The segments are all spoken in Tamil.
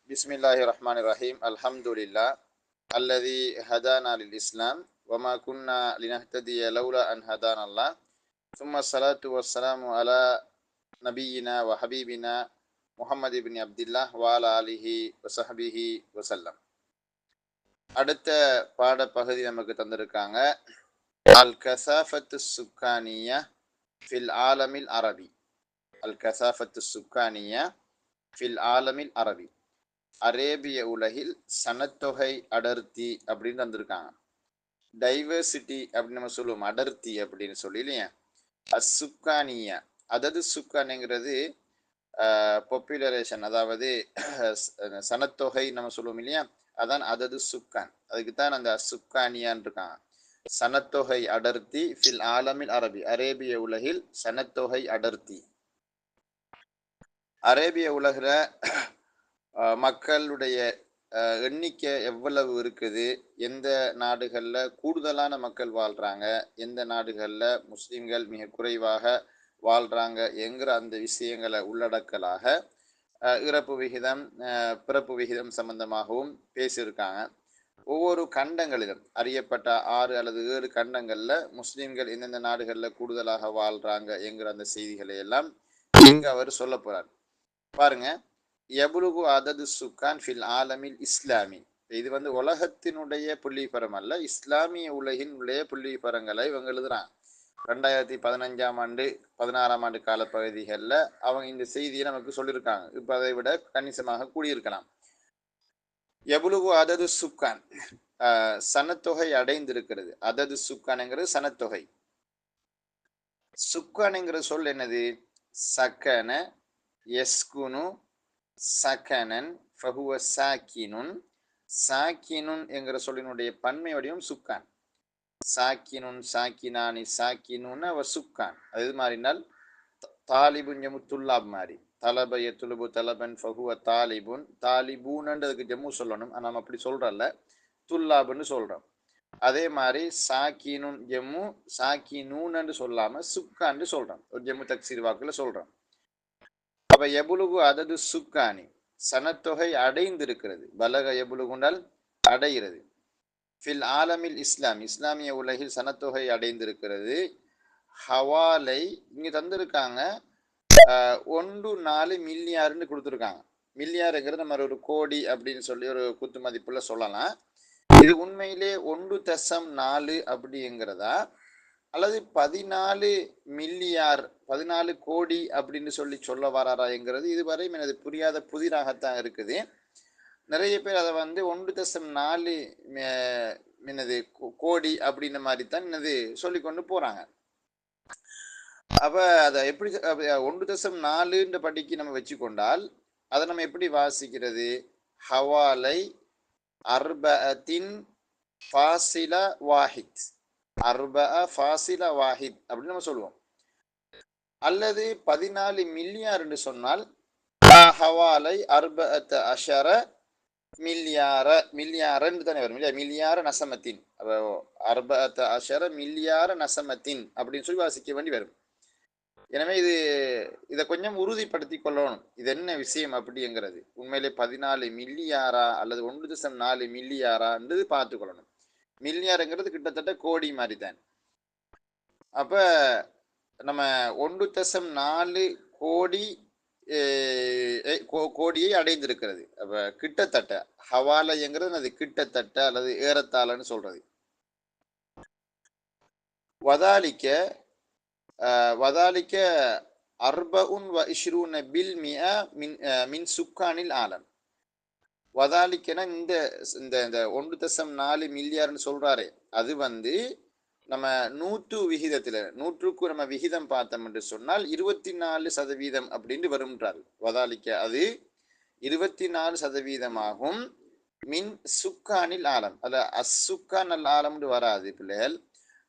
பிஸ்மில்லாஹிர்ரஹ்மானிர்ரஹீம். அல்ஹம்துலில்லாஹ் அல்லதி ஹதானா லில் இஸ்லாம் வமா குன்னா லினஹ்ததிய லௌலா அன் ஹதானல்லாஹ். சும்ம ஸலாத்து வஸ்ஸலாமு அலா நபியினா வ ஹபீபினா முஹம்மது இப்னி அப்துல்லாஹ் வ அலா ஆலிஹி வஸஹ்பிஹி வஸல்லம். அடுத்த பாடப்பகுதி நமக்கு தந்திருக்காங்க. அல் கசாஃபத்து சுக்கானியா ஃபில் ஆலமில் அரபி. அல் கசாஃபத்து சுக்கானியா ஃபில் ஆலமில் அரபி. அரேபிய உலகில் சனத்தொகை அடர்த்தி அப்படின்னு தந்திருக்காங்க. டைவர்சிட்டி அப்படின்னு நம்ம சொல்லுவோம், அடர்த்தி அப்படின்னு சொல்லி இல்லையா. அசுக்கானியா, அதாவது சுக்கானிங்கிறது பாப்புலரேஷன், அதாவது சனத்தொகை நம்ம சொல்லுவோம் இல்லையா, அதான் அதது சுக்கான். அதுக்கு தான் அந்த அசுக்கானியான் இருக்காங்க. சனத்தொகை அடர்த்தி ஃபில் ஆலமில் அரபி, அரேபிய உலகில் சனத்தொகை அடர்த்தி. அரேபிய உலகில் மக்களுடைய எண்ணிக்கை எவ்வளவு இருக்குது, எந்த நாடுகளில் கூடுதலான மக்கள் வாழ்கிறாங்க, எந்த நாடுகளில் முஸ்லீம்கள் மிக குறைவாக வாழ்கிறாங்க என்கிற அந்த விஷயங்களை உள்ளடக்கலாக இறப்பு விகிதம், பிறப்பு விகிதம் சம்பந்தமாகவும் பேசியிருக்காங்க. ஒவ்வொரு கண்டங்களிலும் அறியப்பட்ட 6 அல்லது 7 கண்டங்களில் முஸ்லீம்கள் எந்தெந்த நாடுகளில் கூடுதலாக வாழ்கிறாங்க என்கிற அந்த செய்திகளை எல்லாம் இங்கே அவர் சொல்ல போகிறார். பாருங்க, யபுலுகு அதது சுக்கான் ஃபில் ஆலமில் இஸ்லாமி. இது உலகத்தினுடைய புள்ளிபரம் அல்ல, இஸ்லாமிய உலகின் உடைய புள்ளிபரங்களை இவங்க எழுதுறாங்க. 2015ஆம் ஆண்டு 16ஆம் ஆண்டு காலப்பகுதிகளில் அவங்க இந்த செய்தியை நமக்கு சொல்லியிருக்காங்க. இப்போ அதை விட கணிசமாக கூடியிருக்கலாம். யபுலுகு அதது சுக்கான், சனத்தொகை அடைந்திருக்கிறது. அதது சுக்கான்ங்கிறது சனத்தொகை. சுக்கான்ங்கிற சொல் என்னது? சக்கன யஸ்குனு சகனன் ஃபஹுவ சாக்கினுன். சாக்கினுன் என்கிற சொல்லினுடைய பன்மை வடிவம் சுக்கான். சாக்கினுன் சாக்கினானி சாக்கினுன் அவ சுக்கான். அது மாறினால் தாலிபுன் ஜமு துல்லாப் மாதிரி. தலபய துலுபு தலபன் ஃபஹுவ தாலிபுன். தாலிபூன்ன்றதுக்கு ஜம்மு சொல்லணும், நம்ம அப்படி சொல்றல்ல, துல்லாபுன்னு சொல்றோம். அதே மாதிரி சாக்கினுன் ஜம்மு, சாக்கினூன்னு சொல்லாம சுக்கான்னு சொல்றோம், ஒரு ஜம்மு தக்சீர் வாக்குல சொல்றோம். அப்ப எபுலுகு அதது சுக்கானி, சனத்தொகை அடைந்திருக்கிறது. பலக எபுலுகுண்டால் அடைகிறது. ஃபில் ஆலமில் இஸ்லாம், இஸ்லாமிய உலகில் சனத்தொகை அடைந்திருக்கிறது. ஹவாலை இங்க தந்திருக்காங்க 1.4 மில்லியார்னு கொடுத்துருக்காங்க. மில்லியாருங்கிறது நம்ம ஒரு கோடி அப்படின்னு சொல்லி ஒரு குத்து மதிப்புல சொல்லலாம். இது உண்மையிலே 1.4 அப்படிங்கிறதா அல்லது 14 மில்லியார் 14 கோடி அப்படின்னு சொல்ல வராராங்கிறது இதுவரை எனது புரியாத புதிராகத்தான் இருக்குது. நிறைய பேர் அதை 1.4 என்னது கோடி அப்படின்ற மாதிரி தான் என்னது சொல்லி கொண்டு போறாங்க. அப்ப அதை எப்படி 1.4 படிக்கு நம்ம வச்சு கொண்டால் அதை நம்ம எப்படி வாசிக்கிறது? ஹவாலை அர்பஅத்தின் ஃபாசில வாஹித், அர்பஅ ஃபாசில வாஹித் அப்படின்னு நம்ம சொல்லுவோம். அல்லது 14 மில்லியார் என்று சொன்னால் ஹவாலை அர்பஅத்த அஷர மில்லியார, மில்லியாரன்னு தானே வரும் இல்லையா? மில்லியார நசமத்தின், அர்பஅத்த அஷர மில்லியார நசமத்தின் அப்படின்னு சொல்லி வாசிக்க வேண்டி வரும். எனவே இதை கொஞ்சம் உறுதிப்படுத்தி கொள்ளணும், இது என்ன விஷயம் அப்படிங்கிறது. உண்மையிலே 14 மில்லியாரா அல்லது 1.4 மில்லியாரான்றது பார்த்து கொள்ளணும். மில்லியாருங்கிறது கிட்டத்தட்ட கோடி மாதிரி தான். அப்ப நம்ம 1.4 கோடி கோடியை அடைந்திருக்கிறது. அப்ப கிட்டத்தட்ட ஹவாலைங்கிறது அது கிட்டத்தட்ட அல்லது ஏறத்தாழன்னு சொல்றது. வதாலிக்க அர்பஉன் வ இஷ்ரூன பில் மிஅ மின் சுக்கானில் ஆலம். வதாலிக்கனா இந்த 1.4 மில்லியார்னு சொல்றாரு, அது நம்ம 100 விகிதத்துல 100க்கு நம்ம விகிதம் பார்த்தோம் என்று சொன்னால் 24% அப்படின்னு வரும்ன்றாரு. வதாலிக்க அது 24% மின் சுக்கானில் ஆலம். அல்ல அசுக்கான் அல் ஆலம்னு வராது பிள்ளைகள்.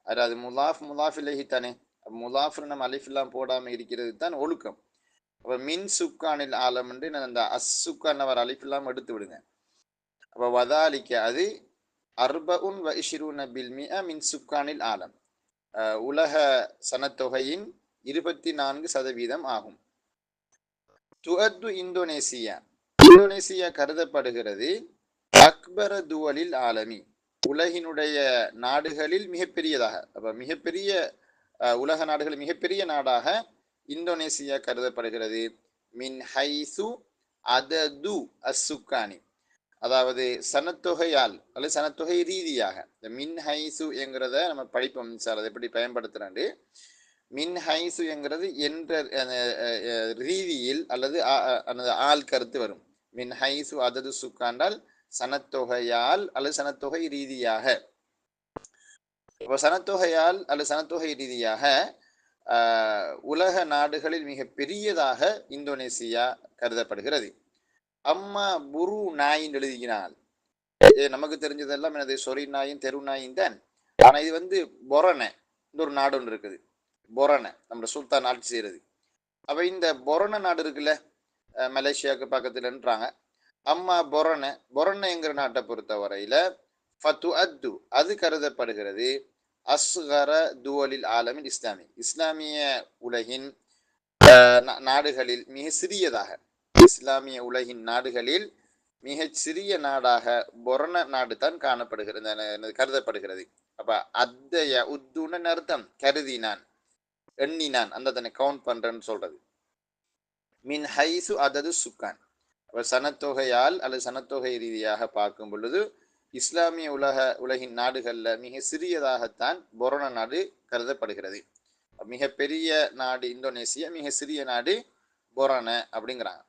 அதாவது முலாஃப் இலைஹி தானே, முலாஃப் நம்ம அலிஃப்லாம் போடாம இருக்கிறது தான் ஒழுக்கம். அப்ப மின் சுக்கானில் ஆலம் என்று அந்த அசுக்கான் அவர் அலிஃப்லாம் எடுத்து விடுங்க. அப்ப வதாலிக்க அது அர்பஉன் வ இஷ்ரூன பில் மிஅ மின் சுக்கானில் ஆலம், உலக சனத்தொகையின் 24% ஆகும். துஅத்து இந்தோனேசியா, இந்தோனேசியா கருதப்படுகிறது அக்பர துவலில் ஆலமி, உலகினுடைய நாடுகளில் மிகப்பெரியதாக, அப்ப மிகப்பெரிய உலக நாடுகளில் மிகப்பெரிய நாடாக இந்தோனேசியா கருதப்படுகிறது. மின் ஹைசு அதது அசுக்கானி, அதாவது சனத்தொகையால் அல்லது சனத்தொகை ரீதியாக. இந்த மின் ஹைசு என்கிறத நம்ம படிப்போம் சார், அதை எப்படி பயன்படுத்துறாண்டு. மின் ஹைசு என்கிறது என்ற ரீதியில் அல்லது ஆள் கருத்து வரும். மின் ஹைசு அதது சுக்காண்டால் சனத்தொகையால் அல்லது சனத்தொகை ரீதியாக. சனத்தொகையால் அல்லது சனத்தொகை ரீதியாக உலக நாடுகளில் மிக பெரியதாக இந்தோனேசியா கருதப்படுகிறது. அம்மா புரு நாயின் எழுதினால், நமக்கு தெரிஞ்சதெல்லாம் எனது சொறி நாயின் தெரு நாயின் தான். ஆனா இது வந்து பொரணை, இந்த ஒரு நாடு ஒன்று இருக்குது, பொரணை, நம்ம சுல்தான் ஆட்சி செய்யறது. அப்ப இந்த பொரணை நாடு இருக்குல்ல, மலேசியாவுக்கு பக்கத்துலன்றாங்க. அம்மா பொரணைங்கிற நாட்டை பொறுத்த வரையில ஃபத்து அத்து, அது கருதப்படுகிறது அஸ்கர துவலில் ஆலமில் இஸ்லாமி, இஸ்லாமிய உலகின் நாடுகளில் மிக சிறியதாக, இஸ்லாமிய உலகின் நாடுகளில் மிக சிறிய நாடாக பொரண நாடு தான் காணப்படுகிறது, கருதப்படுகிறது. அப்ப அத்தைய உத்துன்னு அர்த்தம் கருதினான், எண்ணினான், அந்த தன்னை கவுண்ட் பண்றேன்னு சொல்றது. மின் ஹைசு அதது சுக்கான், சனத்தொகையால் அல்லது சனத்தொகை ரீதியாக பார்க்கும் பொழுது இஸ்லாமிய உலகின் நாடுகள்ல மிக சிறியதாகத்தான் பொரண நாடு கருதப்படுகிறது. மிக பெரிய நாடு இந்தோனேசியா, மிக சிறிய நாடு பொரண அப்படிங்கிறாங்க.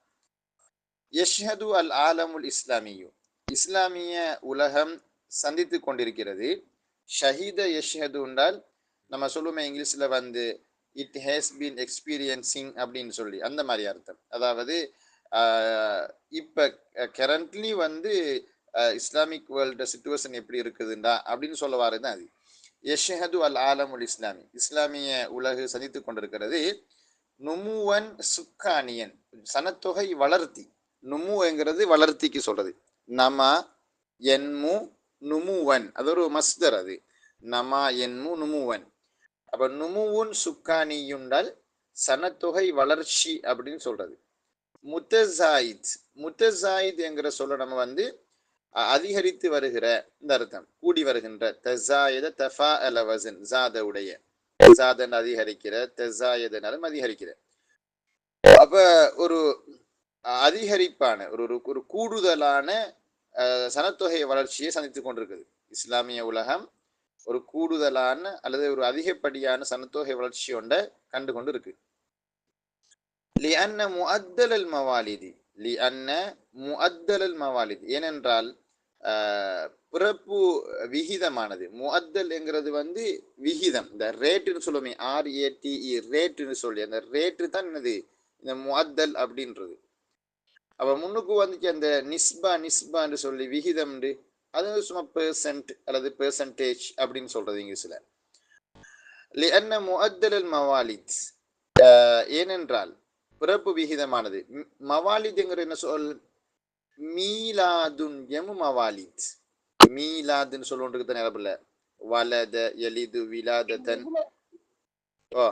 யஷ்ஹது அல் ஆலமுல் இஸ்லாமியு, இஸ்லாமிய உலகம் சந்தித்து கொண்டிருக்கிறது. ஷஹீத யஷ்ஹது என்றால் நம்ம சொல்லுமே இங்கிலீஷ்ல வந்து இட் ஹேஸ் பீன் எக்ஸ்பீரியன்சிங் அப்படின்னு சொல்லி, அந்த மாதிரி அர்த்தம். அதாவது இப்ப கரண்ட்லி வந்து இஸ்லாமிக் வேர்ல்டு சிச்சுவேஷன் எப்படி இருக்குதுண்டா அப்படின்னு சொல்ல வாருதான் அது. யஷ்ஹது அல் ஆலமுல் இஸ்லாமி, இஸ்லாமிய உலகு சந்தித்து கொண்டிருக்கிறது. நுமுவன் சுக்கானியன், சனத்தொகை வளர்த்தி. நுமுங்கிறது வளர்த்திக்கு சொல்றது. நமா என்மு நுமுவன், அது ஒரு மஸ்தர், அது நமா என்மு நுமுவன். அப்ப நுமுவுன் சுக்கானியுண்டால் சனத்தொகை வளர்ச்சி அப்படின்னு சொல்றது. முத்தசாயித், முத்தசாயித் என்கிற சொல்ல நம்ம வந்து அதிகரித்து வருகிற இந்த அர்த்தம், கூடி வருகின்ற. தசாயத தஃபா அல வசன், ஜாத உடைய, ஜாதன் அதிகரிக்கிற, தசாயதனாலும் அதிகரிக்கிற. அப்ப ஒரு அதிகரிப்பான ஒரு கூடுதலான சனத்தொகை வளர்ச்சியை சந்தித்துக் கொண்டிருக்குது இஸ்லாமிய உலகம். ஒரு கூடுதலான அல்லது ஒரு அதிகப்படியான சனத்தொகை வளர்ச்சி ஒன்றை கண்டு கொண்டு இருக்கு. லிஅன்ன முஅத்தல் மவாலிதி, லிஅன்ன முஅத்தல் மவாலிதி, ஏனென்றால் பிறப்பு விகிதமானது. முஅத்தல் என்கிறது வந்து விகிதம், இந்த ரேட்டுன்னு சொல்லுவோமே, RATE ரேட்டுன்னு சொல்லி, அந்த ரேட்டு தான் என்னது இந்த முஅத்தல் அப்படின்றது. அப்ப முன்னுக்கு வந்துச்சு அந்த நிஸ்பான்னு சொல்லி விகிதம், அது சும்மா பெர்சன்ட் அல்லது பெர்சன்டேஜ் அப்படின்னு சொல்றது இங்கிலீஷ்ல. லிஅன்ன முஅத்தல் மவாலித், ஏனென்றால் பிறப்பு விகிதமானது. மவாலித்ங்கிற என்ன சொல், மீலாதுன் எமு மவாலித், மீலாதுன்னு சொல்லுவதுக்கு தான் நிலப்பில்ல, வலத எலிது விலாதத்தன். ஓ,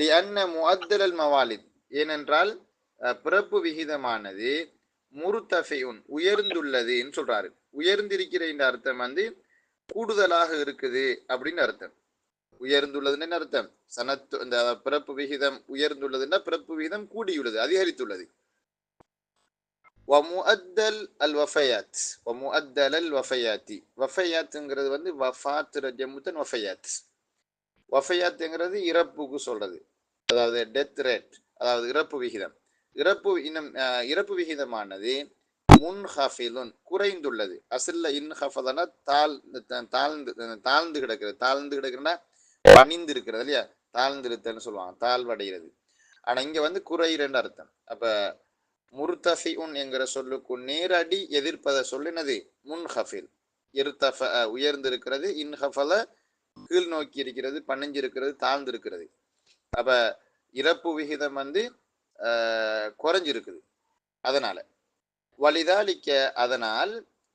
லிஅன்ன முஅத்தல் மவாலித், ஏனென்றால் பிறப்பு விகிதமானது முர்தஃபியுன் உயர்ந்துள்ளதுன்னு சொல்றாரு. உயர்ந்திருக்கிற இந்த அர்த்தம் வந்து கூடுதலாக இருக்குது அப்படின்னு அர்த்தம். உயர்ந்துள்ளதுன்னு என்ன அர்த்தம், சனத்து இந்த பிறப்பு விகிதம் உயர்ந்துள்ளதுன்னா பிறப்பு விகிதம் கூடியுள்ளது, அதிகரித்துள்ளது. வமுஅத்தல் அல் வஃபயாத், வமுஅத்தல் அல் வஃபயாத்தி, வஃபயாத்ங்கிறது வந்து வஃபாத் ரஜமுத்தன் வஃபயாத். வஃபயாத்ங்கிறது இறப்புக்கு சொல்றது, அதாவது டெத் ரேட், அதாவது இறப்பு விகிதம். இறப்பு விகிதமானது முன்ஹஃபிலுன் குறைந்துள்ளது. அசல்ல இன்ஹஃபதனா தாழ்ந்து கிடக்கிறது, தாழ்ந்து கிடக்குன்னா பணிந்து இருக்கிறது இல்லையா, தாழ்ந்திருத்தன்னு சொல்லுவாங்க, தாழ்வடைகிறது. ஆனா இங்க வந்து குறையிறன்னு அர்த்தம். அப்ப முர்தஃபிஉன் என்கிற சொல்லுக்கு நேரடி எதிர்ப்பதை சொல்லினது முன்ஹஃபில், இர்தஃப உயர்ந்திருக்கிறது, இன்ஹஃபல கீழ் நோக்கி இருக்கிறது, பணிஞ்சிருக்கிறது, தாழ்ந்திருக்கிறது. அப்ப இறப்பு விகிதம் வந்து குறைஞ்சிருக்குது. அதனால வலிதாலிக்க, அதனால்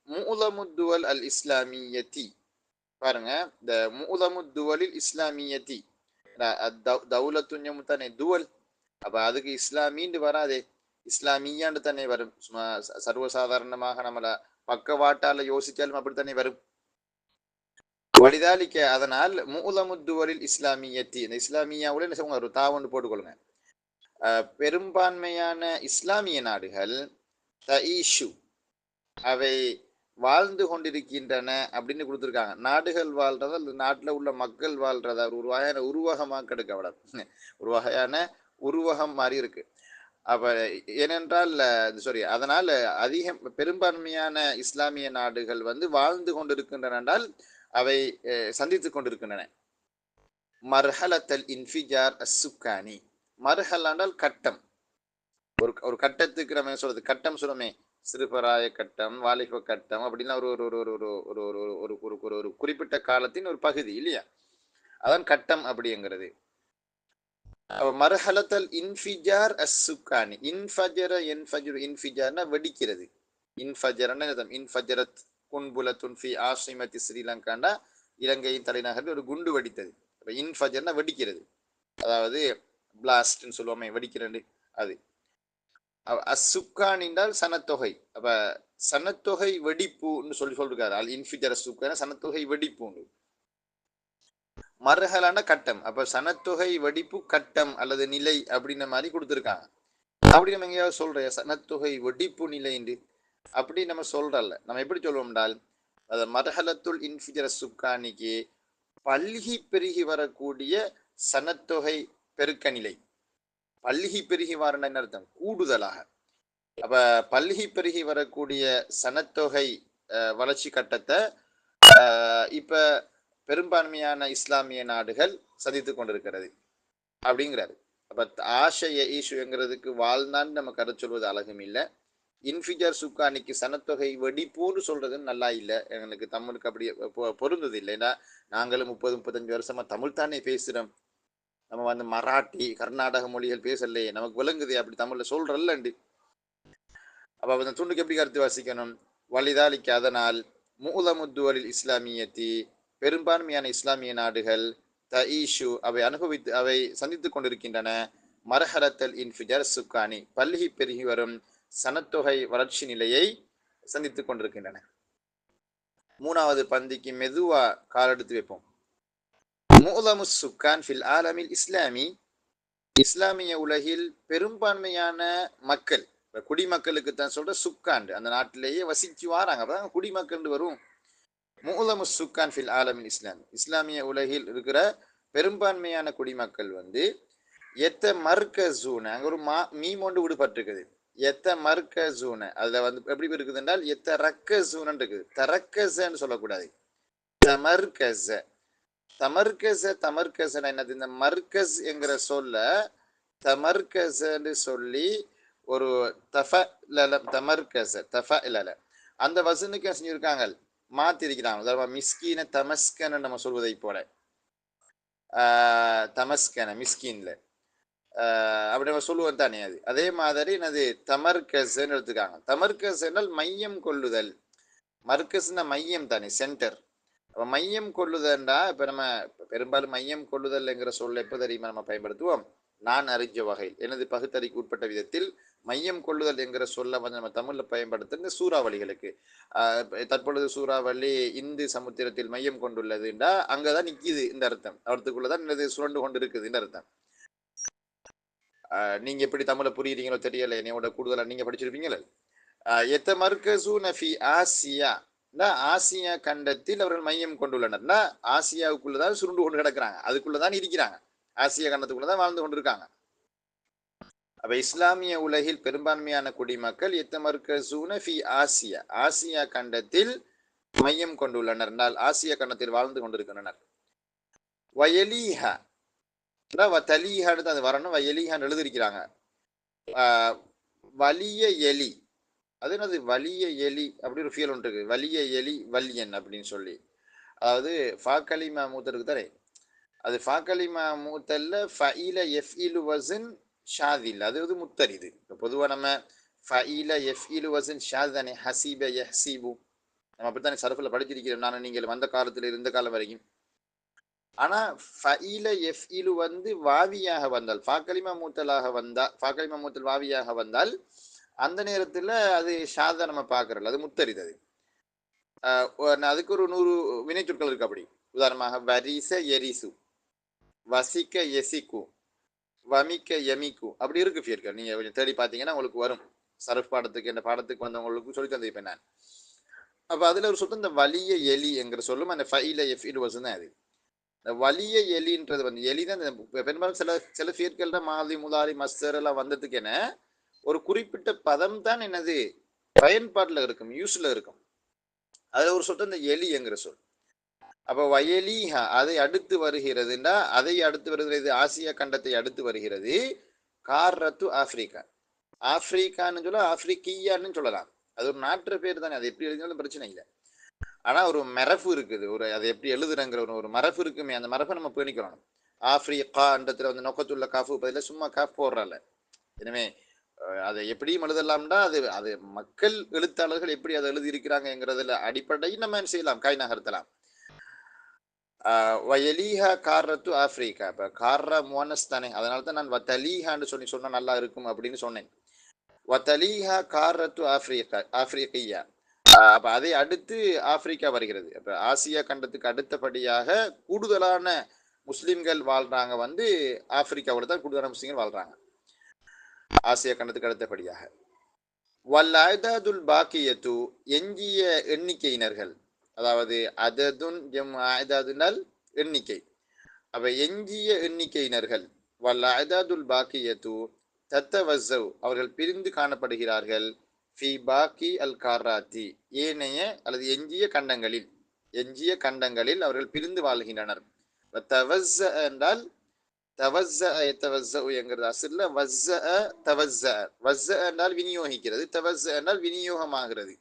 முஅலமுத்துவல் அல் இஸ்லாமியத்தி, பாருங்க இந்த முஅலமுத்துவலில் இஸ்லாமியத்தி, தௌலத்துன் தானே துவல், அப்ப அதுக்கு இஸ்லாமின்னு வராதே, இஸ்லாமியான்னு தானே வரும். சும்மா சர்வசாதாரணமாக நம்மள பக்கவாட்டால யோசிச்சாலும் அப்படித்தானே வரும். வலிதாலிக்க அதனால் மூலமுத்துவலில் இஸ்லாமியத்தி, இந்த இஸ்லாமியாவுல என்ன செய்வாங்க, ஒரு தாவொன்று போட்டுக்கொள்ளுங்க. பெரும்பான்மையான இஸ்லாமிய நாடுகள் தஈஷு அவை வாழ்ந்து கொண்டிருக்கின்றன அப்படின்னு கொடுத்துருக்காங்க. நாடுகள் வாழ்றதா அல்லது நாட்டில் உள்ள மக்கள் வாழ்றதா ஒரு வகையான உருவகமாக கெடுக்க விட ஒரு வகையான உருவகம் மாதிரி இருக்கு. அப்ப ஏனென்றால் சாரி, அதனால் அதிகம் பெரும்பான்மையான இஸ்லாமிய நாடுகள் வந்து வாழ்ந்து கொண்டிருக்கின்றன என்றால் அவை சந்தித்து கொண்டிருக்கின்றன. மர்ஹலத்தல் இன்ஃபிஜார் அசுக்கானி, மர்ஹல் என்றால் கட்டம். ஒரு கட்டத்துக்கு நம்ம சொல்றது கட்டம் சொல்லுமே, சிறுபராய கட்டம், வாலிப கட்டம் அப்படின்னா ஒரு ஒரு ஒரு ஒரு ஒரு ஒரு ஒரு ஒரு ஒரு குறிப்பிட்ட காலத்தின் ஒரு பகுதி இல்லையா, அதான் கட்டம் அப்படிங்கிறது. மர்ஹலத்தல் இன்ஃபிஜார் அசுக்கானி, இன்ஃபஜர என்ஃபஜரு, இன்ஃபிஜார்னா வெடிக்கிறது. இன்ஃபஜரன்னா இன்ஃபஜரத் குன்புலத்துன் ஃபி ஆசிமத்தி ஸ்ரீலங்காண்டா, இலங்கையின் தலைநகரில் ஒரு குண்டு வெடித்தது. இன்ஃபஜர்னா வெடிக்கிறது, அதாவது பிளாஸ்ட்னு சொல்லுவோமே, வெடிக்கிறது அது. அசுக்கான் என்றால் சனத்தொகை. அப்ப சனத்தொகை வெடிப்புன்னு சொல்லிருக்காரு. அல் இன்ஃபிஜர் அசுக்கான சனத்தொகை வெடிப்பு. மர்ஹலான கட்டம். அப்ப சனத்தொகை வெடிப்பு கட்டம் அல்லது நிலை அப்படின்ற மாதிரி கொடுத்துருக்காங்க. அப்படி நம்ம எங்கேயாவது சொல்ற சனத்தொகை வெடிப்பு நிலை என்று அப்படி நம்ம சொல்றல்ல. நம்ம எப்படி சொல்லுவோம் என்றால், அது மர்ஹலத்துல் இன்ஃபிஜர் சுக்கானிக்கு பல்கி பெருகி வரக்கூடிய சனத்தொகை பெருக்க நிலை. பல்கி பெருகி வரணும் என்ன அர்த்தம், கூடுதலாக. அப்ப பல்கி பெருகி வரக்கூடிய சனத்தொகை வளர்ச்சி கட்டத்தை இப்ப பெரும்பான்மையான இஸ்லாமிய நாடுகள் சந்தித்து கொண்டிருக்கிறது அப்படிங்கிறாரு. அப்ப ஆஷய ஈஷுங்கிறதுக்கு வாழ்ந்தான்னு நம்ம கருத்து சொல்வது அழகும் இல்லை. இன்ஃபிஜர் சுக்கானிக்கு சனத்தொகை வெடிப்போன்னு சொல்றது நல்லா இல்லை. எங்களுக்கு தமிழுக்கு அப்படி பொருந்தது இல்லை. ஏன்னா நாங்களும் 30-35 வருஷமா தமிழ் தானே பேசுறோம். நம்ம வந்து மராட்டி கர்நாடக மொழிகள் பேசலையே, நமக்கு விளங்குது அப்படி தமிழ்ல சொல்றல்லண்டு. அப்ப அந்த துண்டுக்கு எப்படி கருத்து வாசிக்கணும்? வலிதாலிக்கு அதனால் மூலமுத்துவலில் இஸ்லாமியத்தி, பெரும்பான்மையான இஸ்லாமிய நாடுகள் தஈஷு அவை சந்தித்துக் கொண்டிருக்கின்றன. மரஹரத்தல் இன்ஃபிஜர் சுக்கானி, பல்கி பெருகி வரும் சனத்தொகை வளர்ச்சி நிலையை சந்தித்துக் கொண்டிருக்கின்றன. மூணாவது பந்திக்கு மெதுவா காலெடுத்து வைப்போம். மூலமு சுக்கான் ஃபில் ஆலமில் இஸ்லாமி, இஸ்லாமிய உலகில் பெரும்பான்மையான மக்கள், குடிமக்களுக்கு தான் சொல்ற சுக்கான், அந்த நாட்டிலேயே வசிச்சு வாராங்க, அப்பதான் குடிமக்கள் வரும். மூலமு சுக்கான் ஃபில் ஆலமில் இஸ்லாமி, இஸ்லாமிய உலகில் இருக்கிற பெரும்பான்மையான குடிமக்கள் வந்து எத்த மர்கசூன, அங்க ஒரு மீம் ஒன்று விடுபட்டிருக்குது. எத்த மர்கசூன, அதுல வந்து எப்படி இருக்குது என்றால் எத்த ரக்கசூன இருக்குது. தரக்கசன்னு சொல்லக்கூடாது, தமர்கச. தமர்கச என்னது, இந்த மர்கஸ் என்கிற சொல்ல தமர்கசன்னு சொல்லி ஒரு தமர்கச தஃப இல்ல அந்த வசனுக்கு செஞ்சிருக்காங்க, மாத்திருக்கிறாங்க. மிஸ்கீன தமஸ்கன நம்ம சொல்வதை போல, தமஸ்கன மிஸ்கீன்ல அப்படி நம்ம சொல்லுவோம் தானே, அது அதே மாதிரி என்னது தமர்கஸ்ன்னு எடுத்துக்காங்க. தமர்கஸ் என்றால் மையம் கொள்ளுதல். மர்கஸ்னா மையம் தானே, சென்டர். அப்ப மையம் கொள்ளுதல்டா, இப்ப நம்ம பெரும்பாலும் மையம் கொள்ளுதல்ங்கிற சொல்ல எப்ப தெரியுமா நம்ம பயன்படுத்துவோம், நான் அறிஞ்ச வகையில் எனது பகுத்தறிக்கு உட்பட்ட விதத்தில் மையம் கொள்ளுதல் என்கிற சொல்ல வந்து நம்ம தமிழ்ல பயன்படுத்துற சூறாவளிகளுக்கு. தற்பொழுது சூறாவளி இந்து சமுத்திரத்தில் மையம் கொண்டுள்ளதுண்டா அங்கதான் நிக்குது இந்த அர்த்தம், அவற்றுக்குள்ளதான் என்னது சுரண்டு கொண்டு இருக்குது இந்த அர்த்தம். நீங்க எப்படி தமிழை புரியுறீங்களோ தெரியல, என்னையோட கூடுதலா நீங்க படிச்சிருப்பீங்களே. எத்த மர்கசு நஃபி ஆசியா, ஆசியா கண்டத்தில் அவர்கள் மையம் கொண்டுள்ளனர். ஆசியாவுக்குள்ளதான் சுருண்டு கொண்டு கிடக்குறாங்க, அதுக்குள்ளதான் இருக்கிறாங்க, ஆசியா கண்டத்துக்குள்ளதான் வாழ்ந்து கொண்டிருக்காங்க. அப்ப இஸ்லாமிய உலகில் பெரும்பான்மையான குடிமக்கள் எத்த மர்கசு நஃபி ஆசியா, ஆசியா கண்டத்தில் மையம் கொண்டுள்ளனர் என்றால் ஆசியா கண்டத்தில் வாழ்ந்து கொண்டிருக்கின்றனர். வயலீஹா தலீஹான்னு அது வரணும், வயலீஹான்னு எழுதிருக்கிறாங்க. வலிய எலி, அது என்னது வலிய எலி அப்படி ஒரு ஃபீல் ஒன்று இருக்கு, வலிய எலி வல்யன் அப்படின்னு சொல்லி. அதாவது ஃபாக்கலிமா மூத்தருக்கு தானே, அது ஃபாக்கலிமா மூத்தல்ல ஃபஇல எஃப்இலு வஸன் ஷாதில், அது வந்து முத்தரிது. இப்போ பொதுவாக நம்ம ஃபஇல எஃப்இலு வஸன் ஷாத் தானே, ஹசீப யஹ்சீபு நம்ம அப்படித்தானே சரஃபில் படிச்சிருக்கிறோம், நான் நீங்கள் வந்த காலத்தில் இருந்த காலம் வரைக்கும். ஆனால் ஃபஇல எஃப்இலு வந்து வாவியாக வந்தால் ஃபாக்கலிமா மூத்தலாக வந்தால் ஃபாக்கலிமா மூத்தல் வாவியாக வந்தால் அந்த நேரத்தில் அது ஷாதா நம்ம பார்க்கறல, அது முத்தரிது. அது அதுக்கு ஒரு 100 வினைச்சொற்கள் இருக்கு. அப்படி உதாரணமாக வரிச எரிசு, வசிக்க எசிக்கு, வமிக்க எமிக்கு, அப்படி இருக்கு ஃபியர்கள். நீங்கள் கொஞ்சம் தேடி பார்த்தீங்கன்னா உங்களுக்கு வரும். சரஃப் பாடத்துக்கு இந்த பாடத்துக்கு வந்தவங்களுக்கு சொல்லி தந்திருப்பேன் நான். அப்போ அதில் ஒரு சொத்து இந்த வலிய எலி என்கிற சொல்லும் அந்த ஃபைல எஃப்இல் வசு தான். அது இந்த வலிய எலின்றது வந்து எலி தான். பெரும்பாலும் சில சில ஃபியர்கள்ல மாதி முதாரி மஸ்தர் எல்லாம் வந்ததுக்கு என்ன ஒரு குறிப்பிட்ட பதம் தான் என்னது பயன்பாட்டில் இருக்கும், யூஸ்ல இருக்கும். அதில் ஒரு சொத்து இந்த எலி என்கிற சொல். அப்போ வயலிஹா அதை அடுத்து வருகிறதுன்னா, அதை அடுத்து வருகிறது ஆசியா கண்டத்தை அடுத்து வருகிறது. கார்ரத்து ஆப்பிரிக்கா, ஆப்பிரிக்கான்னு சொல்ல ஆப்பிரிக்கியான்னு சொல்லலாம். அது ஒரு நாட்டு பேர் தானே, அது எப்படி எழுதினாலும் பிரச்சனை இல்லை. ஆனா ஒரு மரபு இருக்குது, ஒரு அதை எப்படி எழுதுறங்கிற ஒரு மரபு இருக்குமே, அந்த மரபை நம்ம பேணிக்கிறோம். ஆப்பிரிக்கான்றதுல வந்து நோக்கத்துள்ள காஃபு பதில சும்மா காஃப் போடுறல. எனவே அதை எப்படியும் எழுதலாம்னா அது அது மக்கள் எழுத்தாளர்கள் எப்படி அதை எழுதி இருக்கிறாங்கிறதுல அடிப்படையில் நம்ம என்ன செய்யலாம், காய் நகர்த்தலாம். வயலீஹா கார்ரத்து ஆப்பிரிக்கா. இப்போ கார்ரா மோனஸ் தானே, அதனால தான் நான் வத்தலீஹான்னு சொன்னால் நல்லா இருக்கும் அப்படின்னு சொன்னேன். வத்தலீஹா கார்ரத்து ஆப்பிரிக்கா, ஆப்பிரிக்கையா. அப்போ அதை அடுத்து ஆப்பிரிக்கா வருகிறது. அப்போ ஆசியா கண்டத்துக்கு அடுத்தபடியாக கூடுதலான முஸ்லிம்கள் வாழ்றாங்க வந்து ஆப்பிரிக்காவோட தான் கூடுதலான முஸ்லிம்கள் வாழ்றாங்க ஆசியா கண்டத்துக்கு அடுத்தபடியாக. வல்லாயதாதுல் பாக்கியத்து எஞ்சிய எண்ணிக்கையினர்கள், அதாவது அததுன் ஜம் ஆயதாதுனால் எண்ணிக்கை. அப்ப எஞ்சிய எண்ணிக்கையினர்கள் வல்லாயதாதுல் பாக்கியத்து தத்தவஸ்ஸவ் அவர்கள் பிரிந்து காணப்படுகிறார்கள். ஃபி பாக்கி அல் காராத்தி ஏனைய அல்லது எஞ்சிய கண்டங்களில், எஞ்சிய கண்டங்களில் அவர்கள் பிரிந்து வாழ்கின்றனர். தவஸ்ஸ என்றால் என்கிறது அசல்ல வஸ்ஸ தவஸ்ஸ. வஸ்ஸ என்றால் விநியோகிக்கிறது, தவஸ்ஸ என்றால் விநியோகமாகிறது.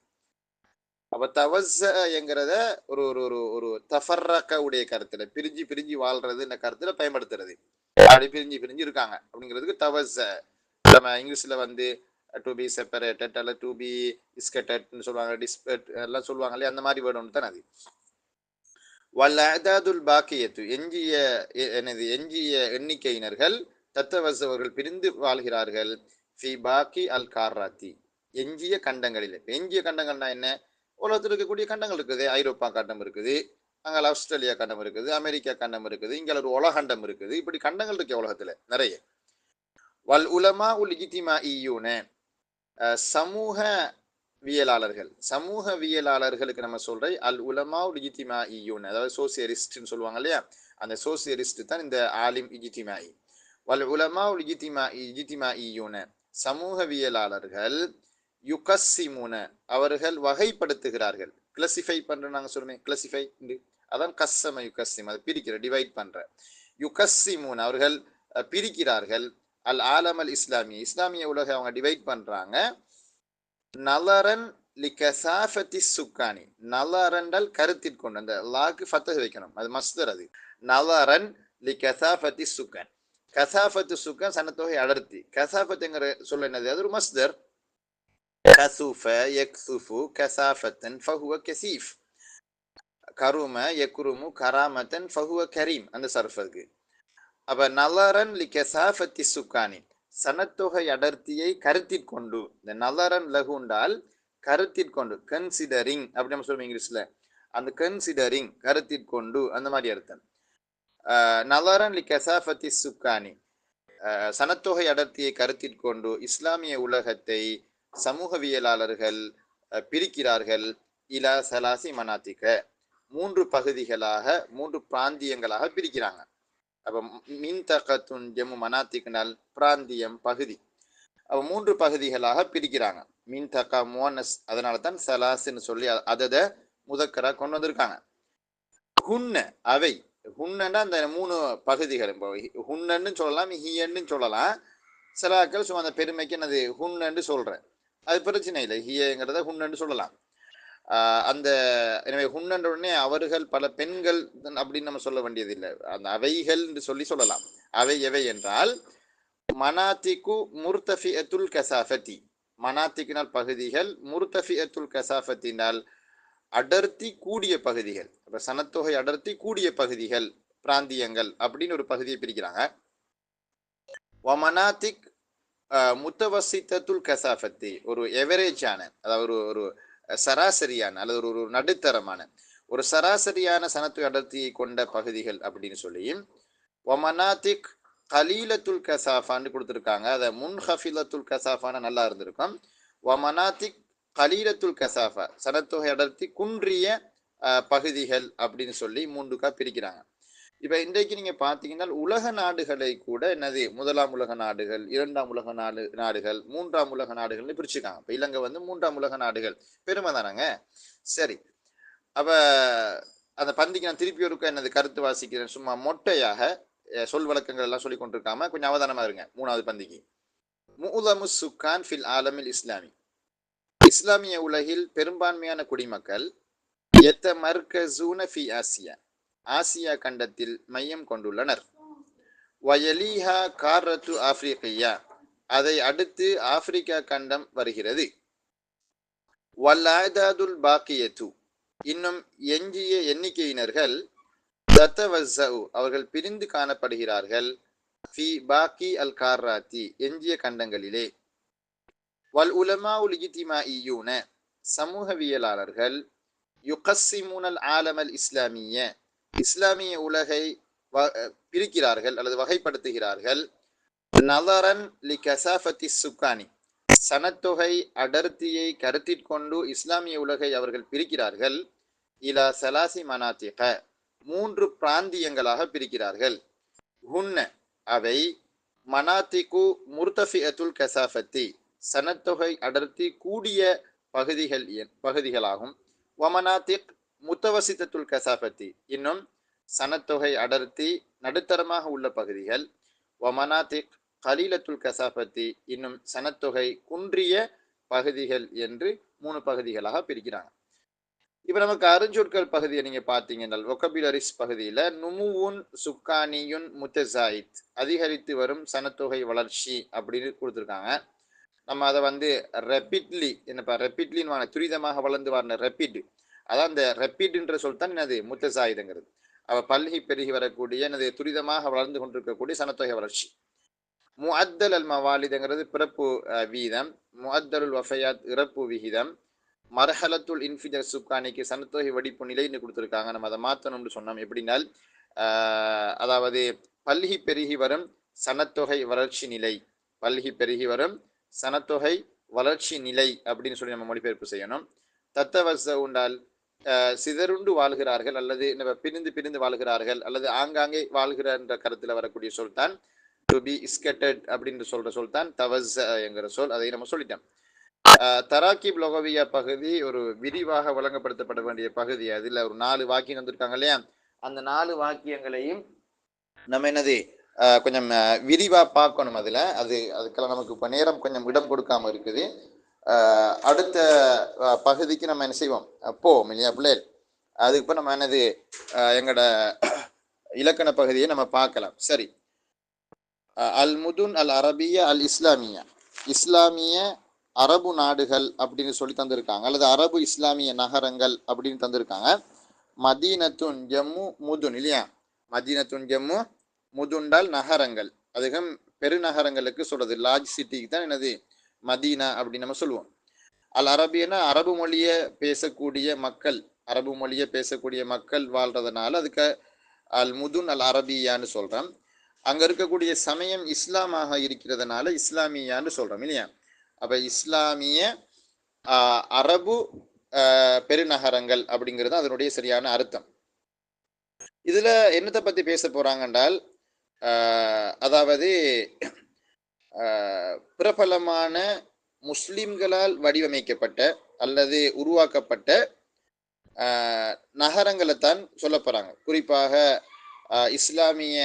அப்ப தவஸ்ஸ என்கிறத ஒரு ஒரு ஒரு ஒரு தஃபர்ரக உடைய கருத்துல பிரிஞ்சு பிரிஞ்சு வாழ்றது இந்த கருத்துல பயன்படுத்துறது. அப்படி பிரிஞ்சு பிரிஞ்சு இருக்காங்க அப்படிங்கிறதுக்கு தவஸ்ஸ. நம்ம இங்கிலீஷ்ல வந்து டு பி செப்பரேட்டட் அல்ல டு பி ஸ்கேட்டட்னு சொல்லுவாங்க, டிஸ்பெட் எல்லாம் சொல்லுவாங்க இல்லையா, அந்த மாதிரி வேர்டு ஒன்று தான் அது. வல்லாதாதுல் பாக்கியத்து எஞ்சிய எனது எஞ்சிய எண்ணிக்கையினர்கள் தத்தவசவர்கள் பிரிந்து வாழ்கிறார்கள். ஃபி பாக்கி அல் காராத்தி எஞ்சிய கண்டங்களில். எஞ்சிய கண்டங்கள்னா என்ன, உலகத்தில் இருக்கக்கூடிய கண்டங்கள் இருக்குது. ஐரோப்பா கண்டம் இருக்குது, அங்கே ஆஸ்திரேலியா கண்டம் இருக்குது, அமெரிக்கா கண்டம் இருக்குது, இங்கே ஒரு உலகண்டம் இருக்குது. இப்படி கண்டங்கள் இருக்கு உலகத்துல நிறைய. வல் உலமா உல் இஜ்திமா ஈயூன சமூக வியலாளர்கள், சமூகவியலாளர்களுக்கு நம்ம சொல்ற அல் உலமா இஜ்திமா ஈயூன், அதாவது சோசியலிஸ்ட்னு சொல்லுவாங்க இல்லையா, அந்த சோசியலிஸ்ட் தான் இந்த ஆலிம் இஜ்திமாயி. வல் உலமா இஜ்திமா ஈயூன சமூகவியலாளர்கள் யுகஸ்ஸிமுன அவர்கள் வகைப்படுத்துகிறார்கள். கிளாசிஃபை பண்ற நாங்க சொல்லுமே கிளாசிஃபை, அதான் கஸ்ஸம யுகஸ்ஸிம், அது பிரிக்கிற டிவைட் பண்ற. யுகஸ்ஸிமுன அவர்கள் பிரிக்கிறார்கள். அல் ஆலம் அல் இஸ்லாமிய இஸ்லாமிய உலக அவங்க டிவைட் பண்றாங்க. நலரன் லிகசாஃபத்தி சுக்கானி, நலரண்டல் கருத்திற்கொண்டு, அந்த லாக்கு ஃபத்தஹ் வைக்கணும், அது மஸ்தர். அது நலரன் லிகசாஃபத்தி சுக்கான். கசாஃபத்து சுக்கான் சனத்தொகை அடர்த்தி. கசாஃபத்துங்கிற சொல்ல என்னது, அது ஒரு மஸ்தர். கசுஃப யக்சுஃபு கசாஃபத்தன் ஃபஹுவ கசீஃப். கரும யக்ருமு கராமத்தன் ஃபஹுவ கரீம், அந்த சர்ஃபுக்கு. அப்ப நலரன் லிகசாஃபத்தி சுக்கானி சனத்தொகை அடர்த்தியை கருத்திற்கொண்டு. இந்த நலரன் லகுண்டால் கருத்திற்கொண்டு, கன்சிடரிங் அப்படி நம்ம சொல்லுவோம் இங்கிலீஷ்ல, அந்த கன்சிடரிங் கருத்திற்கொண்டு அந்த மாதிரி அர்த்தம். நலரன் லி கசாஃபத்தி சுக்கானி சனத்தொகை அடர்த்தியை கருத்திற்கொண்டு இஸ்லாமிய உலகத்தை சமூகவியலாளர்கள் பிரிக்கிறார்கள். இலா சலாசி மனாத்திக 3 பகுதிகளாக 3 பிராந்தியங்களாக பிரிக்கிறாங்க. அப்ப மின்தகத்துன் ஜம்மு மனாத்திக்னால் பிராந்தியம் பகுதி. அப்ப 3 பகுதிகளாக பிரிக்கிறாங்க. மின்தகா மோனஸ், அதனால தான் சலாஸ்ன்னு சொல்லி அதத முதக்கரா கொண்டு வந்திருக்காங்க. ஹுன்ன அவை, ஹுன்னா அந்த 3 பகுதிகள். ஹுன்னு சொல்லலாம், ஹியன்னு சொல்லலாம். சிலாக்கள் சும்மா அந்த பெருமைக்கு என்னது ஹுன்னு சொல்றேன், அது பிரச்சனை இல்லை. ஹியங்கிறத ஹுன்னு சொல்லலாம். அந்த எனவே ஹுன்னன்ற உடனே அவர்கள் பல பெண்கள் அப்படின்னு நம்ம சொல்ல வேண்டியதில்லை, அந்த அவைகள் என்று சொல்லலாம். அவை எவை என்றால் மனாத்திக்கு முர்தஃபிஅத்துல் கசாஃபத்தி, மனாத்திக்கினால் பகுதிகள், முர்தஃபிஅத்துல் கசாஃபத்தினால் அடர்த்தி கூடிய பகுதிகள். அப்ப சனத்தொகை அடர்த்தி கூடிய பகுதிகள் பிராந்தியங்கள் அப்படின்னு ஒரு பகுதியை பிரிக்கிறாங்க. ஒமனாத்திக் முத்தவசித்தத்துல் கசாஃபத்தி, ஒரு எவரேஜான, அதாவது ஒரு ஒரு சராசரியான அல்லது ஒரு ஒரு நடுத்தரமான ஒரு சராசரியான சனத்து அடர்த்தியை கொண்ட பகுதிகள் அப்படின்னு சொல்லி ஒமனாத்திக் கலீலத்துல் கசாஃபான்னு கொடுத்துருக்காங்க. அதை முன்ஹஃபிலத்துல் கசாஃபான நல்லா இருந்திருக்கும். ஒமனாத்திக் கலீலத்துல் கசாஃபா, சனத்தொகை அடர்த்தி குன்றிய பகுதிகள் அப்படின்னு சொல்லி 3 பிரிக்கிறாங்க. இப்போ இன்றைக்கு நீங்க பார்த்தீங்கன்னா உலக நாடுகளை கூட என்னது முதலாம் உலக நாடுகள், இரண்டாம் உலக நாடுகள், மூன்றாம் உலக நாடுகள்னு பிரிச்சுக்காங்க. இப்போ இலங்கை வந்து மூன்றாம் உலக நாடுகள், பெருமை தானாங்க. சரி, அப்ப அந்த பந்திக்கு நான் திருப்பி ஒருக்க என்னது கருத்து வாசிக்கிறேன், சும்மா மொட்டையாக சொல் வழக்கங்கள் எல்லாம் சொல்லி கொண்டிருக்காம கொஞ்சம் அவதானமா இருங்க. 3வது பந்திக்கு முஅலமு சுக்கான் ஃபில் ஆலமில் இஸ்லாமி, இஸ்லாமிய உலகில் பெரும்பான்மையான குடிமக்கள் எத்த மர்கஸூன ஃபி ஆசியா, ஆசியா கண்டத்தில் மையம் கொண்டுள்ளனர். வயலீஹா காரத்து ஆப்பிரிக்கையா, அதை அடுத்து ஆப்பிரிக்கா கண்டம் வருகிறது. வல்லாதாதுல் பாக்கியத்து, இன்னும் எஞ்சிய எண்ணிக்கையினர்கள் தத்தவஸ்ஸஉ, அவர்கள் பிரிந்து காணப்படுகிறார்கள். ஃபி பாக்கி அல் காராத்தி, எஞ்சிய கண்டங்களிலே. வல் உலமா உல் இஜ்திமாஇயூன, சமூகவியலாளர்கள் யுகஸ்ஸிமுனல் ஆலமல் இஸ்லாமிய, இஸ்லாமிய உலகை பிரிக்கிறார்கள் அல்லது வகைப்படுத்துகிறார்கள். நலரன் லி கசாஃபத்தி சுக்கானி, சனத்தொகை அடர்த்தியை கருத்திற்கொண்டு இஸ்லாமிய உலகை அவர்கள் பிரிக்கிறார்கள். இலா சலாசி மனாத்திக, 3 பிராந்தியங்களாக பிரிக்கிறார்கள். ஹுன்ன, அவை மனாத்திகு முர்தஃபிஅத்துல் கசாஃபத்தி, சனத்தொகை அடர்த்தி கூடிய பகுதிகளாகும். வமனாத்திக் முத்தவசித்தத்துல் கசாஃபத்தி, இன்னும் சனத்தொகை அடர்த்தி நடுத்தரமாக உள்ள பகுதிகள். வமனாத்திக் கலீலத்துல் கசாஃபத்தி, இன்னும் சனத்தொகை குன்றிய பகுதிகள் என்று 3 பகுதிகளாக பிரிக்கிறாங்க. இப்ப நமக்கு அருஞ்சொற்கள் பகுதியை நீங்க பார்த்தீங்கன்னா ஒகபிலரிஸ் பகுதியில நுமுவுன் சுக்கானியுன் முத்தசாயித், அதிகரித்து வரும் சனத்தொகை வளர்ச்சி அப்படின்னு கொடுத்துருக்காங்க. நம்ம அதை வந்து ரெப்பிட்லி, என்னப்பா ரெப்பிட்லின்னு துரிதமாக வளர்ந்து வர ரெப்பிட், அதான் இந்த ரெப்பிட்ன்ற சொல் தான் என்னது முத்தசாயிதுங்கிறது. அவ பல்கி பெருகி வரக்கூடிய என்னது துரிதமாக வளர்ந்து கொண்டிருக்கக்கூடிய சனத்தொகை வளர்ச்சி. முஅத்தல் அல் மவாலிதுங்கிறது பிறப்பு வீதம். முஅத்தலுல் வஃபயாத், இறப்பு விகிதம். மரஹலத்துல் இன்ஃபிஜர் சுக்கானிக்கு சனத்தொகை வெடிப்பு நிலைன்னு கொடுத்துருக்காங்க. நம்ம அதை மாற்றணும்னு சொன்னோம். எப்படினால் அதாவது பல்கி பெருகி வரும் சனத்தொகை வளர்ச்சி நிலை, பல்கி பெருகி வரும் சனத்தொகை வளர்ச்சி நிலை அப்படின்னு சொல்லி நம்ம மொழிபெயர்ப்பு செய்யணும். தத்தவச உண்டால் சிதறுண்டு வாழ்கிறார்கள் அல்லது பிரிந்து பிரிந்து வாழ்கிறார்கள் அல்லது ஆங்காங்கே வாழ்கிற என்ற கருத்தில் வரக்கூடிய சொல் தான் டு பி ஸ்கேட்டர்ட் அப்படின்னு சொல்ற சொல் தான் தவஸ் என்கிற சொல். அதை நம்ம சொல்லிட்டோம். தராக்கிப் லொகவியா பகுதி ஒரு விரிவாக வழங்கப்படுத்தப்பட வேண்டிய பகுதி. அதில் ஒரு 4 வாக்கியம் வந்திருக்காங்க இல்லையா, அந்த 4 வாக்கியங்களையும் நம்ம என்னது கொஞ்சம் விரிவா பார்க்கணும். அதுக்கெல்லாம் நமக்கு இப்போ நேரம் கொஞ்சம் இடம் கொடுக்காம இருக்குது. அடுத்த பகுதிக்கு நம்ம என்ன செய்வோம், போவோம் இல்லையா பிள்ளைகள். அதுக்கு இப்போ நம்ம என்னது எங்களோட இலக்கண பகுதியை நம்ம பார்க்கலாம். சரி, அல் முதுன் அல் அரபிய அல் இஸ்லாமிய, இஸ்லாமிய அரபு நாடுகள் அப்படின்னு சொல்லி தந்திருக்காங்க, அல்லது அரபு இஸ்லாமிய நகரங்கள் அப்படின்னு தந்திருக்காங்க. மதீனத்துன் ஜம்மு முதுன் இல்லையா, மதீனத்துன் ஜம்மு முதுண்டால் நகரங்கள், அதுவும் பெருநகரங்களுக்கு சொல்றது, லார்ஜ் சிட்டிக்கு தான் என்னது மதீனா அப்படின்னு நம்ம சொல்லுவோம். அல் அரபியனா அரபு மொழியை பேசக்கூடிய மக்கள், அரபு மொழியை பேசக்கூடிய மக்கள் வாழ்றதுனால அதுக்கு அல் முதுன் அல் அரபியான்னு சொல்றோம். அங்க இருக்கக்கூடிய சமயம் இஸ்லாமாக இருக்கிறதுனால இஸ்லாமியான்னு சொல்றோம் இல்லையா. அப்ப இஸ்லாமிய அரபு பெருநகரங்கள் அப்படிங்கிறது அதனுடைய சரியான அர்த்தம். இதுல என்னத்தை பத்தி பேச போறாங்க என்றால், அதாவது பிரபலமான முஸ்லிம்களால் வடிவமைக்கப்பட்ட அல்லது உருவாக்கப்பட்ட நகரங்களை தான் சொல்ல போறாங்க. குறிப்பாக இஸ்லாமிய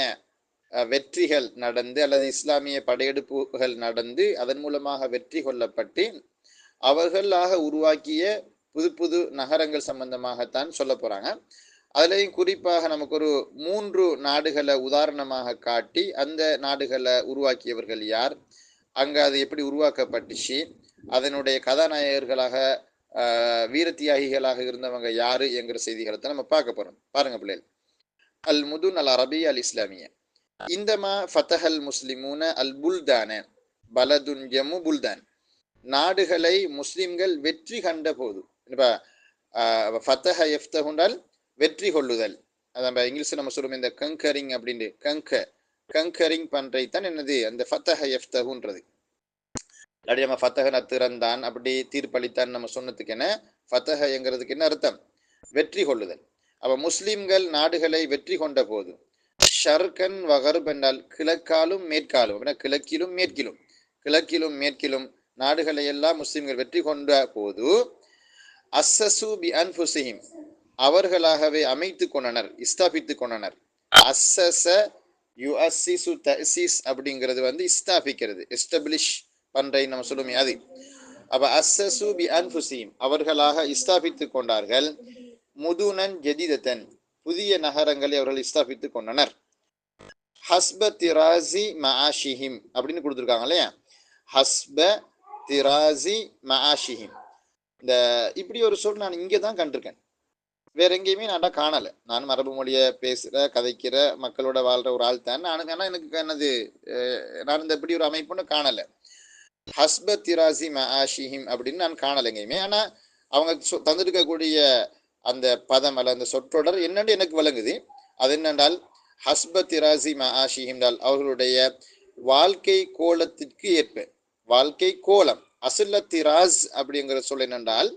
வெற்றிகள் நடந்து அல்லது இஸ்லாமிய படையெடுப்புகள் நடந்து அதன் மூலமாக வெற்றி கொள்ளப்பட்டு அவர்களாக உருவாக்கிய புது புது நகரங்கள் சம்பந்தமாகத்தான் சொல்ல போறாங்க. அதுலேயும் குறிப்பாக நமக்கு ஒரு 3 நாடுகளை உதாரணமாக காட்டி அந்த நாடுகளை உருவாக்கியவர்கள் யார், அங்க அது எப்படி உருவாக்கப்பட்டுச்சு, அதனுடைய கதாநாயகர்களாக வீர தியாகிகளாக இருந்தவங்க யாரு என்கிற செய்திகளை தான் நம்ம பார்க்க போறோம். பாருங்க பிள்ளைகள், அல் முதுன் அல் அரபிய அல் இஸ்லாமிய. இந்தமா ஃபதஹல் முஸ்லிமூன அல் புல்தான பலதுன் ஜம்மு புல்தான். நாடுகளை முஸ்லிம்கள் வெற்றி கண்ட போது, இப்போ ஃபத்தஹ எஃப்தஹுண்டால் வெற்றி கொள்ளுதல், அதான் இங்கிலீஷில் நம்ம சொல்லுவோம் இந்த கங்கரிங் அப்படின்ட்டு, கங்கரிங் பண்றது தான் என்னது அந்த ஃபத்தஹ எஃப்தஹுன்றது. அப்படி நம்ம ஃபத்தஹன திறந்தான் அப்படி தீர்ப்பளித்தான் நம்ம சொன்னதுக்கு என்ன ஃபத்தஹங்கிறதுக்கு என்ன அர்த்தம்? வெற்றி கொள்ளுதல். அப்ப முஸ்லிம்கள் நாடுகளை வெற்றி கொண்ட போது, ஷர்கன் வகர்ப் என்றால் கிழக்காலும் மேற்காலும், கிழக்கிலும் மேற்கிலும், கிழக்கிலும் மேற்கிலும் நாடுகளை எல்லாம் முஸ்லிம்கள் வெற்றி கொண்ட போது, அஸ்ஸசு பி அன்ஃபுஸிஹிம் அவர்களாகவே அமைத்து கொண்டனர், ஸ்தாபித்து கொண்டனர். அஸ்ஸஸ யுஅஸ்ஸிசு தஅஸீஸ் அப்படிங்கிறது வந்து ஸ்தாபிக்கிறது, எஸ்டபிலிஷ் பண்றை நம்ம சொல்லுமே அது. அப்ப அஸ்ஸசு பி அன்ஃபுஸிஹிம் அவர்களாக ஸ்தாபித்து கொண்டார்கள். முதுனன் ஜதீதத்தன் புதிய நகரங்களை அவர்கள் ஸ்தாபித்து கொண்டனர். ஹஸ்ப திராசி மஆஷிஹிம் அப்படின்னு கொடுத்துருக்காங்க இல்லையா, ஹஸ்ப திராசி மஆஷிஹிம். இந்த இப்படி ஒரு சொல் நான் இங்கே தான் கண்டிருக்கேன், வேற எங்கேயுமே நான் காணலை. நான் மரபு மொழியை பேசுகிற கதைக்கிற மக்களோட வாழ்கிற ஒரு ஆள் தான் நான். ஆனால் எனக்கு என்னது நான் இந்த இப்படி ஒரு அமைப்புன்னு காணலை. ஹஸ்ப திராசி மஆஷிஹிம் அப்படின்னு நான் காணலை எங்கேயுமே. ஆனால் அவங்க தந்திருக்கக்கூடிய அந்த பதம் அல்ல அந்த சொற்றொடர் என்னென்று எனக்கு விளங்குது. அது என்னென்றால் ஹஸ்ப திராசி மஆஷிஹிம் என்றால் அவர்களுடைய வாழ்க்கை கோலத்திற்கு ஏற்ப, வாழ்க்கை கோலம். அசுல்ல திராஸ் அப்படிங்கிற சொல் என்னென்றால்,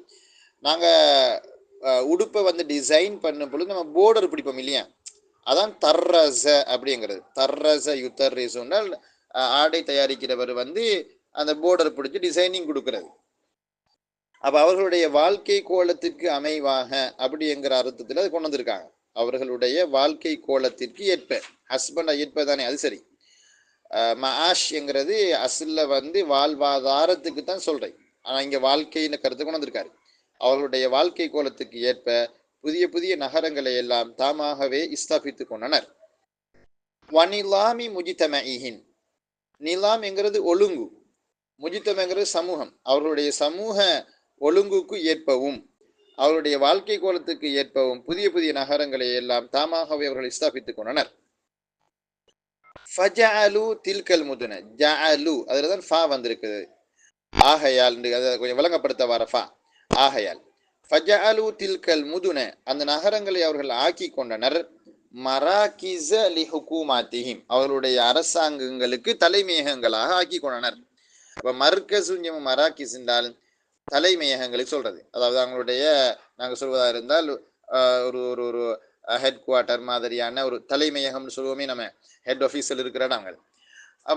நாங்கள் உடுப்பை வந்து டிசைன் பண்ணும் பொழுது நம்ம போர்டர் பிடிப்போம் இல்லையா, அதான் தர்ரஸ அப்படிங்கிறது. தர்ரஸ யுத்தர்ரிசுனால் ஆடை தயாரிக்கிறவர் வந்து அந்த போர்டர் பிடிச்சி டிசைனிங் கொடுக்கறது. அப்போ அவர்களுடைய வாழ்க்கை கோலத்திற்கு அமைவாக அப்படிங்கிற அர்த்தத்தில் அது கொண்டு வந்திருக்காங்க. அவர்களுடைய வாழ்க்கை கோலத்திற்கு ஏற்ப, ஹஸ்பண்டா ஏற்ப தானே, அது சரி. மஆஷ் என்கிறது அசுல்ல வந்து வாழ்வாதாரத்துக்கு தான் சொல்றேன். ஆனால் இங்கே வாழ்க்கைன்னு கருத்து கொண்டு வந்திருக்காரு. அவர்களுடைய வாழ்க்கை கோலத்துக்கு ஏற்ப புதிய புதிய நகரங்களை எல்லாம் தாமாகவே ஸ்தாபித்து கொண்டனர். வனிலாமி முஜித்தமஇஹின், நிலாம் என்கிறது ஒழுங்கு, முஜித்தமங்கிறது சமூகம். அவர்களுடைய சமூக ஒழுங்குக்கு ஏற்பவும் அவருடைய வாழ்க்கை கோலத்துக்கு ஏற்பவும் புதிய புதிய நகரங்களை எல்லாம் தாமாகவே அவர்கள் ஸ்தாபித்துக் கொண்டனர். ஃபஜஅலு தில்கல் முதுன, ஜஅலு அதுல தான் ஃபா வந்திருக்குது, ஆகையால் அதை கொஞ்சம் விளங்கப்படுத்த வர ஃபா, ஆகையால். ஃபஜஅலு தில்கல் முதுன அந்த நகரங்களை அவர்கள் ஆக்கி கொண்டனர். மராகிஸ லிஹுகுமாத்திஹிம் அவர்களுடைய அரசாங்கங்களுக்கு தலைமையகங்களாக ஆக்கி கொண்டனர். இப்போ மர்கஸும் மராகிஸ் என்றால் தலைமையகங்களுக்கு சொல்றது. அதாவது அவங்களுடைய நாங்கள் சொல்வதாக இருந்தால் ஒரு ஒரு ஒரு ஹெட் குவார்ட்டர் மாதிரியான ஒரு தலைமையகம்னு சொல்லுவோமே நம்ம, ஹெட் ஆஃபீஸில் இருக்கிற நாங்கள்.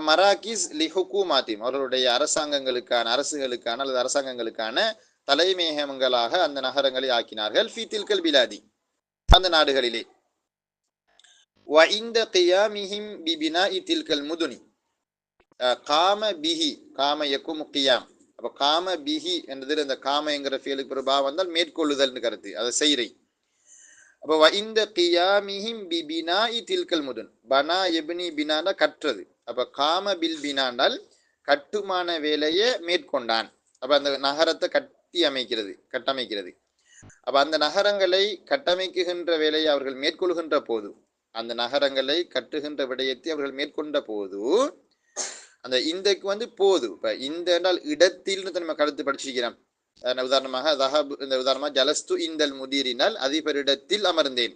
மராகிஸ் லிஹுகுமாத்திம் அவர்களுடைய அரசாங்கங்களுக்கான, அரசுகளுக்கான அல்லது அரசாங்கங்களுக்கான தலைமையகங்களாக அந்த நகரங்களை ஆக்கினார்கள். ஃபீ தில்கல் பிலாதி அந்த நாடுகளிலே. வ இந்த கியாமிஹிம் பிபினாஇ தில்கல் முதுனி காம பிஹி, காம யக்கும் கியாம். அப்போ காம பிஹி என்றதில் இந்த காமங்கிற ஃபீலுக்கு ஒரு பாவம் வந்தால் மேற்கொள்ளுதல்னு கருத்து, அதை செய்றை. அப்போ இந்த கியாமிஹிம் பிபினாஇ தில்கல் முதுன், பனா எபினி பினான்னா கற்றது. அப்போ காம பில் பினானால் கட்டுமான வேலையை மேற்கொண்டான். அப்போ அந்த நகரத்தை கட்டமைக்கிறது. அப்போ அந்த நகரங்களை கட்டமைக்குகின்ற வேலையை அவர்கள் மேற்கொள்கின்ற போது, அந்த நகரங்களை கட்டுகின்ற விடயத்தை அவர்கள் மேற்கொண்ட போது, அந்த இந்தக்கு வந்து போது. இப்போ இந்த என்றால் இடத்தில்னு நம்ம கருத்து படிச்சிருக்கிறோம். உதாரணமாக இந்த உதாரணமாக ஜலஸ்து இந்தல் முதிரினால் அதிபரிடத்தில் அமர்ந்தேன்,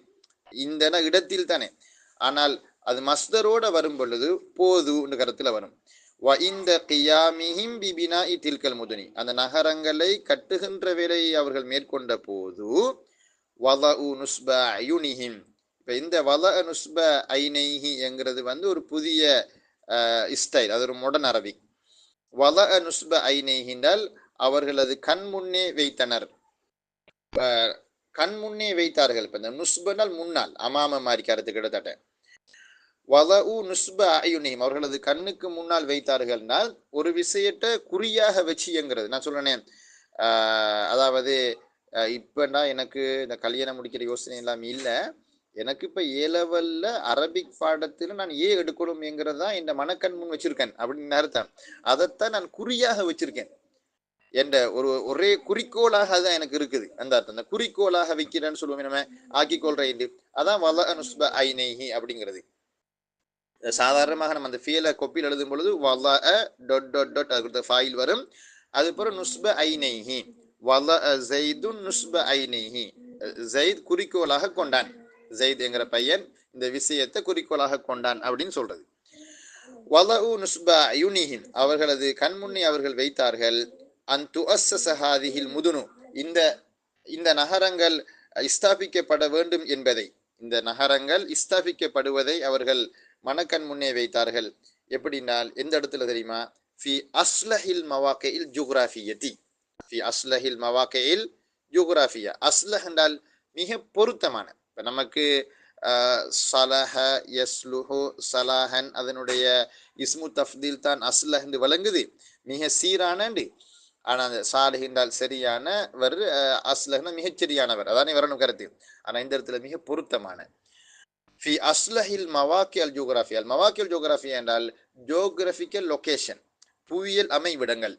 இந்த இடத்தில் தானே. ஆனால் அது மஸ்தரோட வரும் பொழுது போது என்ற கருத்துல வரும். வ இந்த கியாமிஹிம் பிபினாஇ தில்கல் முதுனி அந்த நகரங்களை கட்டுகின்ற வேலையை அவர்கள் மேற்கொண்ட போது, வலஉ நுஸ்ப அயுனிஹிம். இப்போ இந்த வலஅ நுஸ்ப ஐனைஹி என்கிறது வந்து ஒரு புதிய ஸ்டைல், அது ஒரு மாடர்ன் அரபிக். வலஅ நுஸ்ப ஐனைஹினால் அவர்களது கண் முன்னே வைத்தனர், கண் முன்னே வைத்தார்கள். இப்போ இந்த நுஸ்பனால் முன்னால், அமாம மாதிரி கருத்து கிட்டத்தட்ட. வலஉ நுஸ்ப அயுனிஹிம் அவர்களது கண்ணுக்கு முன்னால் வைத்தார்கள்னால் ஒரு விஷயத்தை குறியாக வச்சுங்கிறது. நான் சொல்றேன், அதாவது இப்போனா எனக்கு இந்த கல்யாணம் முடிக்கிற யோசனை எல்லாம் இல்லை, எனக்கு இப்போ ஏலவல்ல அரபிக் பாடத்தில் நான் எடுக்கணும்ங்கிறது தான் இந்த மனக்கண் முன் வச்சிருக்கேன் அப்படின்னு அர்த்தம். அதைத்தான் நான் குறியாக வச்சிருக்கேன். என்ற ஒரே குறிக்கோளாக அதுதான் எனக்கு இருக்குது அந்த அர்த்தம். அந்த குறிக்கோளாக வைக்கிறேன்னு சொல்லுவோம் நம்ம ஆக்கிக்கொள்றேன். அதான் வல நுஸ்ப ஐநைஹி அப்படிங்கிறது. சாதாரணமாக நம்ம அந்த ஃபியலை கொப்பியில் எழுதும் பொழுது வல டொட் டொட் டொட் அது கொடுத்த ஃபாயில் வரும். அதுக்கப்புறம் நுஸ்ப ஐநைஹி வல ஜெய்துன் நுஸ்ப ஐநைஹி, ஜெயித் குறிக்கோளாக கொண்டான், ஜெயித் என்கிற பையன் இந்த விஷயத்தை குறிக்கோளாக கொண்டான் அப்படின்னு சொல்றது. வலஉ நுஸ்ப யுனிஹிம் அவர்களது கண்முன்னே அவர்கள் வைத்தார்கள். அன் துஅஸ்ஸஸ ஹாதிஹில் முதுனு இந்த இந்த நகரங்கள் ஸ்தாபிக்கப்பட வேண்டும் என்பதை, இந்த நகரங்கள் ஸ்தாபிக்கப்படுவதை அவர்கள் மனக்கண் முன்னே வைத்தார்கள். எப்படினால் எந்த இடத்துல தெரியுமா? ஃபி அஸ்லஹில் மவாக்கையில் ஜுக்ராஃபியத்தி, ஃபி அஸ்லஹில் மவாக்கையில் ஜுக்ராஃபியா. அஸ்லஹ் என்றால் மிக பொருத்தமான. இப்போ நமக்கு சலஹ யஸ்லுஹு சலாஹன் அதனுடைய இஸ்மு தஃப்தீல் தான் அஸ்லஹ் என்று வழங்குது, மிக சீரானண்டு. ஆனால் அந்த சாலிஹ் என்றால் சரியான வர், அஸ்லஹ்னா மிகச்சரியானவர், அதானே வரணும் கருத்து. ஆனால் இந்த இடத்துல மிக பொருத்தமான. ஃபி அஸ்லஹில் மவாக்கி அல் ஜோகிராஃபி. அல் மவாக்கி அல் ஜோகிராஃபி என்றால் ஜோகிரபிக்கல் லொகேஷன், புவியியல் அமைவிடங்கள்.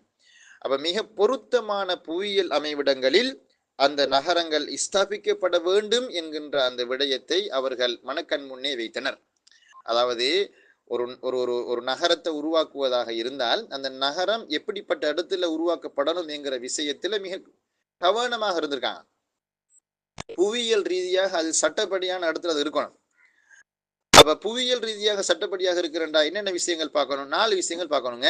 அப்ப மிக பொருத்தமான புவியியல் அமைவிடங்களில் அந்த நகரங்கள் ஸ்தாபிக்கப்பட வேண்டும் என்கின்ற அந்த விடயத்தை அவர்கள் மனக்கண் முன்னே வைத்தனர். அதாவது ஒரு ஒரு ஒரு நகரத்தை உருவாக்குவதாக இருந்தால் அந்த நகரம் எப்படிப்பட்ட இடத்துல உருவாக்கப்படணும் என்கிற விஷயத்துல மிக கவனமாக இருந்திருக்காங்க. புவியியல் ரீதியாக அது சட்டப்படியான இடத்துல அது இருக்கணும். அப்ப புவியியல் ரீதியாக சட்டப்படியாக இருக்கிறண்டா என்னென்ன விஷயங்கள் பார்க்கணும்? 4 விஷயங்கள் பார்க்கணுங்க.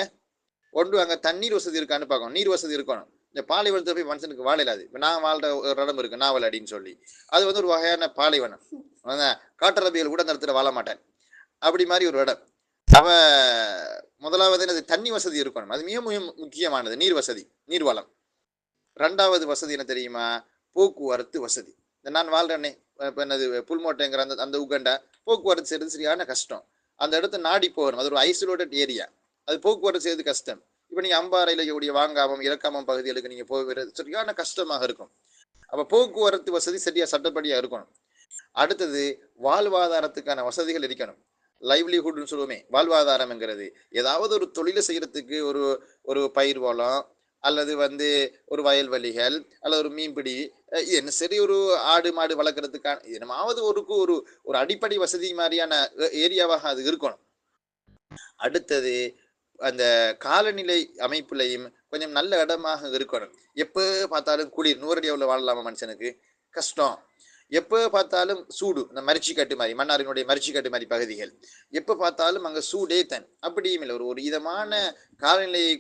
ஒன்று, அங்க தண்ணீர் வசதி இருக்கான்னு பார்க்கணும், நீர் வசதி இருக்கணும். இந்த பாலைவனத்துல போய் மனுஷனுக்கு வாழ இல்லாது. இப்போ நான் வாழ்ற ஒரு இடம் இருக்கு நாவல் அடின்னு சொல்லி, அது ஒரு வகையான பாலைவனம். காட்டரபியல் கூட அந்த இடத்துல வாழ மாட்டேன், அப்படி மாதிரி ஒரு இடம். அவன் முதலாவது என்னது? தண்ணி வசதி இருக்கணும், அது மிக மிக முக்கியமானது. நீர் வசதி, நீர்வளம். 2வது வசதி என்ன தெரியுமா? போக்குவரத்து வசதி. இந்த நான் வாழ்றேன்னே என்னது புல்மோட்டைங்கிற அந்த அந்த உகண்டா போக்குவரத்து செய்யறது சரியான கஷ்டம். அந்த இடத்த நாடி போகணும், அது ஒரு ஐசோலேட்டட் ஏரியா, அது போக்குவரத்து செய்யறது கஷ்டம். இப்போ நீங்க அம்பாறையில் இருக்கக்கூடிய வாங்காமம் இறக்காமம் பகுதிகளுக்கு நீங்க போகிறது சரியான கஷ்டமாக இருக்கும். அப்ப போக்குவரத்து வசதி சரியா சட்டப்படியா இருக்கணும். அடுத்தது வாழ்வாதாரத்துக்கான வசதிகள் இருக்கணும். லைவ்லிஹுட்னு சொல்லுவோமே, வாழ்வாதாரம் என்கிறது ஏதாவது ஒரு தொழிலை செய்யறதுக்கு ஒரு ஒரு பயிர் வளம் அல்லது ஒரு வயல்வெளிகள் அல்லது ஒரு மீன்பிடி என்ன சரி ஒரு ஆடு மாடு வளர்க்கறதுக்கான என்னமாவது ஒரு ஒரு அடிப்படை வசதி மாதிரியான ஏரியாவாக அது இருக்கணும். அடுத்தது அந்த காலநிலை அமைப்புலையும் கொஞ்சம் நல்ல இடமாக இருக்கணும். எப்போ பார்த்தாலும் குளிர், 100 அடி எவ்வளோ வாழலாமா மனுஷனுக்கு? கஷ்டம். எப்போ பார்த்தாலும் சூடு, இந்த மரிச்சிக்காட்டு மாதிரி, மன்னாரினுடைய மரிச்சிக்காட்டு மாதிரி பகுதிகள், எப்போ பார்த்தாலும் அங்கே சூடே தன் அப்படியும் இல்லை. ஒரு இதமான காலநிலையை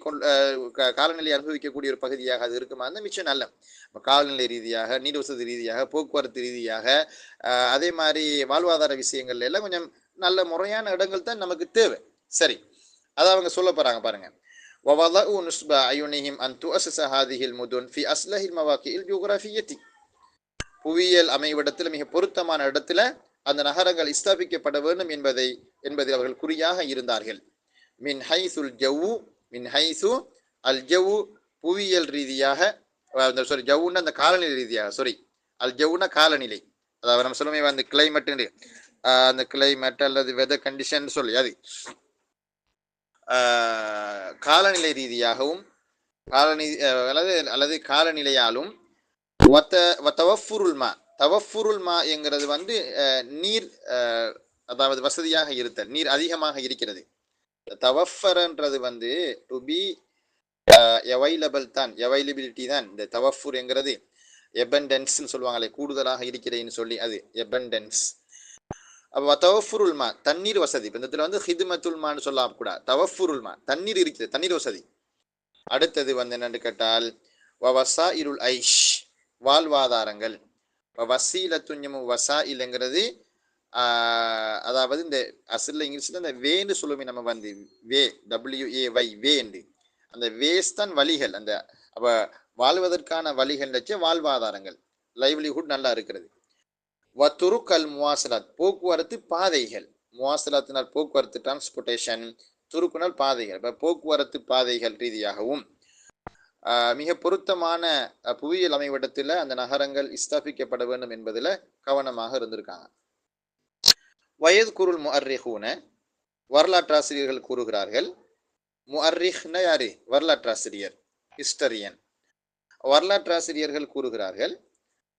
காலநிலையை அனுபவிக்கக்கூடிய ஒரு பகுதியாக அது இருக்குமா? அந்த மிச்சம் நல்ல காலநிலை ரீதியாக, நீர் வசதி ரீதியாக, போக்குவரத்து ரீதியாக, அதே மாதிரி வாழ்வாதார விஷயங்கள்ல எல்லாம் கொஞ்சம் நல்ல முறையான இடங்கள் தான் நமக்கு தேவை. சரி, அதை அவங்க சொல்ல போறாங்க பாருங்க. وَوَضَعُوا نُصْبَ أَعْيُنِهِمْ أَنْ تُؤَسَّسَ هَذِهِ الْمُدُنُ فِي أَصْلَحِ الْمَوَاقِعِ الْجُغْرَافِيَّةِ. புவியியல் அமைவிடத்தில் மிக பொருத்தமான இடத்துல அந்த நகரங்கள் ஸ்தாபிக்கப்பட வேண்டும் என்பதில் அவர்கள் குறியாக இருந்தார்கள். மின் ஹைசுல் ஜவ்வு, மின் ஹைசு அல் ஜவ்வு புவியியல் ரீதியாக, சாரி ஜவ்வுன்னா அந்த காலநிலை ரீதியாக, சாரி அல் ஜவ்வுனா காலநிலை, அதாவது நம்ம சொல்லுமே அந்த கிளைமேட், அந்த கிளைமேட் அல்லது வெதர் கண்டிஷன் சொல்லி அது காலநிலை ரீதியாகவும் அல்லது காலநிலையாலும் தவஃபுருல் மா என்கிறது நீர், அதாவது வசதியாக இருத்தல், நீர் அதிகமாக இருக்கிறது. தவஃபர்ன்றது டு பி அவைலபிள் தான், அவைலபிலிட்டி தான். இந்த தவஃபுர் என்கிறது எபண்டன்ஸ் சொல்லுவாங்களே, கூடுதலாக இருக்கிறதுன்னு சொல்லி, அது எபண்டன்ஸ். அப்போ தவஃபுருல் மா தண்ணீர் வசதி. இப்போ இந்த இடத்துல ஹிதுமத்துல் மான்னு சொல்லக்கூடாது, தவஃபுருல் மா தண்ணீர் இருக்கிறது, தண்ணீர் வசதி. அடுத்தது என்னன்னு கேட்டால் வவசா இருள் ஐஷ் வாழ்வாதாரங்கள். வசீலத்துஞ்சமு வசாயில்ங்கிறது அதாவது இந்த அசல்ல இங்கிலீஷ்ல இந்த வேன்னு சொல்லுமே நம்ம வே WAY வேண்டு, அந்த வேஸ் தான் வழிகள். அந்த அப்ப வாழ்வதற்கான வழிகள் வச்சு வாழ்வாதாரங்கள், லைவ்லிஹுட் நல்லா இருக்கிறது. வத்துருக்கல் முவாசலாத் போக்குவரத்து பாதைகள், முவாசலாத்தினால் போக்குவரத்து டிரான்ஸ்போர்டேஷன், துருக்குனால் பாதைகள். இப்போ போக்குவரத்து பாதைகள் ரீதியாகவும் மிக பொருத்தமான புவியியல் அமைவிடத்தில் அந்த நகரங்கள் ஸ்தாபிக்கப்பட வேண்டும் என்பதில் கவனமாக இருந்திருக்காங்க. வயது குருள் முஅர்ரிஹூன வரலாற்றாசிரியர்கள் கூறுகிறார்கள். முஅர்ரிஹ்னா யாரு? வரலாற்றாசிரியர், ஹிஸ்டரியன். வரலாற்றாசிரியர்கள் கூறுகிறார்கள்,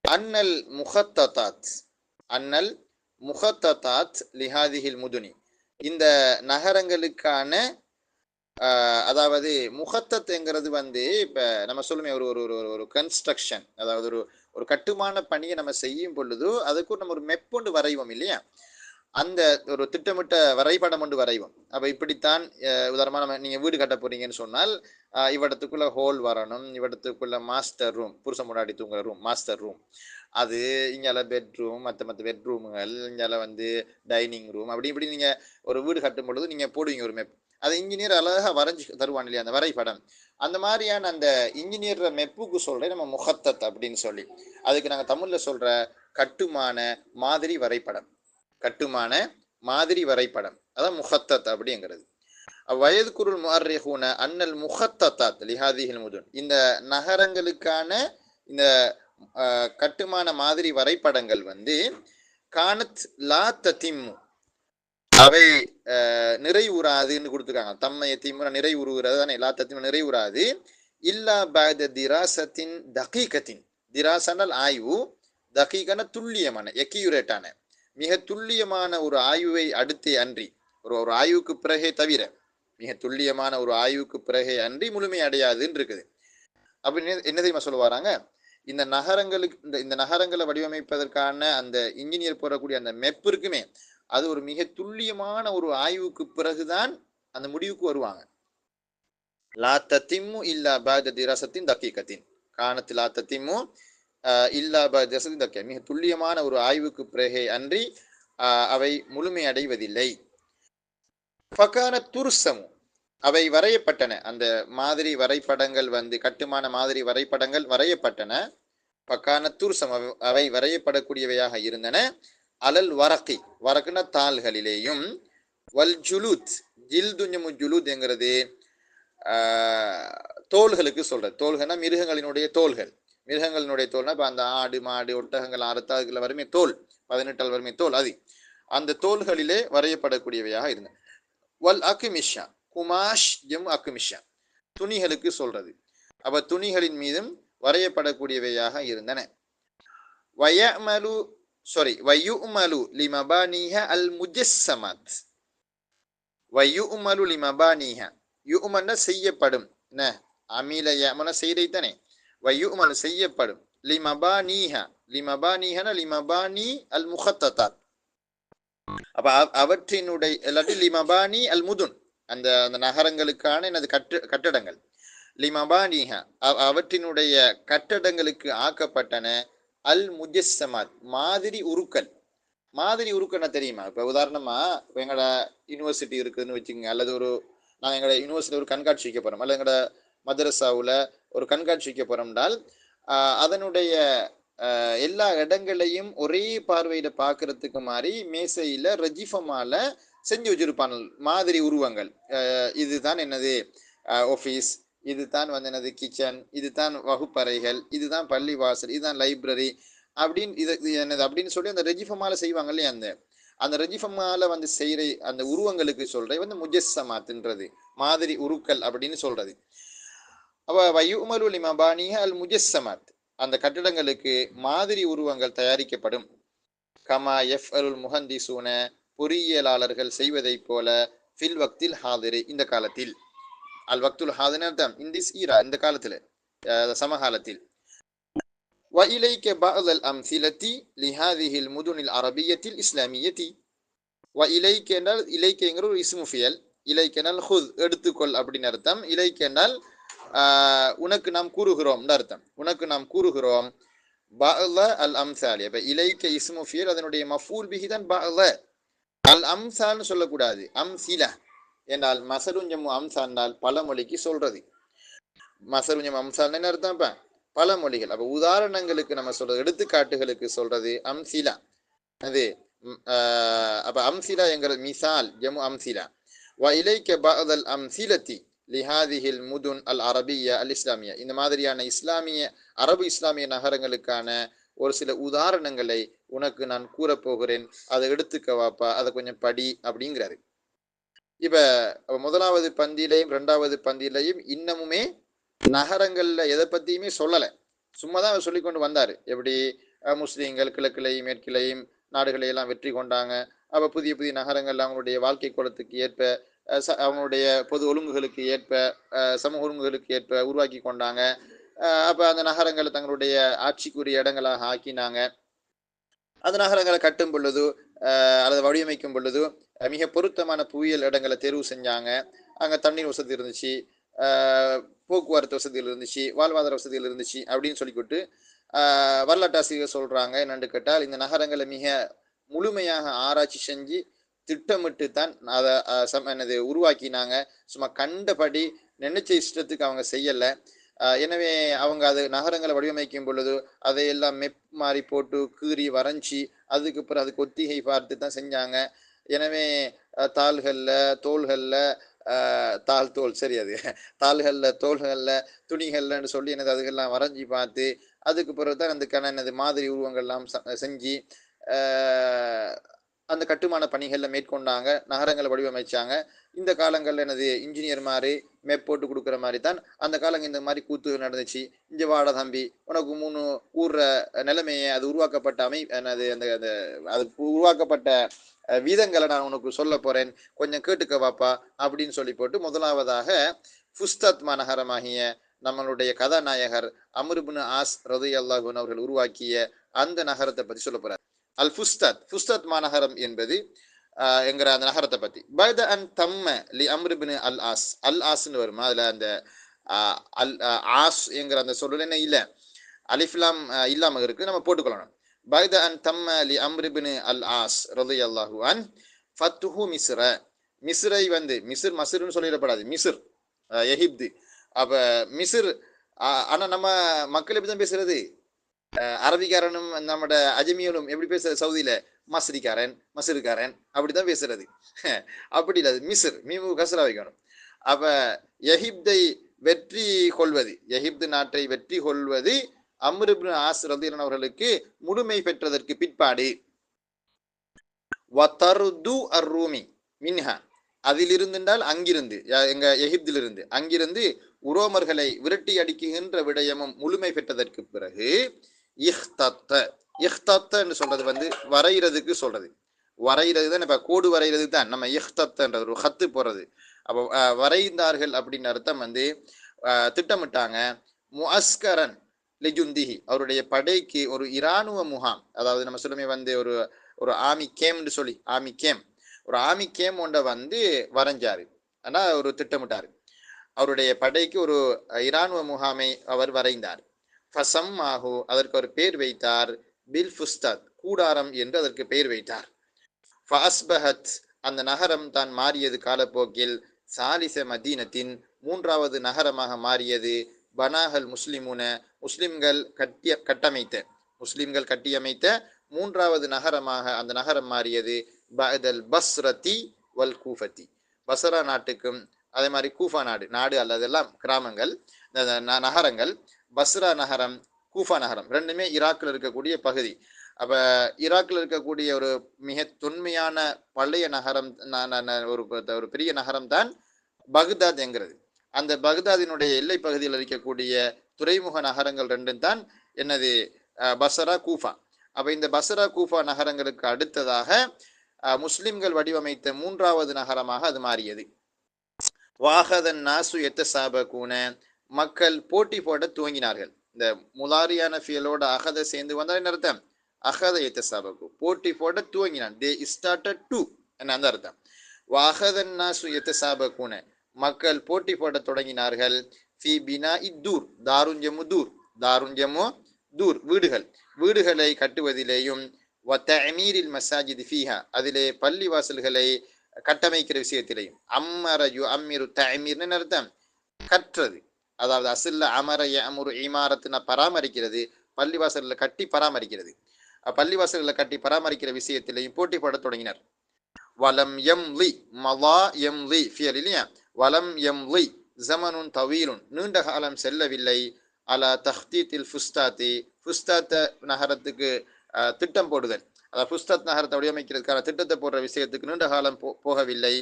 அன்னல் முஹத்ததாத் அன்னல் முஹத்ததாத் லிஹாதிஹில் முதுனி, இந்த நகரங்களுக்கான அதாவது முகத்தத்துங்கிறது இப்ப நம்ம சொல்லுமே ஒரு ஒரு ஒரு ஒரு கன்ஸ்ட்ரக்ஷன், அதாவது ஒரு ஒரு கட்டுமான பணியை நம்ம செய்யும் பொழுது அதுக்கு நம்ம ஒரு மெப்பொண்டு வரைவோம் இல்லையா, அந்த ஒரு திட்டமிட்ட வரைபடம் ஒன்று வரைவோம். அப்ப இப்படித்தான் உதாரணமா நம்ம நீங்க வீடு கட்ட போறீங்கன்னு சொன்னால் இவ்விடத்துக்குள்ள ஹோல் வரணும், இவ்விடத்துக்குள்ள மாஸ்டர் ரூம், புருஷன் முன்னாடி தூங்குற ரூம் மாஸ்டர் ரூம், அது இங்கால பெட்ரூம், மற்ற பெட்ரூமுகள், இங்கால டைனிங் ரூம், அப்படி இப்படி நீங்க ஒரு வீடு கட்டும் பொழுது நீங்க போடுவீங்க ஒரு மெப். அதை இன்ஜினியர் அழகா வரைஞ்சு தருவான் இல்லையா, அந்த வரைபடம். அந்த மாதிரியான அந்த இன்ஜினியர் மெப்புக்கு சொல்றேன் நம்ம முகத்தத் அப்படின்னு சொல்லி. அதுக்கு நாங்க தமிழ்ல சொல்ற கட்டுமான மாதிரி வரைபடம், கட்டுமான மாதிரி வரைபடம், அதான் முகத்தத் அப்படிங்கிறது. வயது குருள் முஅர்ரிஹூன அன்னல் முகத்தத்தாத் லிஹாதிஹில் முதுன், இந்த நகரங்களுக்கான இந்த கட்டுமான மாதிரி வரைபடங்கள் கானத் லா ததிம்மு, அவை நிறைவுறாதுன்னு கொடுத்துருக்காங்க. தம்மைய தீமுற நிறைவுறுகிறது தானே, லா தத்திமு நிறைவுறாது. இல்லா பாத திராசத்தின் தகீகத்தின், திராசனால் ஆய்வு, தகீகன துல்லியமான எக்யூரேட்டான மிக துல்லியமான ஒரு ஆய்வை அடுத்தே அன்றி, ஒரு ஆய்வுக்கு பிறகே தவிர, மிக துல்லியமான ஒரு ஆய்வுக்கு பிறகே அன்றி முழுமை அடையாதுன்னு இருக்குது. அப்படின்னு என்ன தெரியுமா சொல்ல வராங்க, இந்த நகரங்களுக்கு இந்த நகரங்களை வடிவமைப்பதற்கான அந்த இன்ஜினியர் போடக்கூடிய அந்த மெப் இருக்குமே, அது ஒரு மிக துல்லியமான ஒரு ஆய்வுக்கு பிறகுதான் அந்த முடிவுக்கு வருவாங்க. லா தத்திம்மு இல்லா பாத திராசத்தின் தக்கீகத்தின், காணத்து லா தத்திம்மு இல்லா பாத திராசத்தின் தக்கீக, மிக துல்லியமான ஒரு ஆய்வுக்கு பிறகே அன்றி அவை முழுமை அடைவதில்லை. ஃபகான துர்சமு, அவை வரையப்பட்டன, அந்த மாதிரி வரைபடங்கள் கட்டுமான மாதிரி வரைபடங்கள் வரையப்பட்டன. பக்கான துர்சம், அவை வரையப்படக்கூடியவையாக இருந்தன. அலல் வரக்கி, வரக்குன தாள்களிலேயும், வல் ஜுலூத், ஜில்துஞ்சமு ஜுலூத் என்கிறது தோள்களுக்கு சொல்றது. தோள்கள்னா மிருகங்களினுடைய தோள்கள், மிருகங்களினுடைய தோல்னா இப்போ அந்த ஆடு மாடு ஒட்டகங்கள் அறுத்தாதுல வருமே தோல், 18 வருமே தோல், அது அந்த தோள்களிலே வரையப்படக்கூடியவையாக இருந்தன. வல் அக்மிஷா, குமாஷ் ஜம் அக்மிஷா, துணிகளுக்கு சொல்றது. அப்ப துணிகளின் மீதும் வரையப்படக்கூடியவையாக இருந்தன. வயமலு வயுமலு லிமபானிஹ அல் முஜஸ்ஸமாத், வயுமலு லிமபானிஹ, யுமன செய்யப்படும், என்ன அமீல யமன செய்தைத்தானே, வயுமலு செய்யப்படும், லிமபானிஹ, லிமபானிஹன லிமபானி அல் முஹத்ததாத், அப்ப அவற்றினுடைய இல்லாட்டி லிமபானி அல் முதுன், அந்த அந்த நகரங்களுக்கான எனது கட்டடங்கள், லிமபானிஹ அவற்றினுடைய கட்டடங்களுக்கு ஆக்கப்பட்டன, அல் முஜஸ்ஸமாத் மாதிரி உருக்கள். மாதிரி உருக்கள்னா தெரியுமா, இப்போ உதாரணமா எங்களோட யூனிவர்சிட்டி இருக்குதுன்னு வச்சுக்கோங்க, அல்லது நாங்கள் எங்களோட யூனிவர்சிட்டி ஒரு கண்காட்சி வைக்க போகிறோம், அல்லது எங்களோட மதரசாவில் ஒரு கண்காட்சி வைக்க போகிறோம்னால் அதனுடைய எல்லா இடங்களையும் ஒரே பார்வையில பார்க்கறதுக்கு மாதிரி மேசையில ரஜிஃபமால செஞ்சு வச்சிருப்பாங்க மாதிரி உருவங்கள். இதுதான் என்னது ஆஃபீஸ், இதுதான் என்னது கிச்சன், இதுதான் வகுப்பறைகள், இதுதான் பள்ளிவாசல், இதுதான் லைப்ரரி அப்படின்னு இது என்னது அப்படின்னு சொல்லி அந்த ரெஜிஃபமால செய்வாங்க இல்லையா, அந்த ரெஜிஃபமால செய்கிற அந்த உருவங்களுக்கு சொல்றது முஜஸ்ஸமாத்துன்றது, மாதிரி உருக்கள் அப்படின்னு சொல்றது. அப்ப வயுமலு லிமபானிஹ அல் முஜஸ்ஸமாத், அந்த கட்டிடங்களுக்கு மாதிரி உருவங்கள் தயாரிக்கப்படும். கமா எஃப் அருள் முஹந்திசூன, பொறியியலாளர்கள் செய்வதை போல, ஃபில் வக்தில் ஹாதிரி, இந்த காலத்தில், அல் வக்துல் ஹாதிர் அர்த்தம் இன் திஸ் ஈரா, இந்த காலத்தில், சமகாலத்தில். وإليك بعض الأمثلة لهذه المدن العربية الإسلامية. وإليك என்றால் இலைக்க என்கிற ஒரு இஸ்மு ஃபியல், இலைக்க என்றால் ஹுத் எடுத்துக்கொள் அப்படின்னு அர்த்தம், இலைக்க என்றால் உனக்கு நாம் கூறுகிறோம் அர்த்தம், உனக்கு நாம் கூறுகிறோம். பஅல அல் அம்சாலி, அப்ப இலைக்க இஸ்மு ஃபியல், அதனுடைய மஃபூல் பிஹி தான் பஅல. அல் அம்சால்னு சொல்லக்கூடாது, அம்சிலா என்றால் மசருஞ்சமு அம்சால் என்றால் பழமொழிக்கு சொல்றது. மசருஞ்சம் அம்சால் என்ன அர்த்தம், இப்ப பழமொழிகள். அப்ப உதாரணங்களுக்கு நம்ம சொல்றது, எடுத்துக்காட்டுகளுக்கு சொல்றது அம்சிலா. அது அப்ப அம்சிலா என்கிறது மிசால் ஜமு அம்சிலா. வ இலைக்க பஅதல் அம்சிலத்தி லிஹாதிஹில் முதுன் அல் அரபியா அல் இஸ்லாமியா, இந்த மாதிரியான அரபு இஸ்லாமிய நகரங்களுக்கான ஒரு சில உதாரணங்களை உனக்கு நான் கூறப்போகிறேன், அதை எடுத்துக்க வாப்பா, அதை கொஞ்சம் படி அப்படிங்கிறாரு. இப்ப முதலாவது பந்தியிலையும் இரண்டாவது பந்தியிலையும் இன்னமுமே நகரங்கள்ல எதை பத்தியுமே சொல்லலை. சும்மா தான் அவர் சொல்லிக் கொண்டு வந்தார். எப்படி முஸ்லீம்கள் கிழக்கிலையும் மேற்கிலையும் நாடுகளை எல்லாம் வெற்றி கொண்டாங்க. அப்ப புதிய புதிய நகரங்கள் அவங்களுடைய வாழ்க்கை கோலத்துக்கு ஏற்ப அவங்களுடைய பொது ஒழுங்குகளுக்கு ஏற்ப சமூக ஒழுங்குகளுக்கு ஏற்ப உருவாக்கி கொண்டாங்க. அப்ப அந்த நகரங்களை தங்களுடைய ஆட்சிக்குரிய இடங்களாக ஆக்கினாங்க. அந்த நகரங்களை கட்டும் பொழுது அல்லது வடிவமைக்கும் பொழுது மிக பொருத்தமான புவியியல் இடங்களை தேர்வு செஞ்சாங்க. அங்கே தண்ணீர் வசதி இருந்துச்சு, போக்குவரத்து வசதிகள் இருந்துச்சு, வாழ்வாதார வசதிகள் இருந்துச்சு அப்படின்னு சொல்லிக்கிட்டு வரலாற்றாசிரியர் சொல்றாங்க. என்னென்னு கேட்டால், இந்த நகரங்களை மிக முழுமையாக ஆராய்ச்சி செஞ்சு திட்டமிட்டு தான் அதை என்னது உருவாக்கினாங்க. சும்மா கண்டபடி நினைச்ச இஷ்டத்துக்கு அவங்க செய்யலை. எனவே அவங்க அது நகரங்களை வடிவமைக்கும் பொழுது அதையெல்லாம் மெப் மாறி போட்டு கீறி வரைஞ்சி அதுக்கு அப்புறம் அதுக்கு ஒத்திகை பார்த்து தான் செஞ்சாங்க. எனவே தாள்களில் தோள்களில் தாள் தோல் சரி அது தாள்களில் தோள்களில் துணிகள்லன்னு சொல்லி என்னது அதுக்கெல்லாம் வரைஞ்சி பார்த்து அதுக்கு பிறகு தான் அதுக்கான என்னது மாதிரி உருவங்கள்லாம் செஞ்சு அந்த கட்டுமான பணிகளில் மேற்கொண்டாங்க. நகரங்களை வடிவமைச்சாங்க. இந்த காலங்களில் என்னது இன்ஜினியர் மாதிரி மேப் போட்டு கொடுக்குற மாதிரி தான் அந்த காலங்கள் இந்த மாதிரி கூத்து நடந்துச்சு. இங்கே வாட தம்பி உனக்கு 3 ஊர்ற நிலைமையை அது உருவாக்கப்பட்ட என்னது அந்த அது உருவாக்கப்பட்ட வீதங்களை நான் உனக்கு சொல்ல போறேன், கொஞ்சம் கேட்டுக்க வாப்பா அப்படின்னு சொல்லி போட்டு முதலாவதாக ஃபுஸ்தத் மாநகரமாகிய நம்மளுடைய கதாநாயகர் அம்ர் இப்னு ஆஸ் ரலியல்லாஹு அன்ஹு அவர்கள் உருவாக்கிய அந்த நகரத்தை பற்றி சொல்ல போறார். அல் ஃபுஸ்தத் மாநகரம் என்பது என்கிற அந்த நகரத்தை பத்தி. பைத அன் தம்ம லி அம்ர் இப்னு அல் ஆஸ், அல் ஆஸ்ன்னு வருமா அதுல அந்த அல் ஆஸ் என்கிற அந்த சொல்ல என்ன இல்லை, அலிஃப்லாம் இல்லாம இருக்கு, நம்ம போட்டுக்கொள்ளணும். பைத அன் தம்ம லி அம்ர் இப்னு அல் ஆஸ் ரலியல்லாஹு அன்ஹு ஃபத்ஹு மிஸ்ர, மிஸ்ரை வந்து மஸ்ர்னு சொல்லிடப்படாது, மிஸ்ர் எகிப்து. அப்ப மிஸ்ர் ஆனா நம்ம மக்கள் எப்படி தான் பேசுறது, அரபிக்காரனும் நம்மட அஜமியனும் எப்படி பேசுறது சவுதியில, மஸ்ருக்காரன் அப்படிதான் பேசுறது. அப்படி இல்லை, மிஸ்ர் மீமு கசரா வைக்கணும். அப்ப எகிப்தை வெற்றி கொள்வது, எகிப்து நாட்டை வெற்றி கொள்வது அம்ர் இப்னு ஆஸ் ரலியல்லாஹு அவர்களுக்கு முழுமை பெற்றதற்கு பிற்பாடு வதர்து அர்-ரூமி மின்ஹா, அதிலிருந்தால் அங்கிருந்து எங்க எகிப்திலிருந்து அங்கிருந்து உரோமர்களை விரட்டி அடிக்குகின்ற விடயமும் முழுமை பெற்றதற்கு பிறகு இஹ்தத்தன்னு சொல்றது வந்து வரைகிறதுக்கு சொல்றது. வரைகிறது தான் இப்ப கோடு வரைகிறது தான் நம்ம இஹ்தத்ன்ற ஒரு ஹத்து போறது. அப்போ வரைந்தார்கள் அப்படின்னு அர்த்தம் வந்து திட்டமிட்டாங்க. முஅஸ்கரன் லிஜுந்திஹி, அவருடைய படைக்கு ஒரு இராணுவ முகாம், அதாவது நம்ம சொல்லுமே வந்து ஒரு ஒரு ஆமி கேம்னு சொல்லி ஒரு ஆமி கேம் ஒன்றை வந்து வரைஞ்சாரு, ஆனா ஒரு திட்டமிட்டாரு. அவருடைய படைக்கு ஒரு இராணுவ முகாமை அவர் வரைந்தார். ஃபசம்மாஹு, அதற்கு ஒரு பேர் வைத்தார். பில் ஃபுஸ்தத், கூடாரம் என்று அதற்கு பெயர் வைத்தார். ஃபஅஸ்பஹத், அந்த நகரம் தான் மாறியது காலப்போக்கில் சாலிச மதீனத்தின், 3வது நகரமாக மாறியது. பனாஹல் முஸ்லிமுன, முஸ்லிம்கள் கட்டியமைத்த 3வது நகரமாக அந்த நகரம் மாறியது. பஅதல் பஸ்ரதி வல் கூஃபதி, பஸ்ரா நாட்டுக்கும் அதே மாதிரி கூஃபா நாடு அல்லதெல்லாம் கிராமங்கள் நகரங்கள். பஸ்ரா நகரம் கூஃபா நகரம் ரெண்டுமே ஈராக்கில் இருக்கக்கூடிய பகுதி. அப்ப ஈராக்கில் இருக்கக்கூடிய ஒரு மிக தொன்மையான பழைய நகரம், ஒரு பெரிய நகரம் தான் பக்தாத் என்கிறது. அந்த பக்தாதினுடைய எல்லை பகுதியில் இருக்கக்கூடிய துறைமுக நகரங்கள் ரெண்டும் தான் என்னது, பஸ்ரா கூஃபா. அப்ப இந்த பஸ்ரா கூஃபா நகரங்களுக்கு அடுத்ததாக முஸ்லிம்கள் வடிவமைத்த 3வது நகரமாக அது மாறியது. வாகதன் நாசு எத்தசாபகூன, மக்கள் போட்டி போட துவங்கினார்கள். இந்த முலாரியான ஃபியலோட அகத சேர்ந்து வந்தால் என்ன அர்த்தம், அகத எத்தசாபகு, போட்டி போட துவங்கினான். தே ஸ்டார்டட் டு என்ன அந்த அர்த்தம். வாகதன் நாசு எத்தசாபகூன, மக்கள் போட்டி போட தொடங்கினார்கள். ஃபி பினா இத்தூர், தாருஞ்சமு தூர் வீடுகளை கட்டுவதிலேயும், வத்தஅமீரில் மசாஜித் ஃபீஹா, அதிலே பள்ளி வாசல்களை கட்டமைக்கிற விஷயத்திலையும். அம்மர யு அம்மிரு தஅமீர்னு அர்த்தம் கற்றது, அதாவது அசில்ல அமர யஅமுரு இமாரத்துனா பராமரிக்கிறது, பள்ளிவாசல்களை கட்டி பராமரிக்கிறது. பள்ளிவாசல்களை கட்டி பராமரிக்கிற விஷயத்திலையும் போட்டி போட தொடங்கினர். வலம் யம்லி, மலா யம்லி ஃபியல் இல்லையா, வலம் யம்லி ஜமனுன் தவீலுன், நீண்ட காலம் செல்லவில்லை. அலா தஹ்தீத்தில் ஃபுஸ்தாத்தி, ஃபுஸ்தாத் நகரத்துக்கு திட்டம் போடுதல், அதாவது ஃபுஸ்தத் நகரத்தை வடிவமைக்கிறதுக்கான திட்டத்தை போடுற விஷயத்துக்கு நீண்ட காலம் போகவில்லை.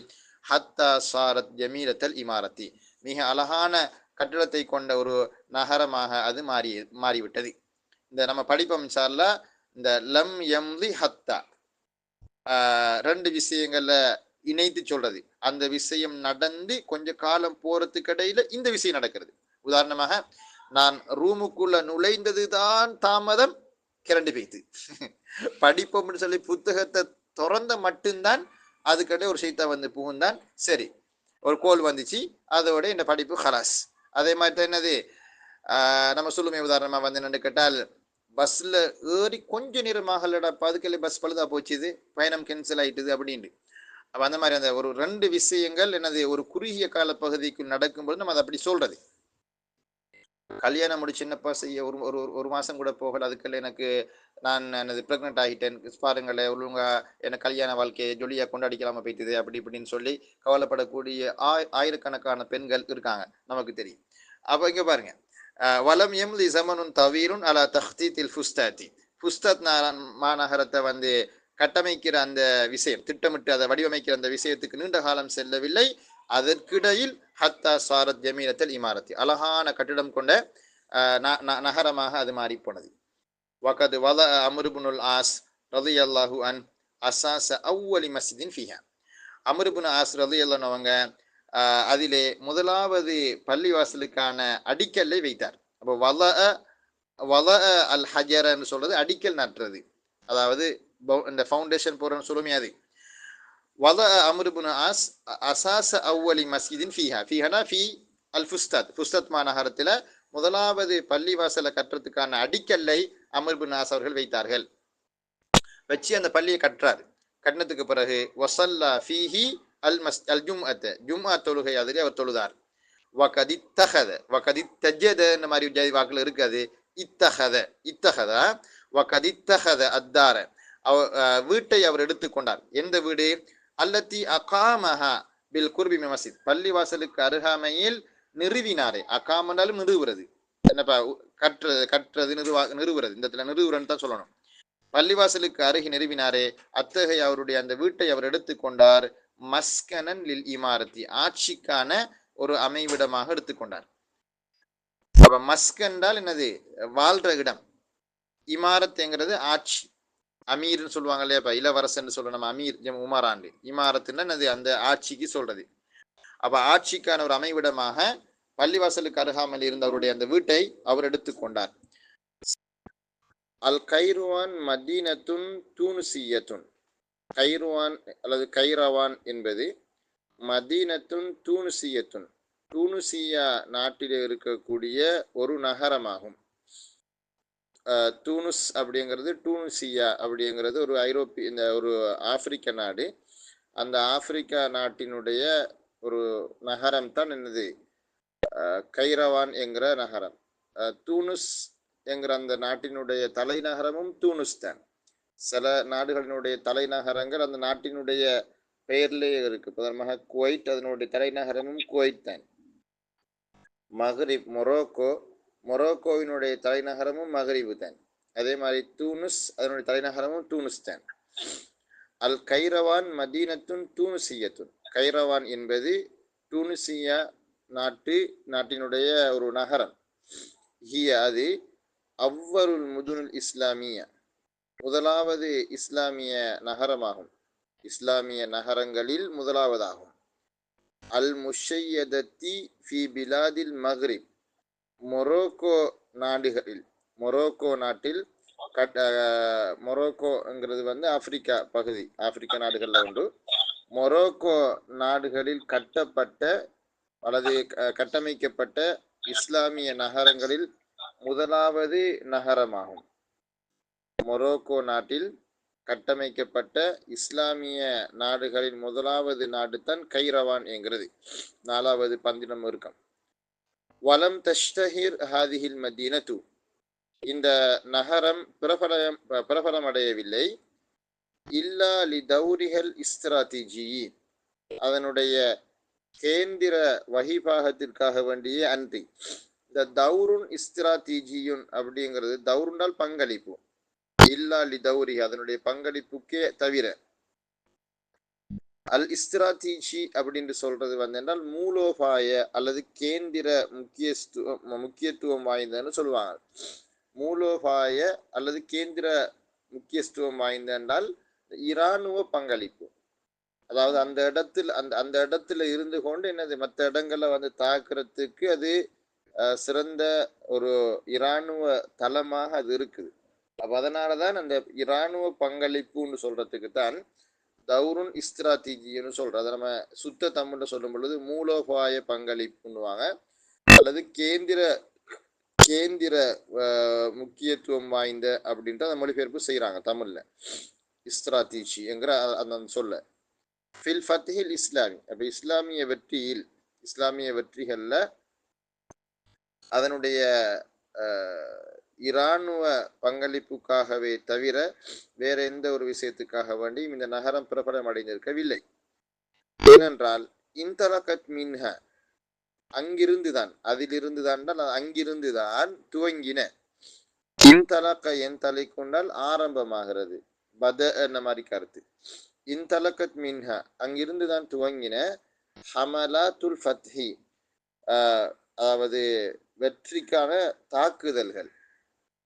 ஹத்தா சாரத் ஜமீலத்தல் இமாரத்தி, மிக அழகான கட்டிடத்தை கொண்ட ஒரு நகரமாக அது மாறிவிட்டது. இந்த நம்ம படிப்போம் சார்ல இந்த லம் எம்லி ஹத்தா ரெண்டு விஷயங்கள்ல இணைத்து சொல்றது. அந்த விஷயம் நடந்து கொஞ்ச காலம் போறதுக்கு இடையில இந்த விஷயம் நடக்கிறது. உதாரணமாக நான் ரூமுக்குள்ள நுழைந்தது தான் தாமதம், கிரண்டு போய்த்து படிப்போம்னு சொல்லி புத்தகத்தை திறந்த மட்டும்தான் அதுக்கிட்ட ஒரு சைத்தா வந்து புகுந்தான். சரி, ஒரு கோல் வந்துச்சு, அதோட இந்த படிப்பு ஹலாஸ். அதே மாதிரி தான் என்னது நம்ம சொல்லுமே உதாரணமா வந்து என்னன்னு கேட்டால் பஸ்ல ஏறி கொஞ்ச நேரமாகலடா அதுக்கெல்ல பஸ் பழுதா போச்சுது, பயணம் கேன்சல் ஆயிட்டுது அப்படின்ட்டு. அப்ப அந்த மாதிரி அந்த ஒரு ரெண்டு விஷயங்கள் என்னது ஒரு குறுகிய கால பகுதிக்கு நடக்கும்போது நம்ம அதை அப்படி சொல்றது. கல்யாணம் முடிச்சு என்னப்பா செய்ய ஒரு ஒரு ஒரு மாசம் கூட போகல, அதுக்கெல்லாம் எனக்கு நான் எனது பிரெக்னென்ட் ஆகிட்டேன் பாருங்களேன், ஒழுங்கா எனக்கு கல்யாண வாழ்க்கையை ஜொலியா கொண்டாடிக்கலாம போய்த்துது அப்படி இப்படின்னு சொல்லி கவலைப்படக்கூடிய ஆயிரக்கணக்கான பெண்கள் இருக்காங்க, நமக்கு தெரியும். அப்ப இங்க பாருங்க, வலம் எம்லி ஜமனுன் தவீருன் அலா தஹ்தீத்தில் ஃபுஸ்தாத்தி. ஃபுஸ்தாத் மாநகரத்தை வந்து கட்டமைக்கிற அந்த விஷயம், திட்டமிட்டு அதை வடிவமைக்கிற அந்த விஷயத்துக்கு நீண்ட காலம் செல்லவில்லை. அதற்கிடையில் ஹத்தா சாரத் ஜமீனத்தில் இமாரத்தி, அழகான கட்டிடம் கொண்ட நகரமாக அது மாறி போனது. வகது வல அம்ருபுனுல் ஆஸ் ரலியல்லாஹு அன் அசாஸ அவ்வலி மஸ்ஜிதின் ஃபீஹா. அம்ருபுன் ஆஸ் ரலியல்லாஹு அவங்க அதிலே முதலாவது பள்ளிவாசலுக்கான அடிக்கல்லை வைத்தார். அப்போ வல அல் ஹஜரன்னு சொல்றது அடிக்கல் நட்டுறது, அதாவது இந்த ஃபவுண்டேஷன் போறன்னு சொல்லுமே அது. வல அம்ருபுன் ஆஸ் அசாஸ அவ்வலி மஸ்ஜிதின் ஃபீஹா, ஃபீஹனா ஃபீ அல் ஃபுஸ்தாத், ஃபுஸ்தாத் மாநகரத்தில் முதலாவது பள்ளிவாசலை கட்டுறதுக்கான அடிக்கல்லை அம்ருபுன் ஆஸ் அவர்கள் வைத்தார்கள். வச்சு அந்த பள்ளியை கட்டுறாரு. கட்டினத்துக்கு பிறகு வசல்லா ஃபீஹி அல் ஜும்அ தொழுகை அதிலே அவர் தொழுதார். வகதித்தஹத வகதித்தஜத இந்த மாதிரி வாக்குல இருக்காது. இத்தஹதா வகதித்தஹத அத்தார, வீட்டை அவர் எடுத்துக்கொண்டார். எந்த வீடு? அல்லத்தி அகாமஹா பில் குர்பி மஸ்ஜித், பள்ளிவாசலுக்கு அருகாமையில் நிறுவினாரே. அகாமனாலும் நிறுவுறது, என்னப்பா கட்டுறது நிறுவுறது, இந்த இடத்துல நிறுவுறன்னு தான் சொல்லணும். பள்ளிவாசலுக்கு அருகே நிறுவினாரே, அத்தகைய அவருடைய அந்த வீட்டை அவர் எடுத்துக்கொண்டார். மஸ்கனன் லில் இமாரத்தி, ஆட்சிக்கான ஒரு அமைவிடமாக எடுத்துக்கொண்டார். அப்ப மஸ்கண்டால் என்னது? வாழ்ற இடம். இமாரத்துங்கிறது ஆட்சி. அமீர்னு சொல்லுவாங்க இல்லையா, இளவரசன் சொல்ற நம்ம அமீர் உமராண்டு. இமாரத்துன்னா என்னது? அந்த ஆட்சிக்கு சொல்றது. அப்ப ஆட்சிக்கான ஒரு அமைவிடமாக பள்ளிவாசலுக்கு அருகாமல் இருந்த அவருடைய அந்த வீட்டை அவர் எடுத்துக்கொண்டார். அல் கைருவான் மதீனத்துன் தூனுசியத்துன், கைருவான் அல்லது கைரவான் என்பது மதீனத்துன் தூனுசியத்துன், தூனுசியா நாட்டில் இருக்கக்கூடிய ஒரு நகரமாகும். தூனுஸ் அப்படிங்கிறது, டூனுசியா அப்படிங்கிறது ஒரு ஐரோப்பிய, இந்த ஒரு ஆப்பிரிக்க நாடு. அந்த ஆப்பிரிக்கா நாட்டினுடைய ஒரு நகரம் தான் என்னது? கைரவான் என்கிற நகரம். தூனுஸ் என்கிற அந்த நாட்டினுடைய தலைநகரமும் தூனுஸ் தான். சில நாடுகளினுடைய தலைநகரங்கள் அந்த நாட்டினுடைய பெயர்லேயே இருக்கு. உதாரணமாக குவைட், அதனுடைய தலைநகரமும் குவைட் தான். மஹ்ரிப் மொரோக்கோவினுடைய தலைநகரமும் மஹ்ரிபு தான். அதே மாதிரி தூனுஸ், அதனுடைய தலைநகரமும் தூனுஸ் தான். அல் கைரவான் மதீனத்துன் தூனுசியத்துன், கைரவான் என்பது டூனிசியா நாட்டினுடைய ஒரு நகரம். அது அவ்வருல் முதுனுல் இஸ்லாமிய, முதலாவது இஸ்லாமிய நகரமாகும். இஸ்லாமிய நகரங்களில் முதலாவதாகும். அல் முஷையதத்தி ஃபி பிலாதில் மஹ்ரிப், மொரோக்கோ நாடுகளில், மொரோக்கோ நாட்டில் மொரோக்கோங்கிறது வந்து ஆப்பிரிக்கா பகுதி, ஆப்பிரிக்கா நாடுகளில் உண்டு. மொரோக்கோ நாடுகளில் கட்டப்பட்ட அல்லது கட்டமைக்கப்பட்ட இஸ்லாமிய நகரங்களில் முதலாவது நகரமாகும். மொரோக்கோ நாட்டில் கட்டமைக்கப்பட்ட இஸ்லாமிய நாடுகளின் முதலாவது நாடு தான் கைரவான் என்கிறது. 4வது பந்தினம் இருக்கும். வலம் தஷ்தஹிர் ஹாதிஹில் மதீனத்து, இந்த நகரம் பிரபலமடையவில்லை. இல்லா லி தௌரிஹல் இஸ்திராத்திஜி, அதனுடைய கேந்திர வகிபாகத்திற்காக வேண்டிய அன்றி. இந்த தௌருன் இஸ்திராத்திஜியுன் அப்படிங்கிறது, தௌருண்டால் பங்களிப்பு, இல்லா லி தௌரி அதனுடைய பங்களிப்புக்கே தவிர. அல் இஸ்திராத்தீஜி அப்படின்னு சொல்றது வந்து என்றால் மூலோபாய அல்லது கேந்திர முக்கியத்துவம் வாய்ந்தன்னு சொல்லுவாங்க. மூலோபாய அல்லது கேந்திர முக்கியத்துவம் வாய்ந்த என்றால் இராணுவ பங்களிப்பு. அதாவது அந்த இடத்துல அந்த இடத்துல இருந்து கொண்டு என்னது மற்ற இடங்களை வந்து தாக்குறதுக்கு அது சிறந்த ஒரு இராணுவ தளமாக அது இருக்குது. அப்ப அதனாலதான் அந்த இராணுவ பங்களிப்புன்னு சொல்றதுக்கு தான் தௌருன் இஸ்திராத்திஜின்னு சொல்றது. அதை நம்ம சுத்த தமிழ்ல சொல்லும் பொழுது மூலோபாய பங்களிப்புன்னுவாங்க, அல்லது கேந்திர கேந்திர முக்கியத்துவம் வாய்ந்த அப்படின்ற அந்த மொழிபெயர்ப்பு செய்யறாங்க தமிழ்ல. இஸ்திராத்திஜி என்கிற அந்த சொல்ல ஃபில் ஃபத்ஹில் இஸ்லாமி, அப்ப இஸ்லாமிய வெற்றியில், இஸ்லாமிய வெற்றிகள்ல அதனுடைய இராணுவ பங்களிப்புக்காகவே தவிர வேற எந்த ஒரு விஷயத்துக்காக வேண்டியும் இந்த நகரம் பிரபலம் அடைந்திருக்கவில்லை. ஏனென்றால் இன்தலகத் மின்ஹ, அங்கிருந்துதான், அதிலிருந்துதான், அங்கிருந்துதான் துவங்கின. இன்தலக்க என் தலை கொண்டால் ஆரம்பமாகிறது, பத என்ன மாதிரி கருத்து. இன்தலகத் மின்ஹ, அங்கிருந்துதான் துவங்கின. ஹமலாத்துல் ஃபத்ஹி, அதாவது வெற்றிக்கான தாக்குதல்கள்.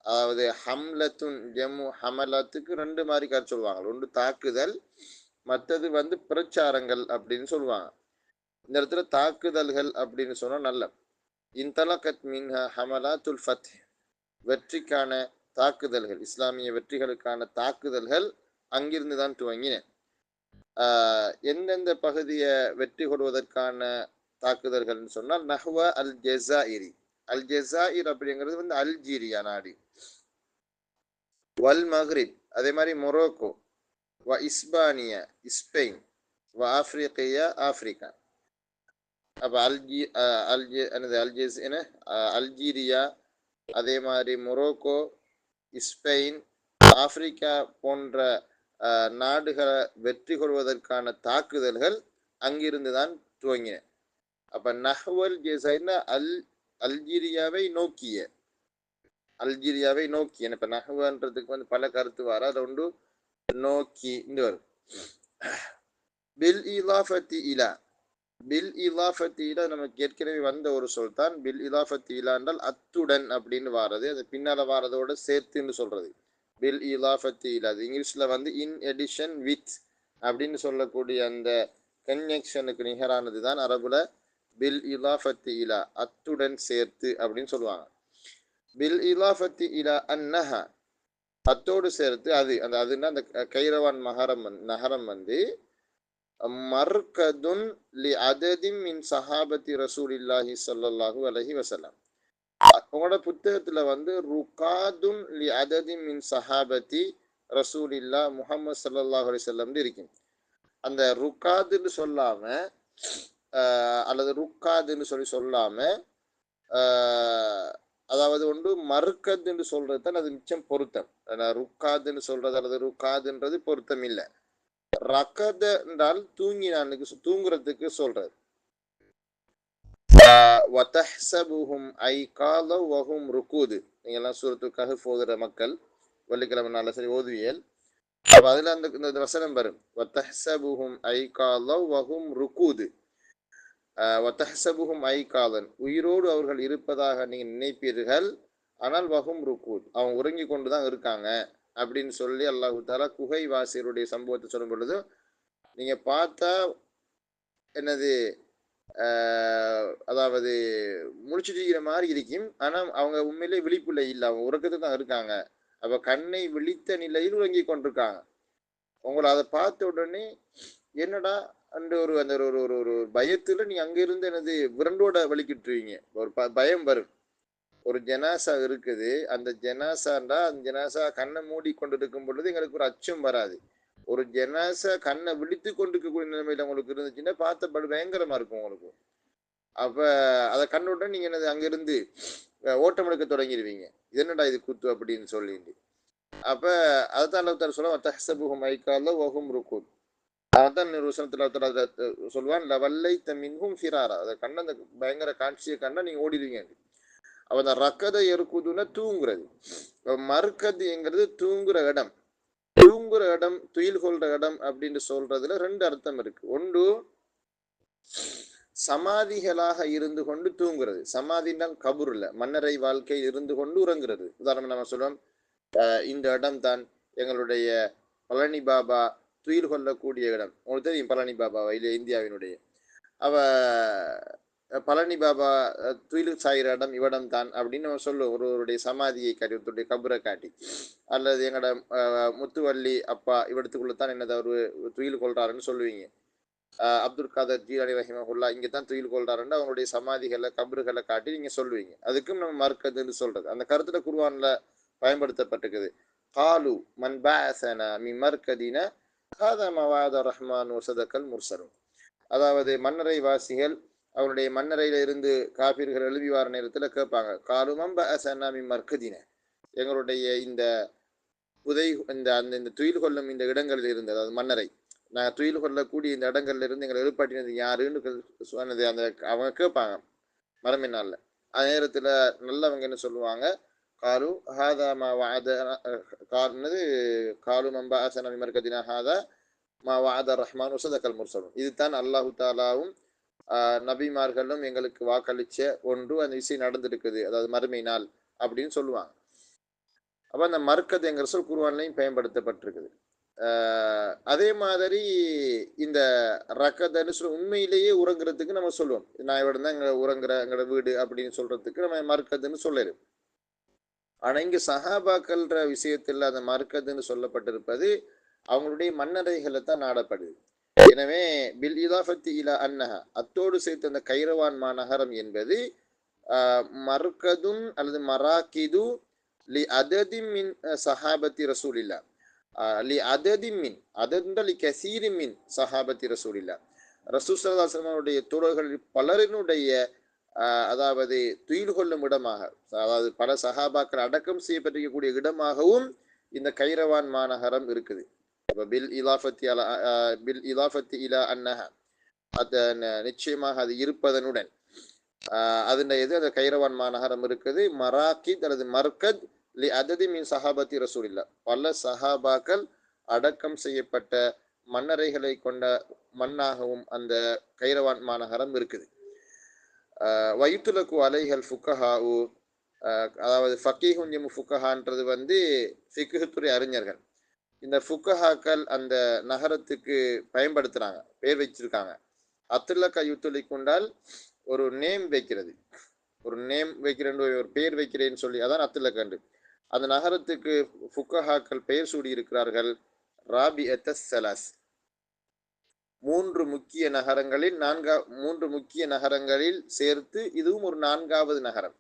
அதாவது ஹம்லத்துன் ஜம்மு ஹமலாத்துக்கு ரெண்டு மாதிரி கருத்து சொல்லுவாங்க. ஒன்று தாக்குதல், மற்றது வந்து பிரச்சாரங்கள் அப்படின்னு சொல்லுவாங்க. இந்த இடத்துல தாக்குதல்கள் அப்படின்னு சொன்னா நல்ல. இன்தலகத் மின்ஹ ஹமலாத்துல் ஃபத்ஹ், வெற்றிக்கான தாக்குதல்கள், இஸ்லாமிய வெற்றிகளுக்கான தாக்குதல்கள் அங்கிருந்து தான் துவங்கின. எந்தெந்த பகுதியை வெற்றி கொள்வதற்கான தாக்குதல்கள் சொன்னால் நஹ்வ அல் ஜெசாயிரி, அல் ஜெசாயிர் அப்படிங்கிறது வந்து அல்ஜீரியா நாடு, வல் மஹ்ரிப் அதே மாதிரி மொரோக்கோ, வ இஸ்பானியா ஸ்பெயின், வ ஆப்ரிக்கியா ஆப்பிரிக்கா. அப்ப அல்ஜீரியா அதே மாதிரி மொரோக்கோ, ஸ்பெயின், ஆப்பிரிக்கா போன்ற நாடுகளை வெற்றி கொள்வதற்கான தாக்குதல்கள் அங்கிருந்துதான் துவங்கின. அப்ப நஹ்வல் ஜெசைனா அல்ஜீரியாவை நோக்கிய, அல்ஜீரியாவை நோக்கி. இப்ப நஹ்வன்றதுக்கு வந்து பல கருத்து வர, அது ஒன்று நோக்கி வரும். பில் இலாஃபத்தி இலா, பில் இலாஃபத்தி இலா நமக்கு ஏற்கனவே வந்த ஒரு சொல் தான். பில் இலாஃபத்தி இலா என்றால் அத்துடன் அப்படின்னு வாரது, அது பின்னால வாரதோட சேர்த்துன்னு சொல்றது. பில் இலாஃபத்தி இலா, அது இங்கிலீஷ்ல வந்து இன் எடிஷன் வித் அப்படின்னு சொல்லக்கூடிய அந்த கன்ஜெக்ஷனுக்கு நிகரானது தான் அரபுல பில் இலாஃபத்தி இலா, அத்துடன் சேர்த்து அப்படின்னு சொல்லுவாங்க. பில் இலாஃபத்தி இலா அன்னஹ, அத்தோடு சேர்த்து அது, அந்த அதுன்னா அந்த கைரவான் நகரம் வந்து மர்கதுன் லி அததின் மின் சஹாபத்தி ரசூலில்லாஹி ஸல்லல்லாஹு அலைஹி வஸல்லம். உங்களோட புத்தகத்துல வந்து ருகாதுன் லி அததின் மின் சஹாபத்தி ரசூலில்லா முஹம்மது ஸல்லல்லாஹு அலைஹி வஸல்லம் இருக்கும். அந்த ருகாதுன்னு சொல்லாம அல்லது ருக்காதுன்னு சொல்லாம அதாவது ஒன்று மறுக்கது என்று சொல்றது தான் அது மிச்சம் பொருத்தம். ருக்காதுன்னு சொல்றது அல்லது ருக்காதுன்றது பொருத்தம் இல்லை. ரக்கத என்றால் தூங்கினானுக்கு, தூங்குறதுக்கு சொல்றது. நீங்க எல்லாம் சூரத்து கஹ்ஃப் ஓதுற மக்கள், வெள்ளிக்கிழமை நாள சரி ஓதுவியல். அப்ப அதுல அந்த வசனம் வரும், வதஹ்ஸபுஹும் ஐகாலவ் வஹும் ருகூது, வதஹ்ஸபுஹும் ஐகாலன், உயிரோடு அவர்கள் இருப்பதாக நீங்க நினைப்பீர்கள், ஆனால் வஹும் ருகூத், அவங்க உறங்கி கொண்டுதான் இருக்காங்க அப்படின்னு சொல்லி அல்லாஹு தஆலா குகை வாசியருடைய சம்பவத்தை சொல்லும் பொழுது நீங்க பார்த்தா என்னது அதாவது முடிச்சுட்டு இருக்கிற மாதிரி இருக்கும், ஆனா அவங்க உண்மையிலே விழிப்புல இல்லை, அவங்க உறக்கத்தை தான் இருக்காங்க. அப்ப கண்ணை விழித்த நிலையில் உறங்கி கொண்டிருக்காங்க. உங்களை அதை பார்த்த உடனே என்னடா அந்த ஒரு அந்த ஒரு ஒரு ஒரு பயத்துல நீ அங்க இருந்து என்னது விரண்டோட வலிக்கிட்டுருவீங்க. ஒரு பயம் வரும். ஒரு ஜனாசா இருக்குது, அந்த ஜனாசாண்டா அந்த ஜனாசா கண்ணை மூடி கொண்டு இருக்கும் பொழுது எங்களுக்கு ஒரு அச்சம் வராது. ஒரு ஜனாசா கண்ணை விழித்து கொண்டிருக்கக்கூடிய நிலைமையில உங்களுக்கு இருந்துச்சுன்னா பார்த்த பயங்கரமா இருக்கும் உங்களுக்கு. அப்ப அதை கண்டுவிட்டா நீங்க என்னது அங்கிருந்து ஓட்டம் எடுக்க தொடங்கிடுவீங்க, இது என்னடா இது கூத்து அப்படின்னு சொல்லிட்டு. அப்ப அதைத்தான் அல்லாஹ் சொல்லுவான், தஹ்ஸபுஹும் ஐகால வஹும் ருகூத். அதான் நிறுவனத்துல சொல்லுவான், லவல்லைத மின்ஹும் ஃபிராரா, அதை கண்ட அந்த பயங்கர காட்சியை கண்டா நீங்க ஓடிடுவீங்க. அவ ரக்கதை எருக்குதுன்னா தூங்குறது, மறுக்கதுங்கிறது தூங்குற இடம். தூங்குற இடம், துயில் கொள்ற இடம் அப்படின்னு சொல்றதுல ரெண்டு அர்த்தம் இருக்கு. ஒன்று, சமாதிகளாக இருந்து கொண்டு தூங்குறது. சமாதினால் கபூர் இல்ல, மன்னரை வாழ்க்கையில் இருந்து கொண்டு உறங்குறது. உதாரணம் நம்ம சொல்லுவோம், இந்த இடம் தான் எங்களுடைய பழனி பாபா துயில் கொள்ளக்கூடிய இடம். உங்களுக்கு தெரியும் பழனி பாபாவா? இல்லை, இந்தியாவினுடைய அவ பழனி பாபா துயில் சாயிற இடம் இவ்விடம் தான் அப்படின்னு நம்ம சொல்லுவோம். ஒருவருடைய சமாதியை காட்டி, ஒருத்தருடைய கபரை காட்டி, அல்லது எங்களோட முத்துவள்ளி அப்பா இவ்விடத்துக்குள்ளதான் என்னது அவரு துயில் கொள்றாருன்னு சொல்லுவீங்க. அப்துல் காதர் ஜீலானி ரஹிமஹுல்லா இங்கே தான் துயில் கொள்றாருன்னு அவங்களுடைய சமாதிகளை கபறுகளை காட்டி நீங்க சொல்லுவீங்க. அதுக்கும் நம்ம மறுக்கதுன்னு சொல்றது. அந்த கருத்துல குர்ஆன்ல பயன்படுத்தப்பட்டிருக்குது. காலு மன் பஅஸனா மின் மர்கதினா ஹாதா மா வஅத ரஹ்மான் வ ஸதகல் முர்ஸலூன். அதாவது மன்னரை வாசிகள் அவருடைய மன்னரையில இருந்து காபீர்கள் எழுதி வார நேரத்துல கேட்பாங்க, காலு மன் பஅஸனா மின் மர்கதினா, எங்களுடைய இந்த இந்த அந்த இந்த துயில் கொள்ளும் இந்த இடங்களில் இருந்து, அதாவது மன்னரை நாங்கள் துயில் கொள்ளக்கூடிய இந்த இடங்கள்ல இருந்து எங்களை எழுப்பாட்டினது யாருன்னு சொன்னது அந்த அவங்க கேட்பாங்க மறுமை நாளில். அந்த நேரத்தில் நல்லவங்க என்ன சொல்லுவாங்க, காலு ஹாதா மா வாத காலுனது காலு மம்பா அசன விமர்கதினா ஹாதா மா வாத ரஹ்மான் உசதக்கல் முர்சலும். இதுதான் அல்லாஹு தாலாவும் நபிமார்களும் எங்களுக்கு வாக்களிச்ச ஒன்று, அந்த விஷயம் நடந்திருக்குது, அதாவது மறுமை நாள் அப்படின்னு சொல்லுவாங்க. அப்போ அந்த மர்க்கத் என்கிற சொல் குர்ஆன்லையும் பயன்படுத்தப்பட்டிருக்குது. அதே மாதிரி இந்த ரக்கதன்னு சொல்ல உண்மையிலேயே உறங்குறதுக்கு நம்ம சொல்லுவோம். நான் இவட தான் எங்களை உறங்குற எங்களோட வீடு அப்படின்னு சொல்றதுக்கு நம்ம மர்க்கதுன்னு சொல்லலாம். ஆனா இங்க சஹாபாக்கள்ன்ற விஷயத்துல அந்த மர்க்கதுன்னு சொல்லப்பட்டிருப்பது அவங்களுடைய மன்னரைகளை தான் நாடப்படுது. எனவே பில் இதாஃபத்தி இலா அன்னஹா, அத்தோடு சேர்த்து அந்த கைரவான் மாநகரம் என்பது மர்கதுன் அல்லது மராக்கிது லி அததி மின் சஹாபத்தி ரசூலில்லா, லி அததி மின் அதந்த லி கசீரி மின் சஹாபத்தி ரசூலில்லா, ரசூல் ஸல்லல்லாஹு அலைஹி வஸல்லம் தோழர்களில் பலரினுடைய அதாவது துயில் கொள்ளும் இடமாக, அதாவது பல சஹாபாக்கள் அடக்கம் செய்யப்பட்டிருக்கக்கூடிய இடமாகவும் இந்த கைரவான் மாநகரம் இருக்குது. பில் இலாஃபத்தி இலா அன்னஹா, அது நிச்சயமாக அது இருப்பதனுடன் அதன் எது அந்த கைரவான் மாநகரம் இருக்குது. மராக்கித் அல்லது மர்கத் லி அததி மின் சஹாபத்தி ரசூலில்லா, பல சஹாபாக்கள் அடக்கம் செய்யப்பட்ட மன்னரைகளை கொண்ட மண்ணாகவும் அந்த கைரவான் மாநகரம் இருக்குது. வயுத்துலக்கு அலைகள் ஃபுக்கஹாவு, அதாவது ஃபக்கீஹுன் ஜமு ஃபுக்கஹான்றது ஃபிக்ஹுத்துறை அறிஞர்கள். இந்த ஃபுக்கஹாக்கள் அந்த நகரத்துக்கு பயன்படுத்துறாங்க, பேர் வச்சிருக்காங்க. அத்துலக்க யுத்துலி கொண்டால் ஒரு நேம் வைக்கிறது, ஒரு நேம் வைக்கிறேன், ஒரு பேர் வைக்கிறேன்னு சொல்லி, அதான் அத்துலக்கன்று. அந்த நகரத்துக்கு ஃபுக்கஹாக்கள் பெயர் சூடி இருக்கிறார்கள். ராபி சலாஸ், மூன்று முக்கிய நகரங்களில் சேர்த்து இதுவும் ஒரு நான்காவது நகரம்.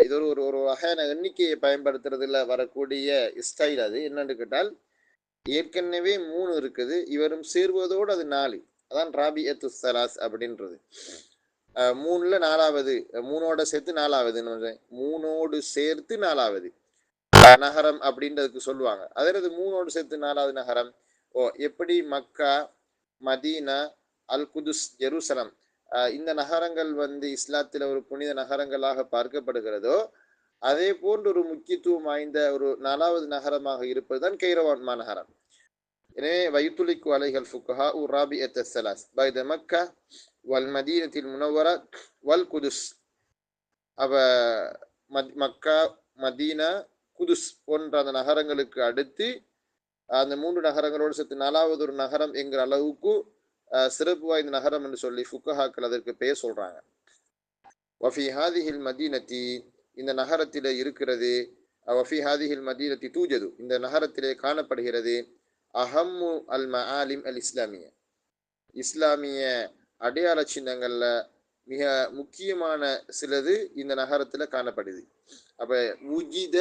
இது ஒரு வகையான எண்ணிக்கையை பயன்படுத்துறதுல வரக்கூடிய ஸ்டைல். அது என்னன்னு கேட்டால், ஏற்கனவே 3 இருக்குது, இவரும் சேர்வதோடு அது 4, அதான் ராபி சலாஸ் அப்படின்றது. 3ல 4வது, 3ஓட சேர்த்து 4வது, 3ஓடு சேர்த்து 4வது நகரம் அப்படின்றதுக்கு சொல்லுவாங்க. அதாவது 3ஓடு சேர்த்து 4வது நகரம். எப்படி மக்கா, மதீனா, அல் குதுஸ், ஜெருசலம் இந்த நகரங்கள் இஸ்லாத்தில் ஒரு புனித நகரங்களாக பார்க்கப்படுகிறதோ, அதே போன்று ஒரு முக்கியத்துவம் வாய்ந்த ஒரு 4வது நகரமாக இருப்பதுதான் கைரவான் மாநகரம். எனவே வயுத்துலிக்கு அலைகள் ஃபுக்கஹா ராபி சலாஸ் பைத மக்கா வல் மதீனத்தில் முனவரா வல் குதுஸ். அவ மக்கா, மதீனா, குதுஸ் போன்ற அந்த நகரங்களுக்கு அடுத்து அந்த 3 நகரங்களோடு சேர்த்து 4வது ஒரு நகரம் என்கிற அளவுக்கு சிறப்பு வாய்ந்த நகரம் என்று சொல்லி ஃபுக்கஹாக்கள் அதற்கு பெயர் சொல்றாங்க. வஃபி ஹாதிஹில் மதீனத்தி, இந்த நகரத்திலே இருக்கிறது. வஃபி ஹாதிஹில் மதீனத்தி தூஜது, இந்த நகரத்திலே காணப்படுகிறது. அஹம்மு அல் மஆலிம் அல் இஸ்லாமிய, இஸ்லாமிய அடையாள சின்னங்கள்ல மிக முக்கியமான சிலது இந்த நகரத்துல காணப்படுது. அப்ப உஜித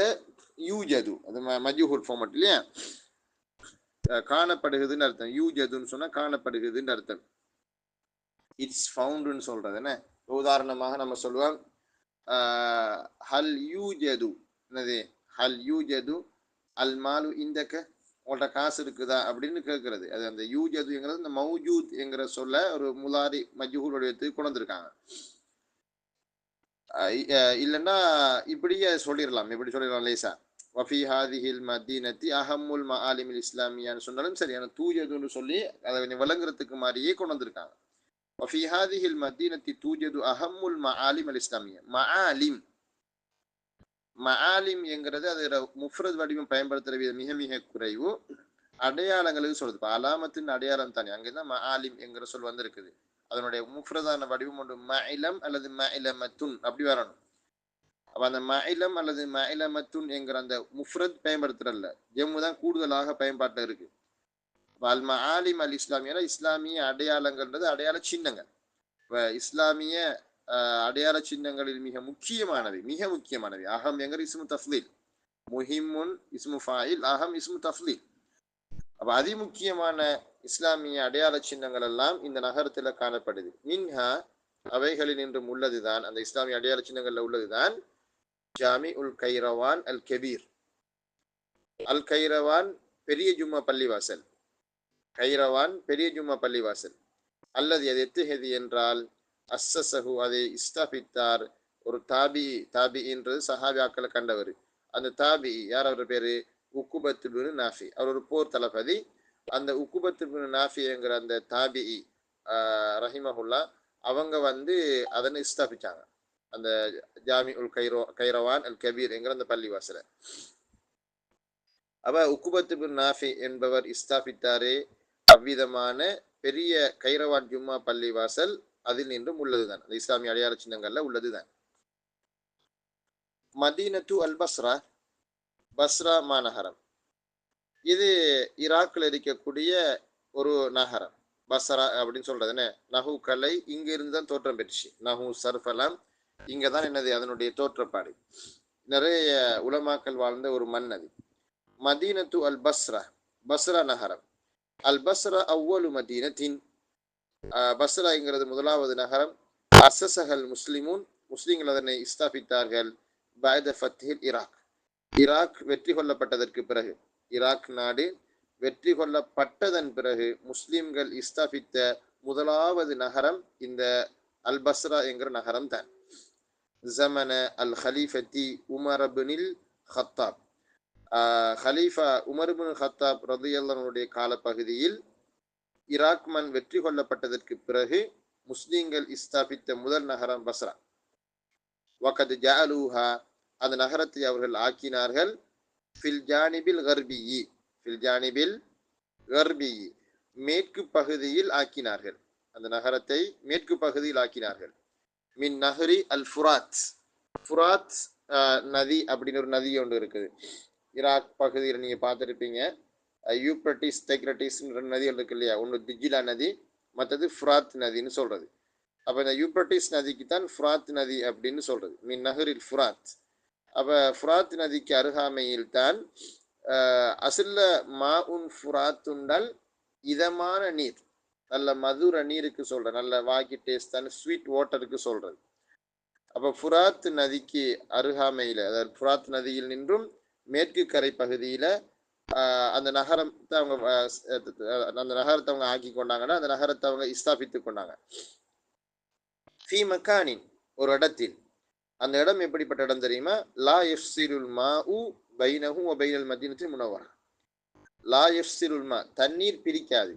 யூஜது, அது மஜ்ஹூல் ஃபார்மட் இல்லையா, காணப்படுகிறதுன்னு அர்த்தம். யூஜதுன்னு சொன்னா காணப்படுகிறதுன்னு அர்த்தம். இட்ஸ் ஃபவுண்டுன்னு சொல்றது என்ன. உதாரணமாக நம்ம சொல்லுவோம், ஹல் யூஜது, என்னது ஹல் யூஜது அல் மாலு இந்தக்க, உங்கள்ட்ட காசு இருக்குதா அப்படின்னு கேட்கறது. அது அந்த யூஜதுங்கிறது இந்த மௌஜூத் என்கிற சொல்ல ஒரு முலாரி மஜ்ஹூல் வடிவத்துக்கு கொண்டு வந்திருக்காங்க. இல்லைன்னா இப்படியே சொல்லிடலாம், எப்படி சொல்லிடலாம் லேசா, வஃபி ஹாதிஹில் மதீனத்தி அஹம்முல் மஆலிமில் இஸ்லாமியான்னு சொன்னாலும் சரியான தூஜதுன்னு சொல்லி அதை விளங்குறதுக்கு மாதிரியே கொண்டு வந்திருக்காங்க. வஃபி ஹாதிஹில் மதீனத்தி தூஜது அஹம்முல் மஆலிம் அல் இஸ்லாமியா. மஆலிம் மஆலிம் என்கிறது அது முஃப்ரத் வடிவம் பயன்படுத்துகிற மிக மிக குறைவு. அடையாளங்களுக்கு சொல்லுது. இப்போ அலாமத்தின் அடையாளம் தானே, அங்கேதான் மஆலிம் என்கிற சொல் வந்திருக்குது. அதனுடைய முஃப்ரதான வடிவம் ஒன்று மஇலம் அல்லது மஇலமத்துன் அப்படி வரணும். அப்போ அந்த மஇலம் அல்லது மஇலமத்துன் என்கிற அந்த முஃப்ரத் பயன்படுத்துறல்ல, ஜம்மு தான் கூடுதலாக பயன்பாட்டில் இருக்கு. அல் மஆலிம் அல் இஸ்லாமியா இஸ்லாமிய அடையாளங்கள்ன்றது அடையாள சின்னங்கள். இப்போ இஸ்லாமிய அடையாள சின்னங்களில் மிக முக்கியமானவை அகம் என்கிற இஸ்மு தஃலீல், முஹிம்முன் இஸ்மு ஃபாயில், அகம் இஸ்மு தஃலீல். அப்ப அதிமுக்கியமான இஸ்லாமிய அடையாள சின்னங்கள் எல்லாம் இந்த நகரத்துல காணப்படுது. மின்ஹா அவைகளில் இன்றும் உள்ளதுதான், அந்த இஸ்லாமிய அடையாள சின்னங்கள்ல உள்ளதுதான் ஜாமி உல் கைரவான் அல் கபீர். அல் கைரவான் பெரிய ஜும்மா பள்ளிவாசல், கைரவான் பெரிய ஜும்மா பள்ளிவாசல். அல்லது அது எத்துஹெது என்றால் அஸ்ஸசஹு அதை இஸ்தாபித்தார் ஒரு தாபின்றது சஹாபியாக்களை கண்டவர். அந்த தாபி யார்? அவர் பேரு உக்குபத்து பின் நாஃபி. அவர் ஒரு போர் தளபதி. அந்த உக்குபத்து பின் நாஃபி என்கிற அந்த தாபி ரஹிமஹுல்லா அவங்க அதனை ஸ்தாபிச்சாங்க, அந்த ஜாமி உல் கைரவான் அல் கபீர் என்கிற அந்த பள்ளிவாசல. அப்ப உக்குபத்து பின் நாஃபி என்பவர் ஸ்தாபித்தாரே அவ்விதமான பெரிய கைரவான் ஜும்மா பள்ளிவாசல் அதில் நின்றும் உள்ளதுதான், அந்த இஸ்லாமிய அடையாள சின்னங்கள்ல உள்ளதுதான். மதீனத்து அல் பஸ்ரா, பஸ்ரா மாநகரம். இது ஈராக்கில் இருக்கக்கூடிய ஒரு நகரம். பஸ்ரா அப்படின்னு சொல்றது நஹு கலை இங்க இருந்து தான் தோற்றம் பெற்றுச்சு. நஹு சர்ஃபலாம் இங்க தான் என்னது அதனுடைய தோற்றப்பாடு. நிறைய உலமாக்கள் வாழ்ந்த ஒரு மண் அது. மதீனத்து அல் பஸ்ரா, பஸ்ரா நகரம். அல் பஸ்ரா அவ்வளு மதீனத்தின், பஸ்ராங்கிறது முதலாவது நகரம். அஸ்ஸஸஹல் முஸ்லிமூன், முஸ்லிம்கள் அதனை ஸ்தாபித்தார்கள். பஅத ஃபத்ஹில் இராக், ஈராக் வெற்றி கொள்ளப்பட்டதற்கு பிறகு, ஈராக் நாடு வெற்றி கொள்ளப்பட்டதன் பிறகு முஸ்லிம்கள் ஸ்தாபித்த முதலாவது நகரம் இந்த அல் பஸ்ரா என்கிற நகரம் தான். ஜமன அல் ஹலீஃபத்தி உமர் இப்னுல் ஹத்தாப், ஹலீஃபா உமர் இப்னு ஹத்தாப் ரலியல்லாஹு அன்ஹுடைய காலப்பகுதியில் ஈராக் மண் வெற்றி கொள்ளப்பட்டதற்கு பிறகு முஸ்லிம்கள் ஸ்தாபித்த முதல் நகரம் பஸ்ரா. வகத் ஜஅலூஹா, அந்த நகரத்தை அவர்கள் ஆக்கினார்கள். ஃபில் ஜானிபில் கர்பியி, ஃபில் ஜானிபில் கர்பியி, மேற்கு பகுதியில் ஆக்கினார்கள். அந்த நகரத்தை மேற்கு பகுதியில் ஆக்கினார்கள். மின் நஹ்ரி அல் ஃபுராத், ஃபுராத் நதி அப்படின்னு ஒரு நதி ஒன்று இருக்குது ஈராக் பகுதியில். நீங்க பார்த்துருப்பீங்க, யூப்ரட்டிஸ் தைக்ரட்டிஸ் நதிகள் இருக்கு இல்லையா, ஒன்று திஜிலா நதி, மற்றது ஃபுராத் நதின்னு சொல்றது. அப்ப இந்த யூப்ரட்டிஸ் நதிக்கு தான் ஃபுராத் நதி அப்படின்னு சொல்றது, மின் நஹரில் ஃபுராத். அப்ப ஃபுராத் நதிக்கு அருகாமையில் தான் அசில்ல மா உன் ஃபுராத்துண்டல், இதமான நீர், நல்ல மதுர நீருக்கு சொல்றது, நல்ல வாக்கி டேஸ்டான ஸ்வீட் வாட்டருக்கு சொல்றது. அப்ப ஃபுராத் நதிக்கு அருகாமையில, அதாவது ஃபுராத் நதியில் நின்றும் மேற்கு கரை பகுதியில அந்த நகரத்தை அவங்க ஆக்கி கொண்டாங்கன்னா, அந்த நகரத்தை அவங்க ஸ்தாபித்து கொண்டாங்க. ஃபீ மக்கானின், ஒரு இடத்தில். அந்த இடம் எப்படிப்பட்ட இடம் தெரியுமா? லா யஃப்ஸிலுல் மாஉ பைனஹு வ பைனல் மதீனத்தில் முனவ்வரா. லா யஃப்ஸிலுல் மா, தண்ணீர் பிரிக்காது,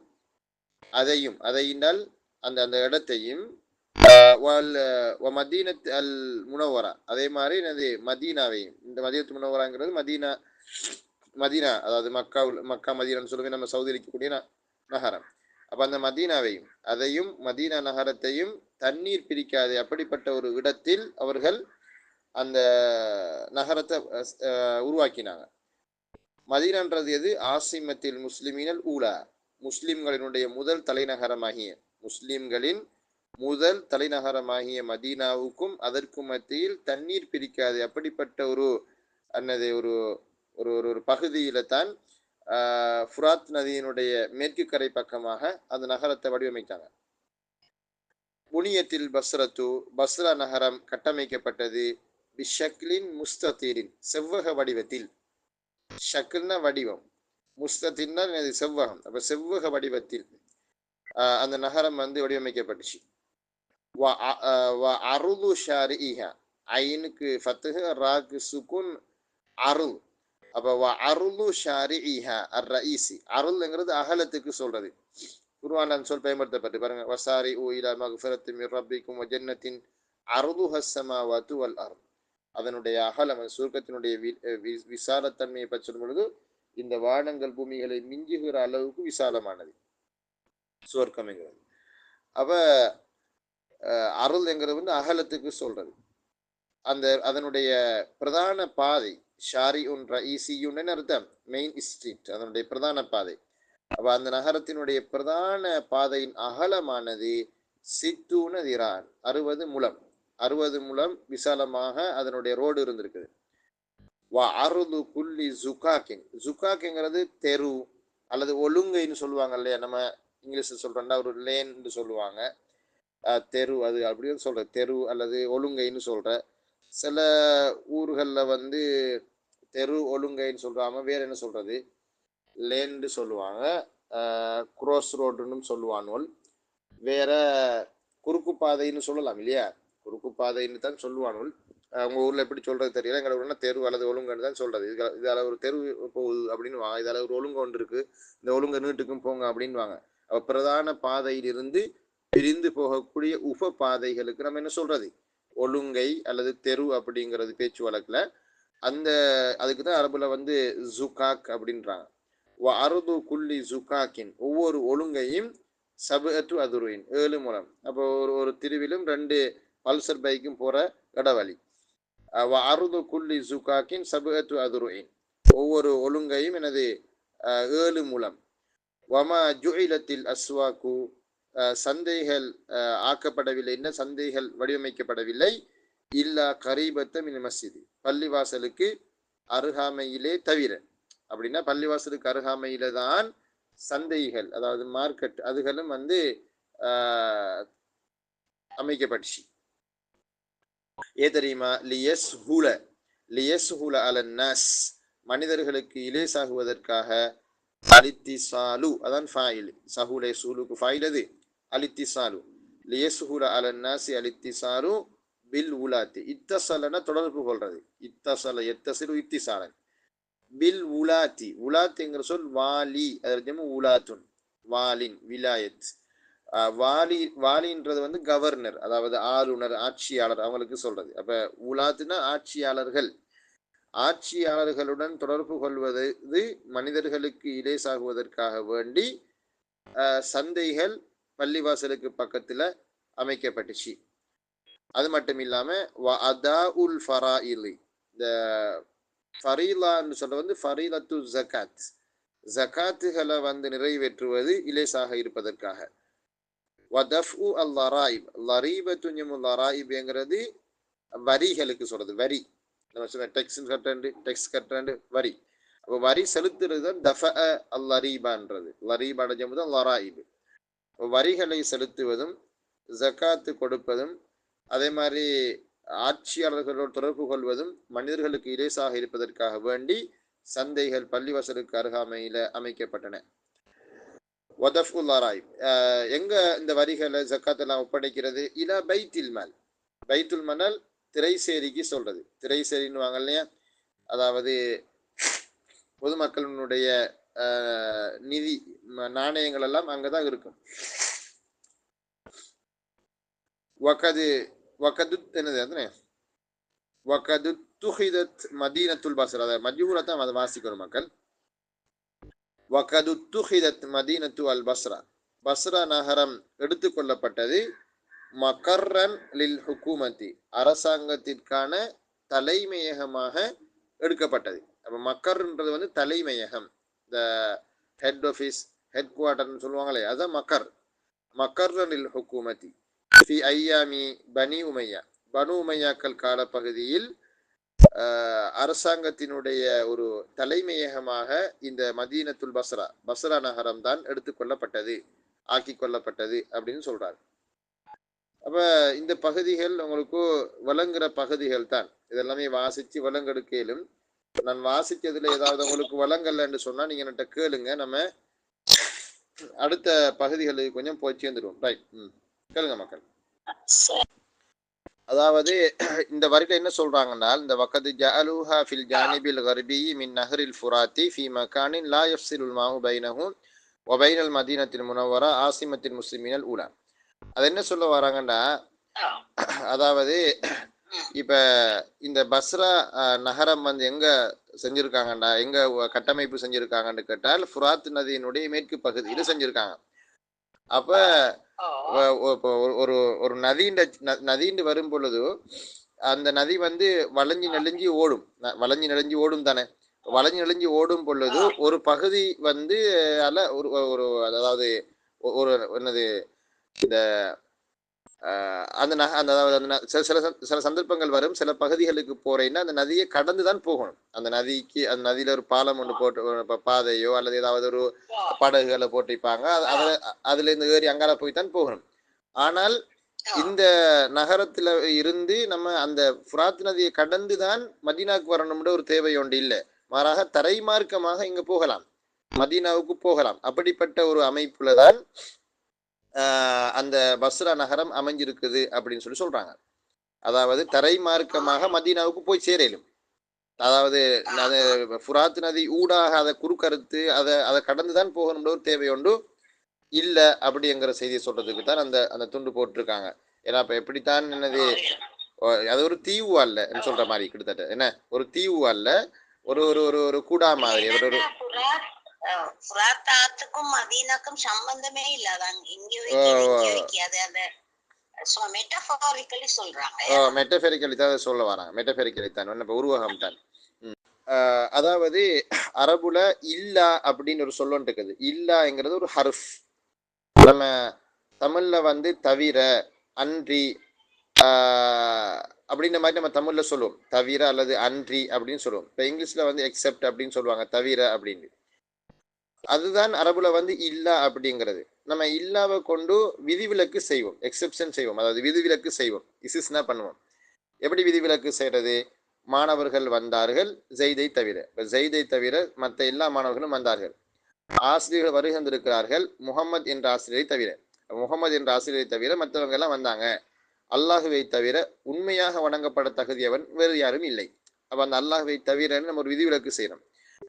அதையும் அதையினால் அந்த இடத்தையும், மதீனத் அல் முனவ்வரா, அதே மாதிரி எனது மதீனாவையும். இந்த மதீனத்து முனவ்வராங்கிறது மதீனா அதாவது மக்கா மதீனான்னு சொல்லுவேன் நம்ம சவுதியில் இருக்கக்கூடிய நகரம். அப்ப அந்த மதீனாவையும் அதையும் மதீனா நகரத்தையும் தண்ணீர் பிரிக்காது அப்படிப்பட்ட ஒரு இடத்தில் அவர்கள் அந்த நகரத்தை உருவாக்கினாங்க. மதீனான்றது எது? ஆசிமத்தில் முஸ்லிமீனல் ஊலா, முஸ்லிம்களினுடைய முதல் தலைநகரமாகிய, முஸ்லிம்களின் முதல் தலைநகரமாகிய மதீனாவுக்கும் அதற்கும் மத்தியில் தண்ணீர் பிரிக்காது அப்படிப்பட்ட ஒரு ஒரு பகுதியில தான் ஃபுராத் நதியினுடைய மேற்கு கரை பக்கமாக அந்த நகரத்தை வடிவமைத்தாங்க. புனியத்தில் பஸ்ரத்து, பஸ்ரா நகரம் கட்டமைக்கப்பட்டது. பிஷக்லின் முஸ்தீரின், செவ்வக வடிவத்தில். ஷக்ல்னா வடிவம், முஸ்தீர்னா செவ்வகம். அப்ப செவ்வக வடிவத்தில் அந்த நகரம் வடிவமைக்கப்பட்டுச்சு. அருது ஷாரிஹா, ஐனுக்கு ஃபத்ஹு ராக்கு சுகுன் அருள், அப்போ அருளு ஷாரிஇஹா அர் ரஈசி, அருள்ங்கிறது அகலத்துக்கு சொல்றது. குர்ஆன்ல சொல் பயன்படுத்தப்பட்டு பாருங்க, வசாரி உ இலா மக்ஃபிரத்தின் மிர் ரப்பிக்கும் வ ஜன்னத்தின் அர்துஹஸ் ஸமாவாத்து வல் அர்த். அதனுடைய அகலம், சுருக்கத்தினுடைய விசாலத்தன்மையை பற்றி சொல்லும் பொழுது இந்த வானங்கள் பூமிகளை மிஞ்சுகிற அளவுக்கு விசாலமானது சுவர்க்கம்ங்கிறது. அப்ப அருள் என்கிறது வந்து அகலத்துக்கு சொல்றது. அதனுடைய பிரதான பாதை ஷாரி உன் ரஈசியுன்னு அர்த்தம், மெயின் ஸ்ட்ரீட், அதனுடைய பிரதான பாதை. அப்ப அந்த நகரத்தினுடைய பிரதான பாதையின் அகலமானது சித்தூன திரான், 60 முழம், 60 முழம் விசாலமாக அதனுடைய ரோடு இருந்திருக்குது. அருது குல்லி ஜுகாக்கின், ஜுகாக்குங்கிறது தெரு அல்லது ஒழுங்கைன்னு சொல்லுவாங்க இல்லையா, நம்ம இங்கிலீஷ்ல சொல்றோம்னா ஒரு லேன்னு சொல்லுவாங்க, தெரு, அது அப்படின்னு சொல்ற தெரு அல்லது ஒழுங்கைன்னு சொல்ற. சில ஊர்களில் வந்து தெரு ஒழுங்கைன்னு சொல்றாம வேற என்ன சொல்றது, லேன்னு சொல்லுவாங்க, குரோஸ் ரோடுன்னு சொல்லுவானுவல், வேற குறுக்கு பாதைன்னு சொல்லலாம் இல்லையா, குறுக்கு பாதைன்னு தான் சொல்லுவானுவல். அவங்க ஊர்ல எப்படி சொல்றது தெரியல, எங்களை ஊர்னா தெரு அல்லது ஒழுங்குன்னு தான் சொல்றது. இதால ஒரு தெரு போகுது அப்படின்னு வாங்க, இதால ஒரு ஒழுங்கு ஒன்று இருக்கு, இந்த ஒழுங்கு நீட்டுக்கும் போங்க அப்படின்னு வாங்க. அப்ப பிரதான பாதையிலிருந்து பிரிந்து போகக்கூடிய உப பாதைகளுக்கு நம்ம என்ன சொல்றது, ஒழுங்கை அல்லது தெரு அப்படிங்கிறது பேச்சு வழக்குல. அந்த அதுக்கு தான் அரபுல வந்து ஜுகாக் அப்படின்றாங்க. அருது குல்லி ஜுகாக்கின், ஒவ்வொரு ஒழுங்கையும் சபு அதுருவின், 7 முழம். அப்போ ஒரு திருவிலும் 2 பல்சர் பைக்கும் போற இடவழி. அருது குல்லி ஜுகாக்கின் சபு அதுருவின், ஒவ்வொரு ஒழுங்கையும் எனது 7 முழம். வமா ஜுஇலத்தில் அஸ்வாக்கு, சந்தைகள் ஆக்கப்படவில்லை, என்ன சந்தைகள் வடிவமைக்கப்படவில்லை, இல்லா கரீபத்த மின் மஸ்ஜித், பள்ளிவாசலுக்கு அருகாமையிலே தவிர. அப்படின்னா பள்ளிவாசலுக்கு அருகாமையில தான் சந்தைகள், அதாவது மார்க்கெட், அதுகளும் வந்து அமைக்கப்பட்டுச்சு. தெரியுமா, லியஸ்ஹுல அலன்னாஸ், மனிதர்களுக்கு இலேசாகுவதற்காக, அலித்திசாலு அதான் ஃபாயில், சஹுலை சூலுக்கு ஃபாயில் அது அலித்திசாலு, லியஸ்ஹுல அலன்னாசி அலித்திசாலு பில் உலாத்தி, இத்தசலன தொடர்பு கொள்றது, இத்தசல எத்தசிலு இத்திசாலன், பில் உலாத்தி, உலாத்திங்கிற சொல் வாலி, அதற்கு உலாத்துன், வாலின் விலாயத், வாலின்றது வந்து கவர்னர், அதாவது ஆளுநர், ஆட்சியாளர், அவங்களுக்கு சொல்றது. அப்ப உலாத்துனா ஆட்சியாளர்கள், ஆட்சியாளர்களுடன் தொடர்பு கொள்வது மனிதர்களுக்கு இலேசாகுவதற்காக வேண்டி சந்தைகள் பள்ளிவாசலுக்கு பக்கத்துல அமைக்கப்பட்டுச்சு. அது மட்டும் இல்லாம அதாஉல் ஃபராயிலி, இந்த ஃபரீலான்னு சொல்றது வந்து ஃபரீலத்து ஜகாத், ஜகாத்துகளை வந்து நிறைவேற்றுவது இலேசாக இருப்பதற்காக. வதஃபு அல் லராயிப், லரீபத்துன்யமு லராயிப்ங்கிறது வரிகளுக்கு சொல்றது, வரி, நம்ம சொல்ல டெக்ஸ் கட்டுறது வரி. அப்போ வரி செலுத்துறது தான் தஃப அல் லரீபான்றது, லரீபான ஜம்மு தான் லராயிப். வரிகளை செலுத்துவதும் ஜகாத்து கொடுப்பதும் அதே மாதிரி ஆட்சியாளர்களோடு தொடர்பு கொள்வதும் மனிதர்களுக்கு இலேசாக இருப்பதற்காக வேண்டி சந்தைகள் பள்ளிவாசலுக்கு அருகாமையில அமைக்கப்பட்டன. எங்க இந்த வரிகளை ஜக்காத் எல்லாம் ஒப்படைக்கிறது, இலா பைத்துல் மால், பைத்துல் மனல் திரைசேரிக்கு சொல்றது, திரைசேரின்னு வாங்க இல்லையா, அதாவது பொதுமக்களினுடைய நிதி நாணயங்கள் எல்லாம் அங்கதான் இருக்கும். மதீனத்துல் பஸ்ரா, மஜ்ஹூலா தான் அதை வாசிக்கணும் மக்கள். மதீனத்து அல் பஸ்ரா, பஸ்ரா நகரம் எடுத்துக்கொள்ளப்பட்டது, மக்கர்ரன் லில் ஹுக்கூமத்தி, அரசாங்கத்திற்கான தலைமையகமாக எடுக்கப்பட்டது. அப்ப மக்கர்ன்றது வந்து தலைமையகம், இந்த ஹெட் ஆஃபீஸ், ஹெட் குவார்டர்னு சொல்லுவாங்களே, அதுதான் மக்கர். மக்கர்ரன் லில் ஹுக்கூமத்தி ஃபி ஐயாமி பனி உமையா, பனு உமையாக்கள் காலப்பகுதியில் அரசாங்கத்தினுடைய ஒரு தலைமையகமாக இந்த மதீனத்துல் பஸ்ரா, பஸ்ரா நகரம் தான் எடுத்துக்கொள்ளப்பட்டது, ஆக்கி கொள்ளப்பட்டது அப்படின்னு சொல்றாரு. அப்ப இந்த பகுதிகள் உங்களுக்கு வழங்குற பகுதிகள் தான், இதெல்லாமே வாசிச்சு வழங்கெடுக்கலும். நான் வாசிச்சதுல ஏதாவது உங்களுக்கு வழங்கலன்னு சொன்னா நீங்க என்கிட்ட கேளுங்க, நம்ம அடுத்த பகுதிகளுக்கு கொஞ்சம் போய் சேர்ந்துடுவோம். ரைட், கேளுங்க மக்கள். அதாவது இந்த வரியில என்ன சொல்றாங்கன்னா, இந்த வக்கது ஜஅலூஹா ஃபில் ஜானிபில் கர்பி மின் நஹ்ரில் ஃபுராத்தி ஃபி மகானின் லா யஃப்ஸிலுல் மாஹு பைனஹு வ பைனல் மதீனத்தில் முனவ்வரா ஆசிமத்தில் முஸ்லிமீனல் ஊலா. அது என்ன சொல்ல வராங்கன்னா, அதாவது இப்ப இந்த பஸ்ரா நகரம் வந்து எங்க செஞ்சிருக்காங்கண்டா, எங்க கட்டமைப்பு செஞ்சிருக்காங்கன்னு கேட்டால் ஃபுராத் நதியினுடைய மேற்கு பகுதியில் செஞ்சிருக்காங்க. அப்ப ஒரு ஒரு நதின்னு வரும் பொழுது அந்த நதி வந்து வளைஞ்சி நெளிஞ்சு ஓடும், வளைஞ்சி நெளிஞ்சு ஓடும் தானே. வளைஞ்சு நெளிஞ்சு ஓடும் பொழுது ஒரு பகுதி வந்து அல்ல ஒரு ஒரு அதாவது ஒரு என்னது இந்த அந்த அந்த சில சில சந்தர்ப்பங்கள் வரும், சில பகுதிகளுக்கு போறேன்னா அந்த நதியை கடந்து தான் போகணும். அந்த நதிக்கு அந்த நதியில ஒரு பாலம் ஒன்று போட்டு பாதையோ அல்லது ஏதாவது ஒரு படகுகளை போட்டிருப்பாங்க, அதுல இருந்து ஏறி அங்கால போய் தான் போகணும். ஆனால் இந்த நகரத்துல இருந்து நம்ம அந்த ஃபுராத் நதியை கடந்து தான் மதீனாவுக்கு வரணும்ன்ற ஒரு தேவை ஒன்று இல்லை. மாறாக தரைமார்க்கமாக இங்க போகலாம், மதீனாவுக்கு போகலாம். அப்படிப்பட்ட ஒரு அமைப்புல தான் அந்த பஸ்ரா நகரம் அமைஞ்சிருக்குது அப்படின்னு சொல்றாங்க. அதாவது தரைமார்க்கமாக மதீனாவுக்கு போய் சேரலும். அதாவது ஃபுராத் நதி ஊடாக அதை குறுக்கறுத்து அதை கடந்துதான் போகணும்ன்ற ஒரு தேவை ஒன்று இல்லை அப்படிங்கிற செய்தியை சொல்றதுக்கு தான் அந்த அந்த துண்டு போட்டிருக்காங்க. ஏன்னா இப்ப எப்படித்தான் என்னது, அது ஒரு தீவு அல்ல சொல்ற மாதிரி கிட்டத்தட்ட என்ன ஒரு தீவு அல்ல, ஒரு ஒரு ஒரு ஒரு கூடா மாதிரி ஒரு மதீனாக்கும் சம்பந்தமே இல்லாதாங்க. மெட்டபரிக்கலி தான் சொல்ல வராங்க. மெட்டபரிக்கலி தான் உருவகம் தான். அதாவது அரபுல இல்லா அப்படின்னு ஒரு சொல்லொன்று இருக்குது. இல்லாங்கிறது ஒரு ஹர்ஃப். நம்ம தமிழ்ல வந்து தவிர, அன்றி அப்படின்ற மாதிரி நம்ம தமிழ்ல சொல்லுவோம். தவிர அல்லது அன்றி அப்படின்னு சொல்லுவோம். இப்போ இங்கிலீஷ்ல வந்து எக்ஸெப்ட் அப்படின்னு சொல்லுவாங்க, தவிர அப்படின்னு. அதுதான் அரபுல வந்து இல்லா அப்படிங்கிறது. நம்ம இல்லாவை கொண்டு விதிவிலக்கு செய்வோம், எக்ஸெப்ஷன் செய்வோம், அதாவது விதிவிலக்கு செய்வோம், இஸ்னா பண்ணுவோம். எப்படி விதிவிலக்கு செய்யறது? மாணவர்கள் வந்தார்கள் ஜெய்தை தவிர, ஜெய்தை தவிர மற்ற எல்லா மாணவர்களும் வந்தார்கள். ஆசிரியர்கள் வருகின்றிருக்கிறார்கள் முகமது என்ற ஆசிரியரை தவிர, முகமது என்ற ஆசிரியரை தவிர மற்றவங்க எல்லாம் வந்தாங்க. அல்லாஹுவை தவிர உண்மையாக வணங்கப்பட தகுதியவன் வேறு யாரும் இல்லை. அப்ப அந்த அல்லாஹுவை தவிரன்னு நம்ம ஒரு விதிவிலக்கு செய்யறோம்.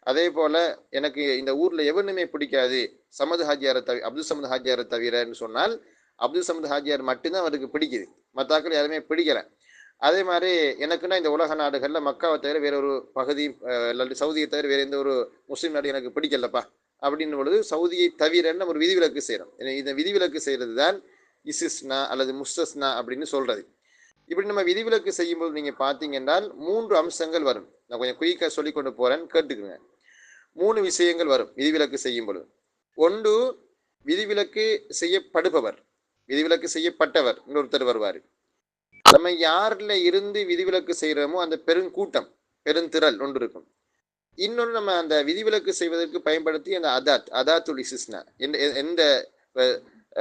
அதே போல எனக்கு இந்த ஊர்ல எவனுமே பிடிக்காது சமது ஹாஜியாரை அப்துல் சமது ஹாஜியாரை தவிரன்னு சொன்னால் அப்துல் சமது ஹாஜியார் மட்டும்தான் அவருக்கு பிடிக்குது, மத்தாக்கள் யாருமே பிடிக்கல. அதே மாதிரி எனக்குன்னா இந்த உலக நாடுகள்ல மக்காவை தவிர வேற ஒரு பகுதி, சவுதியை தவிர வேற எந்த ஒரு முஸ்லீம் நாடு எனக்கு பிடிக்கலப்பா அப்படின்னும் பொழுது சவுதியை தவிரன்னு நம்ம ஒரு விதிவிலக்கு செய்யறோம். இந்த விதிவிலக்கு செய்யறது தான் இசிஸ்னா அல்லது முஸ்தஸ்னா அப்படின்னு சொல்றது. இப்படி நம்ம விதிவிலக்கு செய்யும்போது நீங்க பாத்தீங்கன்னா 3 அம்சங்கள் வரும். நான் கொஞ்சம் குயிக்கா சொல்லி கொண்டு போறேன், கேட்டுக்குங்க. 3 விஷயங்கள் வரும் விதிவிலக்கு செய்யும் பொழுது. ஒன்று, விதிவிலக்கு செய்யப்படுபவர், விதிவிலக்கு செய்யப்பட்டவர் இன்னொருத்தர் வருவாரு. நம்ம யாருல இருந்து விதிவிலக்கு செய்யறோமோ அந்த பெருங்கூட்டம், பெருந்திரள் ஒன்று இருக்கும். இன்னொன்று, நம்ம அந்த விதிவிலக்கு செய்வதற்கு பயன்படுத்தி அந்த அதாத்துல் இஸ்னா, எந்த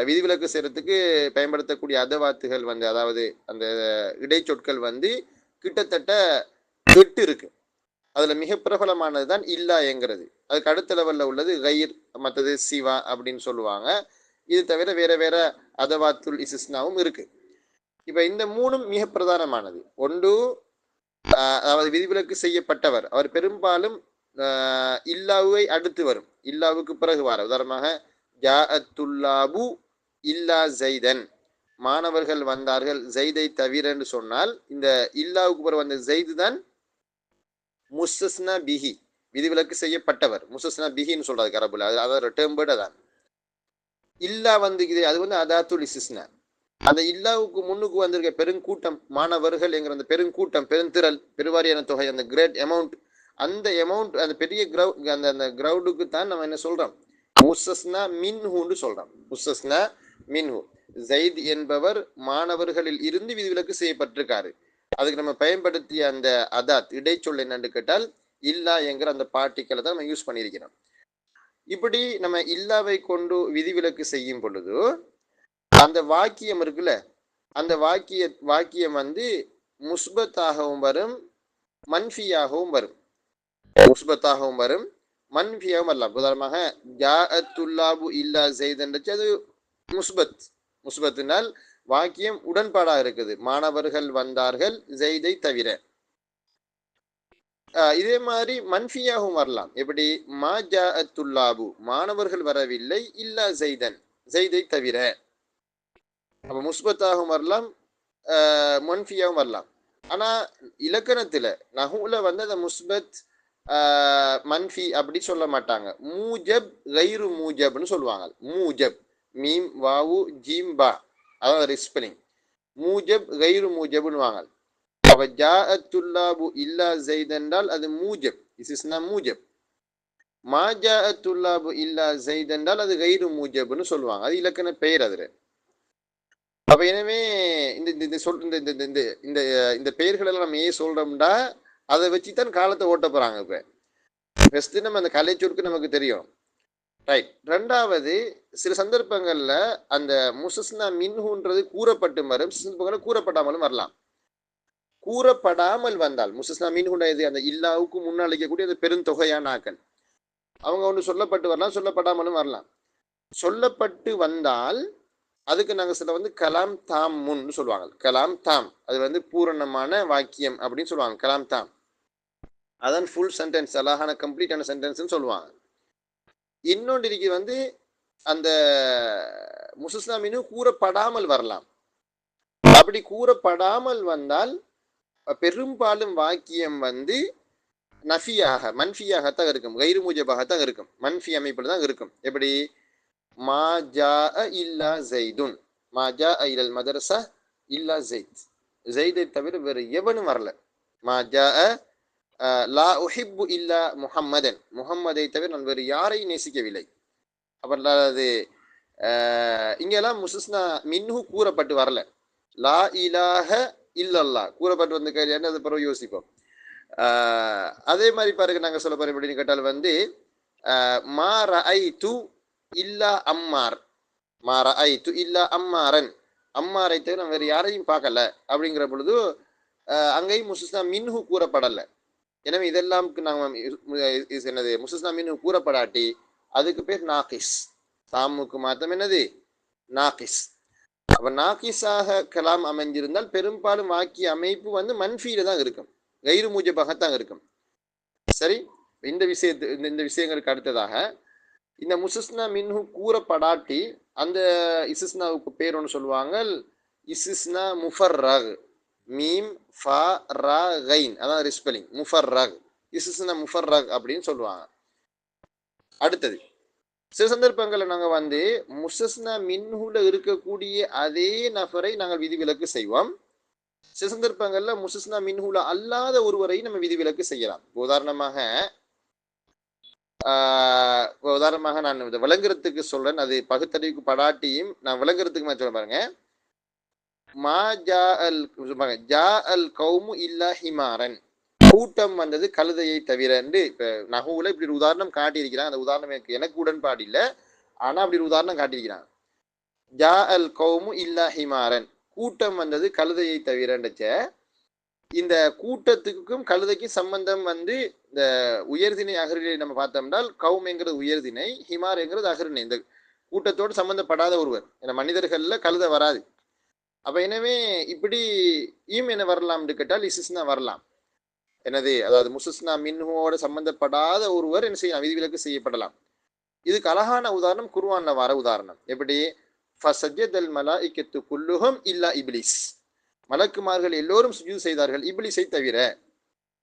விதிவிலக்கு செய்யறதுக்கு பயன்படுத்தக்கூடிய அதவாத்துகள் வந்து, அதாவது அந்த இடைச்சொற்கள் வந்து கிட்டத்தட்ட 8 இருக்கு. அதுல மிக பிரபலமானது தான் இல்லாங்கிறது. அதுக்கு அடுத்த லெவல்ல உள்ளது கயிர், மற்றது சிவா அப்படின்னு சொல்லுவாங்க. இது தவிர வேற வேற அதவாத்துல் இஸ்னாவும் இருக்கு. இப்ப இந்த 3ம் மிக பிரதானமானது. ஒன்று, அதாவது விதிவிலக்கு செய்யப்பட்டவர், அவர் பெரும்பாலும் இல்லாவை அடுத்து வரும், இல்லாவுக்கு பிறகு வர. உதாரணமாக ஜாஅத்துல்லாபு இல்லா ஜைதன், மாணவர்கள் வந்தார்கள் ஜைதை தவிரன்னு சொன்னால் இந்த இல்லாவுக்கு பிறகு வந்த ஜைது தான் முஸ்தஸ்னா பிஹி, விதிவிலக்கு செய்யப்பட்டவர். முஸ்தஸ்னா பிஹின்னு சொல்றாரு அரபுல, அதாவது டேர்ம்பேர்டு தான். இல்லா வந்து அது வந்து அதாத்துல் இஸ்னா. அந்த இல்லாவுக்கு முன்னுக்கு வந்திருக்க பெருங்கூட்டம், மாணவர்கள் என்கிற அந்த பெருங்கூட்டம், பெருந்திரள், பெருவாரியான தொகை, அந்த கிரேட் அமௌண்ட், அந்த அமௌண்ட், அந்த பெரிய அந்த கிரௌடுக்கு தான் நம்ம என்ன சொல்றோம், முஸ்தஸ்னா மின்ஹுன்னு சொல்றோம். முஸ்தஸ்னா மின்ஹு, ஜைத் என்பவர் மாணவர்களில் இருந்து விதிவிலக்கு செய்யப்பட்டிருக்காரு. அதுக்கு நம்ம பயன்படுத்திய அந்த அதாத் இடைச்சொல் என்னன்னு கேட்டால் இல்லா என்கிற அந்த பார்ட்டிக்கலை தான் நம்ம யூஸ் பண்ணியிருக்கிறோம். இப்படி நம்ம இல்லாவை கொண்டு விதிவிலக்கு செய்யும் பொழுது அந்த வாக்கியம் இருக்குல்ல, அந்த வாக்கியம் வந்து முஸ்பத்தாகவும் வரும், மன்ஃபியாகவும் வரும். முஸ்பத்தாகவும் வரும், மன்ஃபியாகவும் வரலாம். உதாரணமாக ஜாஅத்துல்லாபு இல்லா ஜெய்தன், அது முஸ்பத். முஸ்பத்தினால் வாக்கியம் உடன்பாடாக இருக்குது. மாணவர்கள் வந்தார்கள் ஜெய்தை தவிர. இதே மாதிரி மன்ஃபியாகவும் வரலாம். எப்படி மா ஜாஅத் துல்லாபு, மாணவர்கள் வரவில்லை, இல்லா ஜெய்தன், ஜெய்தை தவிர. அப்ப முஸ்பத்தாகவும் வரலாம், மன்ஃபியாகவும் வரலாம். ஆனா இலக்கணத்துல நஹுல வந்து அந்த முஸ்பத் மன்ஃபி அப்படி சொல்ல மாட்டாங்க. மூஜப் கைரு மூஜப்னு சொல்லுவாங்க. மூஜப் மீம் வாவு ஜீம் பா, அதாவது ஸ்பெல்லிங். மூஜப் கைரு மூஜப்னு வாங்க. அப்ப ஜாஅத் துல்லாபு இல்லா ஜெய்த் என்றால் அது மூஜப், இஸ்னா மூஜப். மா ஜாஅத் துல்லாபு இல்லா ஜெய்த் என்றால் அது கைரு மூஜப்னு சொல்லுவாங்க. அது இலக்கண பெயர். அதுல அப்ப எனவே இந்த இந்த சொல் இந்த இந்த இந்த இந்த இந்த பெயர்கள் எல்லாம் நம்ம ஏன் சொல்றோம்டா, அதை வச்சுதான் காலத்தை ஓட்ட போறாங்க. இப்ப ஃபர்ஸ்ட் நம்ம அந்த கலைச்சொற்கு நமக்கு தெரியும், ரைட். ரெண்டாவது, சில சந்தர்ப்பங்கள்ல அந்த முஸ்தஸ்னா மின்ஹுன்றது கூறப்பட்டு வரும், சில சந்தர்ப்பங்கள்ல கூறப்படாமலும் வரலாம். கூறப்படாமல் வந்தால் முஸ்தஸ்னா மின்ஹுனா இது அந்த இல்லாவுக்கு முன்னால் அளிக்கக்கூடிய அந்த பெருந்தொகையான ஆக்கள், அவங்க ஒன்று சொல்லப்பட்டு வரலாம், சொல்லப்படாமலும் வரலாம். சொல்லப்பட்டு வந்தால் அதுக்கு நாங்கள் சில வந்து கலாம் தாம் முன்னு சொல்லுவாங்க. கலாம் தாம் அது வந்து பூரணமான வாக்கியம் அப்படின்னு சொல்லுவாங்க. கலாம் தாம் அதான் ஃபுல் சென்டென்ஸ், அழகான கம்ப்ளீட்டான சென்டென்ஸ்னு சொல்லுவாங்க. இன்னொன்றிற்கு வந்து அந்த முஸ்தஸ்னா மின்ஹு கூறப்படாமல் வரலாம். அப்படி கூறப்படாமல் வந்தால் பெரும்பாலும் வாக்கியம் வந்து நஃபியாக மன்ஃபியாகத்தான் இருக்கும், கைரு மூஜபாகத்தான் இருக்கும், மன்ஃபி அமைப்பில் தான் இருக்கும். எப்படி மா ஜாஅ இல்லா ஜெய்துன், மா ஜாஅ இலல் மதரஸா இல்லா ஜெய்த், ஜெய்தை தவிர வேறு எவனும் வரல. மா ஜாஅ லா உஹிப்பு இல்லா முஹம்மதன், முஹம்மதை தவிர நான் வேறு யாரையும் நேசிக்கவில்லை. அப்ப அது இங்கெல்லாம் முஸ்தஸ்னா மின்ஹு கூறப்பட்டு வரல. லா இலாஹ இல்லல்லா கூறப்பட்டு வந்து என்ன, அது பிறகு யோசிப்போம். அதே மாதிரி பாருங்க, நாங்கள் சொல்ல போறோம் எப்படின்னு கேட்டால் வந்து மா ரஅய்து இல்லா அம்மார், மா ரஅய்து இல்லா அம்மாரன், அம்மாரை தவிர நான் வேறு யாரையும் பார்க்கல அப்படிங்கிற பொழுது அங்கேயும் முஸ்தஸ்னா மின்ஹு கூறப்படலை. எனவே இதெல்லாம் நாங்கள் என்னது முஸ்தஸ்னா மின்ஹு கூறப்படாட்டி அதுக்கு பேர் நாகிஸ். தாமுக்கு மாத்தம் என்னது நாகிஸ். அப்ப நாகிஸாக கலாம் அமைஞ்சிருந்தால் பெரும்பாலும் வாக்கிய அமைப்பு வந்து மன்ஃபியில தான் இருக்கும், கைரு மூஜபாகத்தான் இருக்கும். சரி, இந்த விஷயங்களுக்கு அடுத்ததாக இந்த முஸ்தஸ்னா மின்ஹு கூறப்படாட்டி அந்த இஸ்திஸ்னாவுக்கு பேர் ஒன்று சொல்லுவாங்க, இஸ்திஸ்னா முஃபர்ரக். மீம் ஃபா ரா கைன், அதான் ரிஸ்பெல்லிங் முஃபர்ரக், இஸ்திஸ்னா முஃபர்ரக் அப்படின்னு சொல்லுவாங்க. அடுத்தது, சில சந்தர்ப்பங்களில் நாங்கள் வந்து முஸ்தஸ்னா மின்ஹுல இருக்கக்கூடிய அதே நபரை நாங்கள் விதிவிலக்கு செய்வோம். சில சந்தர்ப்பங்களில் முஸ்தஸ்னா மின்ஹுல அல்லாத ஒருவரை நம்ம விதிவிலக்கு செய்யலாம். உதாரணமாக நான் இதை விளங்குறதுக்கு சொல்றேன், அது பகுத்தறிவுக்கு படாட்டியும் நான் விளங்குறதுக்கு நான் சொல்ல பாருங்க. மா ஜா அல் கௌமு இல்லா ஹிமாரன், கூட்டம் வந்தது கழுதையை தவிர. இப்ப நகுல இப்படி ஒரு உதாரணம் காட்டியிருக்கிறான். அந்த உதாரணம் எனக்கு உடன்பாடு இல்லை, ஆனா அப்படி ஒரு உதாரணம் காட்டியிருக்கிறான். ஜா அல் கௌமு இல்லா ஹிமாரன், கூட்டம் வந்தது கழுதையை தவிரச்ச. இந்த கூட்டத்துக்கும் கழுதைக்கும் சம்பந்தம் வந்து இந்த உயர்திணை அகரினை நம்ம பார்த்தோம்னால் கௌம்ங்கிறது உயர்திணை, ஹிமார்ங்கிறது அகரிணை. இந்த கூட்டத்தோடு சம்பந்தப்படாத ஒருவர், ஏன்னா மனிதர்கள்ல கழுதை வராது. அப்ப எனவே இப்படி என்ன வரலாம்னு கேட்டால் இஸ்திஸ்னா வரலாம். என்னது, அதாவது முஸ்தஸ்னா மின்ஹுவோட சம்பந்தப்படாத ஒருவர் என்ன செய்யலாம், விதிவிலக்கு செய்யப்படலாம். இதுக்கு அழகான உதாரணம் குர்ஆன்ல வர உதாரணம். எப்படி ஃபஸஜதல் மலாயிகத்து குல்லுஹும் இல்லா இப்லீஸ், மலக்குமார்கள் எல்லோரும் சுஜூத் செய்தார்கள் இப்லீஸை தவிர.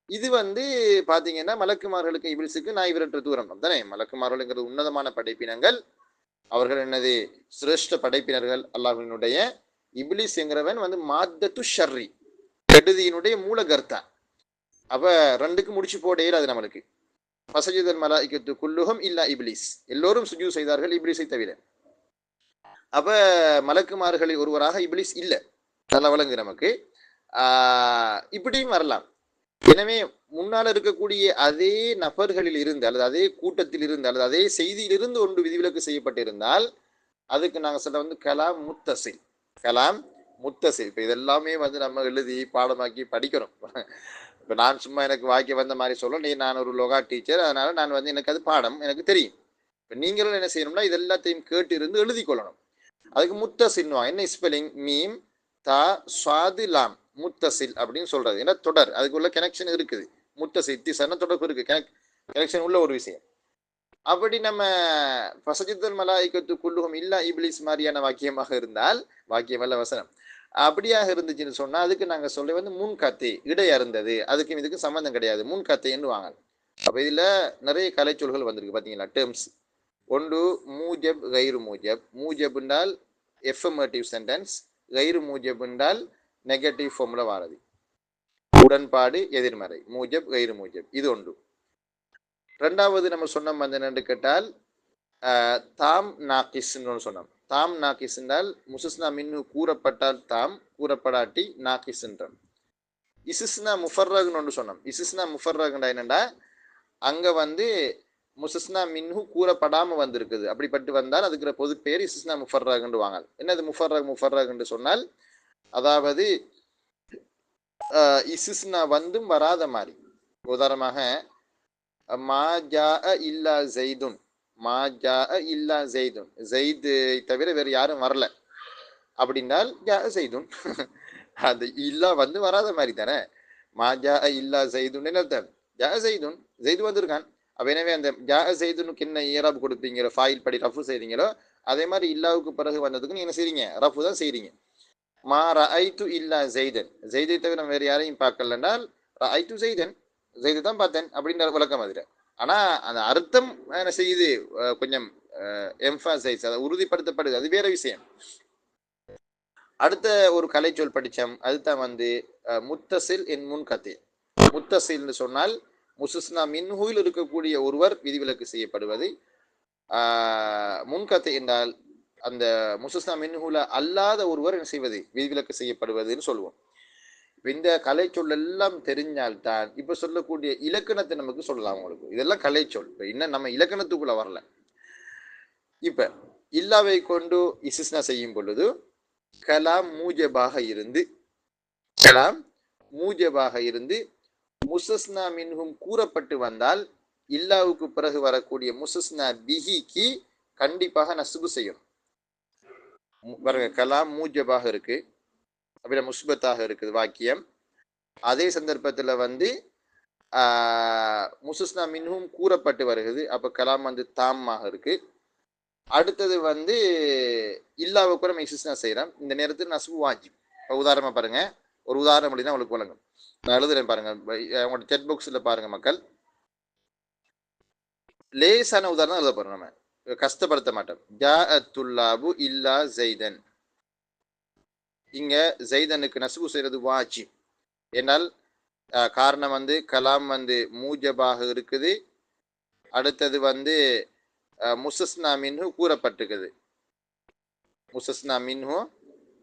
இது வந்து பாத்தீங்கன்னா மலக்குமார்களுக்கு இப்லீஸுக்கு நாய் விரட்டுற தூரம் தானே. மலக்குமார்கள்ங்கிறது உன்னதமான படைப்பினங்கள், அவர்கள் என்னது சிரேஷ்ட படைப்பினர்கள் அல்லாஹ்வினுடைய. இப்லீஸ் என்கிறவன் வந்து மாத்தத்து ஷர்ரி, கெடுதியினுடைய மூலகர்த்தா. அப்ப ரெண்டுக்கு முடிச்சு போடையில் அது நம்மளுக்கு ஃபஸஜதல் மலாயிகத்து குல்லுஹும் இல்லா இப்லீஸ், எல்லோரும் சுஜூத் செய்தார்கள் இப்லீஸை தவிர. அப்ப மலக்குமார்களில் ஒருவராக இப்லீஸ் இல்லை, நல்ல வழங்கு நமக்கு. இப்படியும் வரலாம். எனவே முன்னால் இருக்கக்கூடிய அதே நபர்களில் இருந்து அல்லது அதே கூட்டத்தில் இருந்து அல்லது அதே செய்தியிலிருந்து ஒன்று விதிவிலக்கு செய்யப்பட்டிருந்தால் அதுக்கு நாங்கள் சொல்ல வந்து கலாம் முத்தசில், கலாம் முத்தசில். இப்போ இதெல்லாமே வந்து நம்ம எழுதி பாடமாக்கி படிக்கிறோம். இப்போ நான் சும்மா எனக்கு வாக்கிய வந்த மாதிரி சொல்ல, நான் ஒரு லோகா டீச்சர், அதனால நான் வந்து எனக்கு அது பாடம் எனக்கு தெரியும். இப்போ நீங்களும் என்ன செய்யணும்னா இது எல்லாத்தையும் கேட்டு இருந்து எழுதி கொள்ளணும். அதுக்கு முத்தசில்வாங்க. என்ன ஸ்பெல்லிங்? மீம் தா ஸ்வாது லாம், முத்தசில் அப்படின்னு சொல்றது. ஏன்னா தொடர், அதுக்குள்ள கனெக்ஷன் இருக்குது. முத்தசில் இத்திசன தொடர்பு இருக்கு, கனெக்ஷன் உள்ள ஒரு விஷயம். அப்படி நம்ம ஃபசஜித்துல் மலாயிகத்து குல்லுஹும் இல்லா இப்லீஸ் மாதிரியான வாக்கியமாக இருந்தால், வாக்கியம் அல்ல வசனம், அப்படியாக இருந்துச்சுன்னு சொன்னா அதுக்கு நாங்க சொல்ல வந்து முன்கத்தை, இடை அருந்தது, அதுக்கும் இதுக்கும் சம்பந்தம் கிடையாது, முன்கத்தைன்னு வாங்க. அப்ப இதுல நிறைய கலைச்சொல்கள் வந்திருக்கு பாத்தீங்களா, டேர்ம்ஸ். ஒன்று மூஜப் கைரு மூஜப். மூஜப் என்றால் எஃபர்மேட்டிவ் சென்டென்ஸ், கைரு மூஜப் என்றால் நெகட்டிவ் ஃபார்ம்ல வாரது, உடன்பாடு எதிர்மறை. மூஜப் கைரு மூஜப், இது ஒன்று. ரெண்டாவது நம்ம சொன்ன வந்து என்னன்னு கேட்டால் தாம் நாக்கிஸ்ன்னு சொன்னோம். தாம் நாக்கிஸ் என்றால் முசஸ்னா மின்னு கூறப்பட்டால் தாம், கூறப்படாட்டி நாக்கிஸ் என்றோம். இசிஸ்னா முஃபர்ரகுன்னு ஒன்று சொன்னோம். இசிஸ்னா முஃபர்ரகுண்டா என்னண்டா, அங்க வந்து முசஸ்னா மின்ஹு கூறப்படாம வந்திருக்குது, அப்படிப்பட்டு வந்தால் அதுக்கு பொது பேர் இசிஸ்னா முஃபர்ரகுன்னு வாங்க. என்னது முஃபர்ரக்? முஃபர்ரகுன்னு சொன்னால் அதாவது இசிஸ்னா வந்தும் வராத மாதிரி. உதாரணமாக மா ஜா இல்லா ஜெய்துன், மா ஜா இல்லா ஜெய்துன், ஜெய்து தவிர வேறு யாரும் வரல அப்படின்னால் ஜா ஜெய்துன். அந்த இல்லா வந்து வராத மாதிரி தானே. மா ஜா இல்லா ஜெய்துன் அர்த்தம், ஜா ஜெய்துன், ஜெய்து வந்திருக்கான். அப்ப எனவே அந்த ஜா ஜெய்துனுக்கு என்ன ஏராப் கொடுப்பீங்களோ, ஃபாயில் படி ரஃபு செய்றீங்களோ, அதே மாதிரி இல்லாவுக்கு பிறகு வந்ததுக்கு நீங்க என்ன செய்றீங்க? ரஃபு தான் செய்றீங்க. மா ரஐத்து இல்லா ஜெய்தன், ஜெய்தை தவிர நம்ம வேறு யாரையும் பார்க்கலன்னால் ரஐத்து ஜெய்தன், ஜெய்து தான் பார்த்தேன் அப்படின்ற விளக்கம் அதில். ஆனா அந்த அர்த்தம் என்ன செய்யுது, கொஞ்சம் எம்ஃபாசைஸ், அதை உறுதிப்படுத்தப்படுது, அது வேற விஷயம். அடுத்த ஒரு கலைச்சொல் படித்தோம், அதுதான் வந்து முத்தசில் என் முன்கத்தை. முத்தசில்னு சொன்னால் முசுஸ்னா மின்ஹுயில் இருக்கக்கூடிய ஒருவர் விதிவிலக்கு செய்யப்படுவது. முன்கத்தை என்றால் அந்த முசுஸ்னா மின்ஹுல அல்லாத ஒருவர் என்ன செய்வது, விதிவிலக்கு செய்யப்படுவதுன்னு சொல்லுவோம். இந்த கலைச்சொல் எல்லாம் தெரிஞ்சால்தான் இப்ப சொல்லக்கூடிய இலக்கணத்தை நமக்கு சொல்லலாம். உங்களுக்கு இதெல்லாம் கலைச்சொல், இப்ப இன்னும் நம்ம இலக்கணத்துக்குள்ள வரல. இப்ப இல்லாவை கொண்டு இசிஸ்னா செய்யும் பொழுது கலாம் மூஜபாக இருந்து, கலாம் மூஜபாக இருந்து முசஸ்னா மின்ஹும் கூறப்பட்டு வந்தால் இல்லாவுக்கு பிறகு வரக்கூடிய முசஸ்னா பிஹிக்கு கண்டிப்பாக நசுபு செய்யும். பாருங்க, கலாம் மூஜபாக இருக்கு, அப்படியே முஸ்பத்தாக இருக்குது வாக்கியம். அதே சந்தர்ப்பத்தில் வந்து முசஸ்னா மின்ஹும் கூறப்பட்டு வருகிறது, அப்ப கலாம் வந்து தாமாக இருக்கு. அடுத்தது வந்து இல்லாவை கூட இசிஸ்னா செய்யறோம், இந்த நேரத்தில் நசுபு வாஜிப். இப்போ உதாரணமா பாருங்க, ஒரு உதாரணம் அப்படின்னா உங்களுக்கு வழங்கும். நான் எழுதுறேன் பாருங்க, உங்களோட செட் பாக்ஸ்ல பாருங்க மக்கள். லேசான உதாரணம் எழுத போறோம், நம்ம கஷ்டப்படுத்த மாட்டோம். ஜா துல்லாபு இல்லா ஜெய்தன், இங்க ஜெய்தனுக்கு நசுபு செய்யறது வாஜிப். என்றால் காரணம் வந்து கலாம் வந்து மூஜபாக இருக்குது, அடுத்தது வந்து முசஸ்னா மின்ஹு கூறப்பட்டிருக்குது, முசஸ்னா மின்ஹு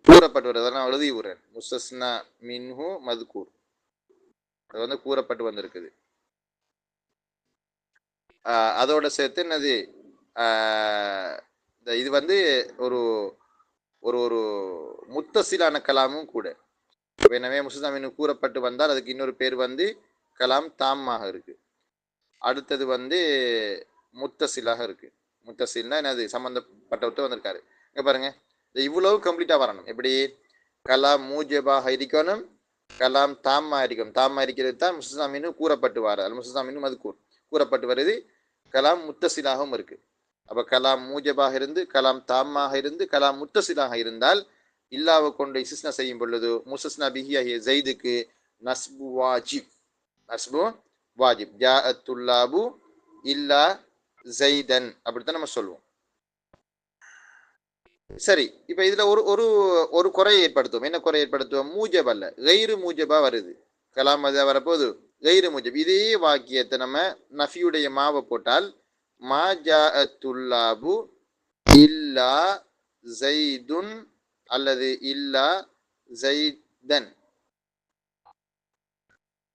கூறப்பட்டு வருது, நான் எழுதி விடுறேன். முசஸ்னா மின்ஹு மதுக்கூர், அது வந்து கூறப்பட்டு வந்திருக்குது. அதோட சேர்த்து என்னது, இது வந்து ஒரு ஒரு ஒரு முத்தசிலான கலாமும் கூட. எனவே முசஸ்னா மின்ஹு கூறப்பட்டு வந்தால் அதுக்கு இன்னொரு பேர் வந்து கலாம் தாமாக இருக்கு. அடுத்தது வந்து முத்தசிலாக இருக்கு. முத்தசில்னா என்னது, சம்பந்தப்பட்டவர்கிட்ட வந்திருக்காரு. இங்க பாருங்க, இவ்வளவு கம்ப்ளீட்டா வரணும். எப்படி கலாம் மூஜபாக இருக்கணும், கலாம் தாமா இருக்கணும். தாமா இருக்கிறது தான் முசஸ்னா மின்ஹு கூறப்பட்டு வார, அது முசஸ்னா மின்ஹு மதுக்கூர் கூறப்பட்டு வருது. கலாம் முத்தசிலாகவும் இருக்கு. அப்ப கலாம் மூஜபாக இருந்து, கலாம் தாமாக இருந்து, கலாம் முத்தசிலாக இருந்தால் இல்லாவை கொண்டு இசிஸ்னா செய்யும் பொழுது முசஸ்னா பிஹி ஆகிய ஜெய்துக்கு நஸ்பு வாஜிப், நஸ்பு வாஜிப். ஜா துல்லாபு இல்லா ஜெய்தன், அப்படித்தான் நம்ம சொல்லுவோம். சரி, இப்ப இதுல ஒரு ஒரு ஒரு குறை ஏற்படுத்துவோம். என்ன குறை ஏற்படுத்துவோம்? மூஜப் அல்ல, கைரு மூஜபா வருது. கலாம் அது வரப்போது கைரு மூஜப். இதே வாக்கியத்தை நம்ம நஃபியுடைய மாவை போட்டால் மா ஜா துல்லாபு இல்லா ஜெய்துன் அல்லது இல்லா ஜெய்தன்.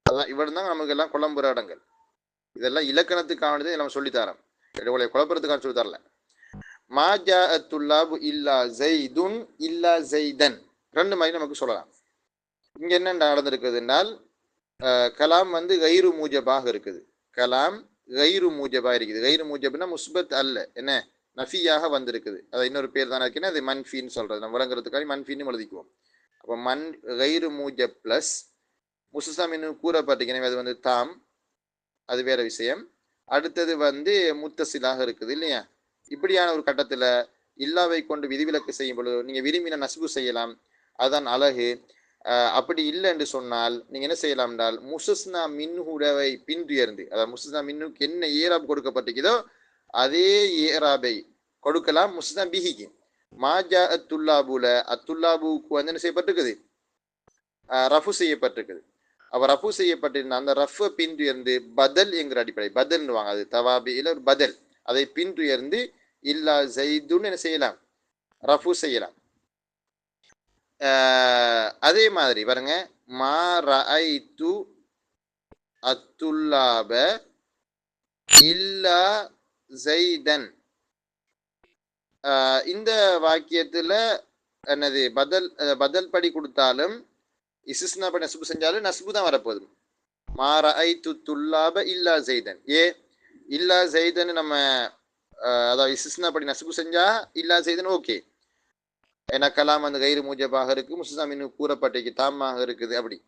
அதான் இவன் தான் நமக்கு எல்லாம் குழம்புற இடங்கள். இதெல்லாம் இலக்கணத்துக்கானது நம்ம சொல்லித்தரோம், உங்களை குழப்பறதுக்கான சொல்லி தரல. மா ஜா துல்லாபு இல்லா ஜெய்துன் இல்லா ஜெய்தன், ரெண்டு மாதிரி நமக்கு சொல்லலாம். இங்க என்ன நடந்திருக்குது என்றால் கலாம் வந்து கைரு மூஜபாக இருக்குது, கலாம் கைரு மூஜபா இருக்குது. கைரு மூஜப்னா முஸ்பத் அல்ல, என்ன நஃபியாக வந்திருக்குது. அது இன்னொரு பேர் தானே இருக்குன்னா அது மன்ஃபின்னு சொல்றது. நம்ம விளங்குறதுக்காக மன்ஃபின்னு எழுதிக்குவோம். அப்போ மன் கைரு மூஜப் பிளஸ் முஸ்தஸ்னா மின்ஹு கூறப்பட்டிருக்கு. எனவே அது வந்து தாம், அது வேற விஷயம். அடுத்தது வந்து முத்தசிலாக இருக்குது இல்லையா? இப்படியான ஒரு கட்டத்தில் இல்லாவை கொண்டு விதிவிலக்கு செய்யும் பொழுது நீங்கள் விரும்பின நஸ்பு செய்யலாம். அதுதான் அழகு. அப்படி இல்லை என்று சொன்னால் நீங்கள் என்ன செய்யலாம் என்றால் முஸ்தஸ்னா மின்ஹுடவை பின்துயர்ந்து, அதாவது முஸ்தஸ்னா மின்ஹுக்கு என்ன ஏராப் கொடுக்கப்பட்டிருக்குதோ அதே ஏராபை கொடுக்கலாம் முஸ்தஸ்னா பிஹிக்கு. மாஜா அத்துல்லாபுல அத்துல்லாபுக்கு வந்து என்ன செய்யப்பட்டிருக்குது? ரஃபு செய்யப்பட்டிருக்குது. அப்போ ரஃபு செய்யப்பட்டிருந்த அந்த ரஃபை பின்துயர்ந்து பதல் என்கிற அடிப்படை பதல்னுவாங்க, அது தவாபியில் ஒரு பதல், அதை பின்துயர்ந்து இல்லா ஜெய்துன்னு என்ன செய்யலாம்? ரஃபு செய்யலாம். அதே மாதிரி பாருங்க, மா ரஐது அத்துல்லாப இல்லா ஜெய்தன். இந்த வாக்கியத்துல என்னது பதல் படி கொடுத்தாலும் இஸ்திஸ்னா படி நஸ்பு செஞ்சாலும் நஸ்பு தான் வரப்போகுது. மா ரஐது துல்லாப இல்லா ஜெய்தன். இல்லா ஜெய்தன் நம்ம அதாவது இஸ்திஸ்னா படி நஸ்பு செஞ்சா இல்லா ஜெய்தன் ஓகே, ஏன்னா கலாம் அந்த கைரு மூஜபாக இருக்கு, முஸ்தஸ்னா மின்ஹு கூறப்பட்டிருக்கு, தாமாக இருக்குது. அப்படி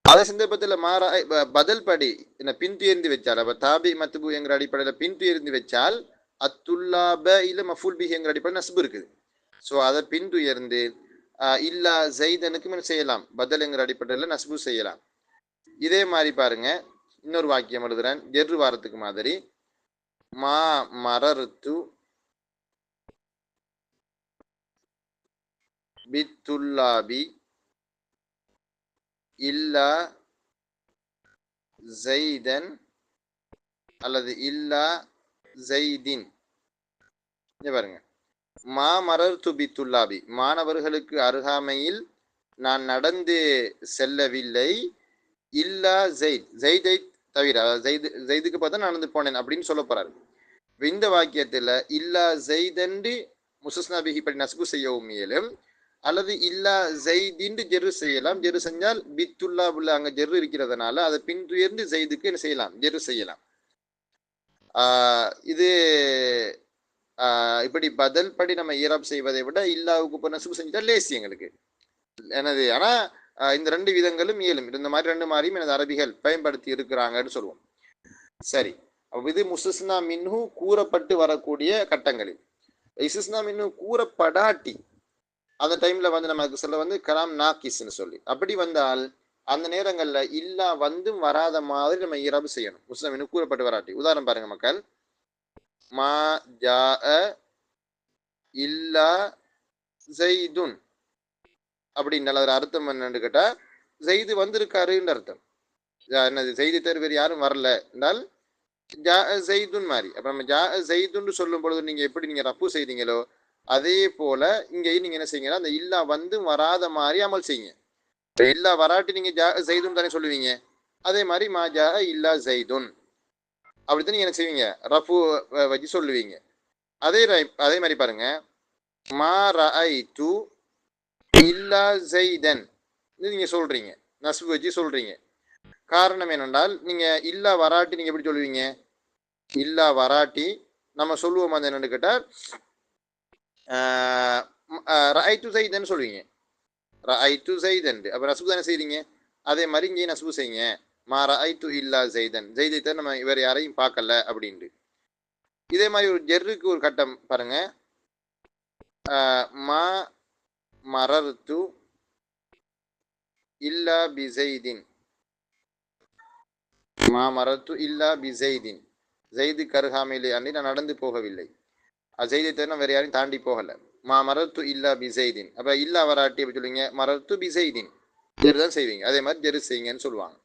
அதே சந்தர்ப்பத்தில் பதல் படி என்ன பின்துயர்ந்து வச்சால், அப்ப தாபி மத்பு என்கிற அடிப்படையில் பின்துயர்ந்து வச்சால் அத்துல்லாப இல்ல மஃபூல் பிஹி என்கிற அடிப்படையில் நஸ்பு இருக்குது. ஸோ அதை பின்துயர்ந்து இல்லா ஜெய்தனுக்கும் என்ன செய்யலாம்? பதல் என்கிற அடிப்படையில் நஸ்பு செய்யலாம். இதே மாதிரி பாருங்க, இன்னொரு வாக்கியம் எழுதுறேன் ஜெர்ரு வாரத்துக்கு மாதிரி. மா மரர்த்து பித்துல்லாபி இல்லா ஜெய்தன் அல்லது இல்லா ஜெய்தின். பாருங்க, மா மரர்து பித்துல்லாபி, மாணவர்களுக்கு அருகாமையில் நான் நடந்து செல்லவில்லை, இல்லா ஜெயித், ஜெய்தை தவிர, ஜெய்துக்கு பார்த்தா நடந்து போனேன் அப்படின்னு சொல்ல போறாரு. இந்த வாக்கியத்தில் இல்லா ஜெய்தன்று முஸ்தஸ்னா பிஹி படி நஸ்பு செய்யவும் இயலும், அல்லது இல்லா ஜெய்தின்று ஜெரு செய்யலாம். ஜெரு செஞ்சால் பித்துல்லாபுல அங்க ஜெரு இருக்கிறதுனால அதை பின்துயர்ந்து ஜெய்துக்கு என்ன செய்யலாம்? ஜெரு செய்யலாம். இது இப்படி பதல் படி நம்ம ஈராப் செய்வதை விட இல்லாவுக்கு இப்போ நசுபு செஞ்சுட்டா லேசி எங்களுக்கு எனது. ஆனா இந்த ரெண்டு விதங்களும் இயலும். இந்த மாதிரி ரெண்டு மாதிரியும் எனது அரபிகள் பயன்படுத்தி இருக்கிறாங்கன்னு சொல்லுவோம். சரி, இது முஸ்தஸ்னா மின்ஹு கூறப்பட்டு வரக்கூடிய கட்டங்களில். இஸ்திஸ்னா மின்ஹு கூறப்படாட்டி அந்த டைம்ல வந்து நமக்கு சில வந்து கலாம் நாக்கிஸ்ன்னு சொல்லி அப்படி வந்தால் அந்த நேரங்கள்ல இல்லா வந்தும் வராத மாதிரி நம்ம ஈராபு செய்யணும். முஸ்தஸ்னா மின்ஹு கூறப்பட்டு வராட்டி. உதாரணம் பாருங்க மக்கள், மா ஜாஅ இல்லா ஜெய்துன் அப்படின்னால அதோட அர்த்தம் என்னன்னு கேட்டா ஜெய்து வந்திருக்காருன்னு அர்த்தம். என்னது? ஜெய்து தவிர வேறு யாரும் வரல என்றால் ஜா ஜெய்துன் மாதிரி. அப்ப நம்ம ஜா ஜெய்துன்னு சொல்லும் பொழுது நீங்க எப்படி நீங்க ரப்பு செய்தீங்களோ அதே போல இங்கேயும் நீங்க என்ன செய்யுங்கன்னா அந்த இல்லா வந்து வராத மாதிரி அமல் செய்யுங்க. இல்லா வராட்டி நீங்க ஜா ஜெய்துன் தானே சொல்லுவீங்க. அதே மாதிரி மா ஜா இல்லா ஜெய்துன் அப்படித்தான் நீங்க என்ன செய்வீங்க? ரஃபு வச்சு சொல்லுவீங்க. அதே மாதிரி பாருங்க, மா ரஐது இல்லா ஜெய்தன் நீங்க சொல்றீங்க, நஸ்பு வச்சு சொல்றீங்க. காரணம் என்னென்றால் நீங்க இல்லா வராட்டி நீங்க எப்படி சொல்லுவீங்க? இல்லா வராட்டி நம்ம சொல்லுவோம் அந்த என்னன்னு கேட்டா ரஐது ஜெய்தன் சொல்லுவீங்க. ரஐது ஜெய்தன் அப்ப நஸ்பு தானே செய்றீங்க. அதே மாதிரி இங்கேயும் நஸ்பு செய்யுங்க. மா ரஐது இல்லா ஜெய்தன், ஜெய்தை நம்ம வேற யாரையும் பார்க்கல அப்படின்ட்டு. இதே மாதிரி ஒரு ஜெர்ருக்கு ஒரு கட்டம் பாருங்க, மா மரர்து இல்லா பிசைதின், மா மரர்து இல்லா பிசைதின், ஜெய்து கருகாமையிலே அன்றி நான் நடந்து போகவில்லை. ஜெய்தை தவிர வேற யாரையும் தாண்டி போகல. மா மரர்து இல்லா பிசைதின், அப்ப இல்லா வராட்டி அப்படி சொல்லுவீங்க, மரர்து பிசைதின் ஜெரு தான் செய்வீங்க. அதே மாதிரி ஜெரு செய்யுங்கன்னு சொல்லுவாங்க.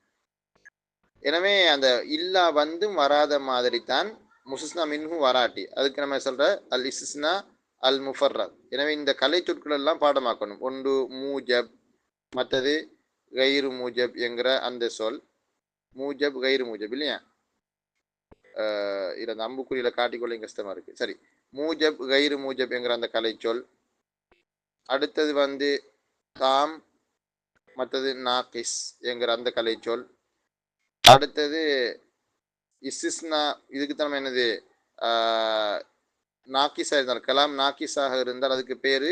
எனவே அந்த இல்லா வந்தும் வராத மாதிரி தான் முஸ்தஸ்னா மின்ஹு வராட்டி. அதுக்கு நம்ம சொல்ற அல் இஸ்திஸ்னா அல் முஃபர்ரத். எனவே இந்த கலை சொற்கள் எல்லாம் பாடமாக்கணும். ஒன்று மூஜப், மற்றது கைரு மூஜப் என்கிற அந்த சொல். மூஜப் கைரு மூஜப் இல்லையா? இது அந்த அம்புக்குறியில காட்டிக்கொள்ள கஷ்டமா இருக்கு. சரி, மூஜப் கைரு மூஜப் என்கிற அந்த கலை சொல். அடுத்தது வந்து தாம், மற்றது நாகிஸ் என்கிற அந்த கலை சொல். அடுத்தது இஸ்திஸ்னா, இதுக்கு தான் என்னது நாக்கிஸாக இருந்தால், கலாம் நாக்கிஸாக இருந்தால் அதுக்கு பேர்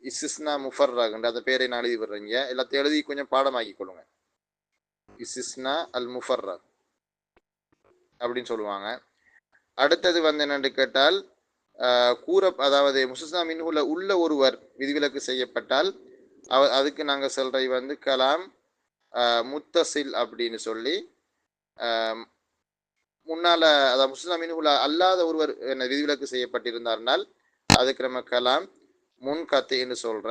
இஸ்ஸிஸ்னா முஃபர்ரக். அந்த பேரை நான் எழுதி விடுறீங்க, எல்லாத்தையும் எழுதி கொஞ்சம் பாடமாக்கி கொள்ளுங்க. இஸ்ஸிஸ்னா அல் முஃபர்ரக் அப்படின்னு சொல்லுவாங்க. அடுத்தது வந்து என்னென்று கேட்டால் அதாவது முஸ்தஸ்னா மின்ஹுல உள்ள ஒருவர் விதிவிலக்கு செய்யப்பட்டால் அதுக்கு நாங்கள் சொல்றது வந்து கலாம் முத்தசில் அப்படின்னு சொல்லி, முன்னால அதாவது முஸ்தஸ்னா மின்ஹுல அல்லாத ஒருவர் என்ன விதிவிலக்கு செய்யப்பட்டிருந்தார்னால் அதுக்கு நம்ம கலாம் முன்கத்து என்று சொல்ற.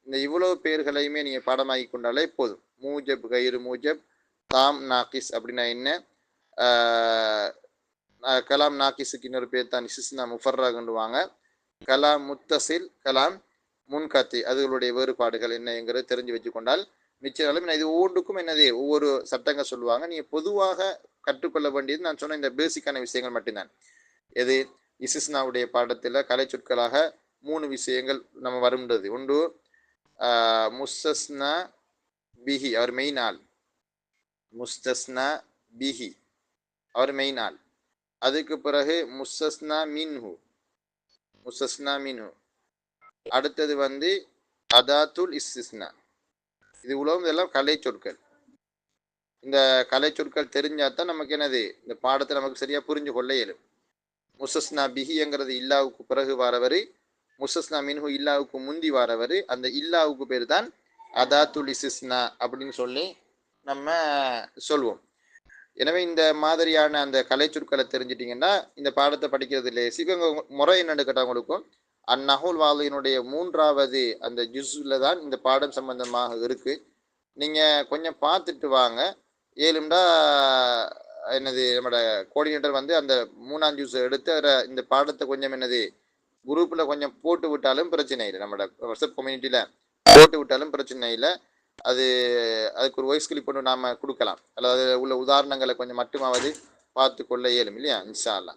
இந்த இவ்வளவு பேர்களையுமே நீங்க பாடமாகி கொண்டாலே போதும். மூஜப் கயிறு மூஜப் தாம் நாக்கிஸ் அப்படின்னா என்ன, கலாம் நாக்கிஸுக்கு இன்னொரு பேர் தான் இஸ்ஸிஸ்னா முஃபர்ரக்னுவாங்க. கலாம் முத்தசில், கலாம் முன்கத்தி, அதுகளுடைய வேறுபாடுகள் என்னங்கிறது தெரிஞ்சு வச்சு கொண்டால் மிச்சம் இது ஒவ்வொன்றுக்கும் என்னது ஒவ்வொரு சட்டங்கள் சொல்லுவாங்க. நீங்க பொதுவாக கற்றுக்கொள்ள வேண்டியது நான் சொன்ன இந்த பேசிக்கான விஷயங்கள் மட்டும்தான். எது இஸ்ஸிஸ்னாவுடைய பாடத்தில் கலை சொற்களாக 3 விஷயங்கள் நம்ம வரும்ன்றது. ஒன்று முஸ்தஸ்னா பிஹி, அவர் மெயின் ஆள். முஸ்தஸ்னா பிஹி, அவர் மெயின் ஆள். அதுக்கு பிறகு முஸ்தஸ்னா மின்ஹு, முஸ்தஸ்னா மின்ஹு. அடுத்தது வந்து அதாத்துல் இஸ்திஸ்னா. இது உலகம் இதெல்லாம் கலை சொற்கள். இந்த கலை சொற்கள் தெரிஞ்சாதான் நமக்கு என்னது இந்த பாடத்தை நமக்கு சரியா புரிஞ்சு கொள்ள இயலும். முஸ்தஸ்னா பிஹிங்கிறது இல்லாவுக்கு பிறகு வரவர், முஸ்தஸ்னா மின்ஹு இல்லாவுக்கு முந்தி வரவர். அந்த இல்லாவுக்கு பேர் தான் அதாத்துல் இஸ்திஸ்னா அப்படின்னு சொல்லி நம்ம சொல்வோம். எனவே இந்த மாதிரியான அந்த கலை சொற்களை தெரிஞ்சிட்டிங்கன்னா இந்த பாடத்தை படிக்கிறது லேசி. இவங்க முறை என்னன்னு கேட்டவங்களுக்கும் அந்நகுல் வாலியினுடைய 3வது அந்த ஜுஸ்ல தான் இந்த பாடம் சம்பந்தமாக இருக்கு. நீங்க கொஞ்சம் பார்த்துட்டு வாங்க. ஏழும்டா என்னது நம்மளோட கோஆர்டினேட்டர் வந்து அந்த 3ஆம் ஜூஸ் எடுத்து இந்த பாடத்தை கொஞ்சம் என்னது குரூப்ல கொஞ்சம் போட்டு விட்டாலும் பிரச்சனை இல்லை. நம்மளோட வாட்ஸ்அப் கம்யூனிட்டியில போட்டு விட்டாலும் பிரச்சனை இல்லை. அதுக்கு ஒரு வாய்ஸ் கிளிப் பண்ணி நாம கொடுக்கலாம். அல்லது உள்ள உதாரணங்களை கொஞ்சம் மட்டுமாவது பார்த்து கொள்ள இயலும் இல்லையா? இன்ஷா அல்லாஹ்.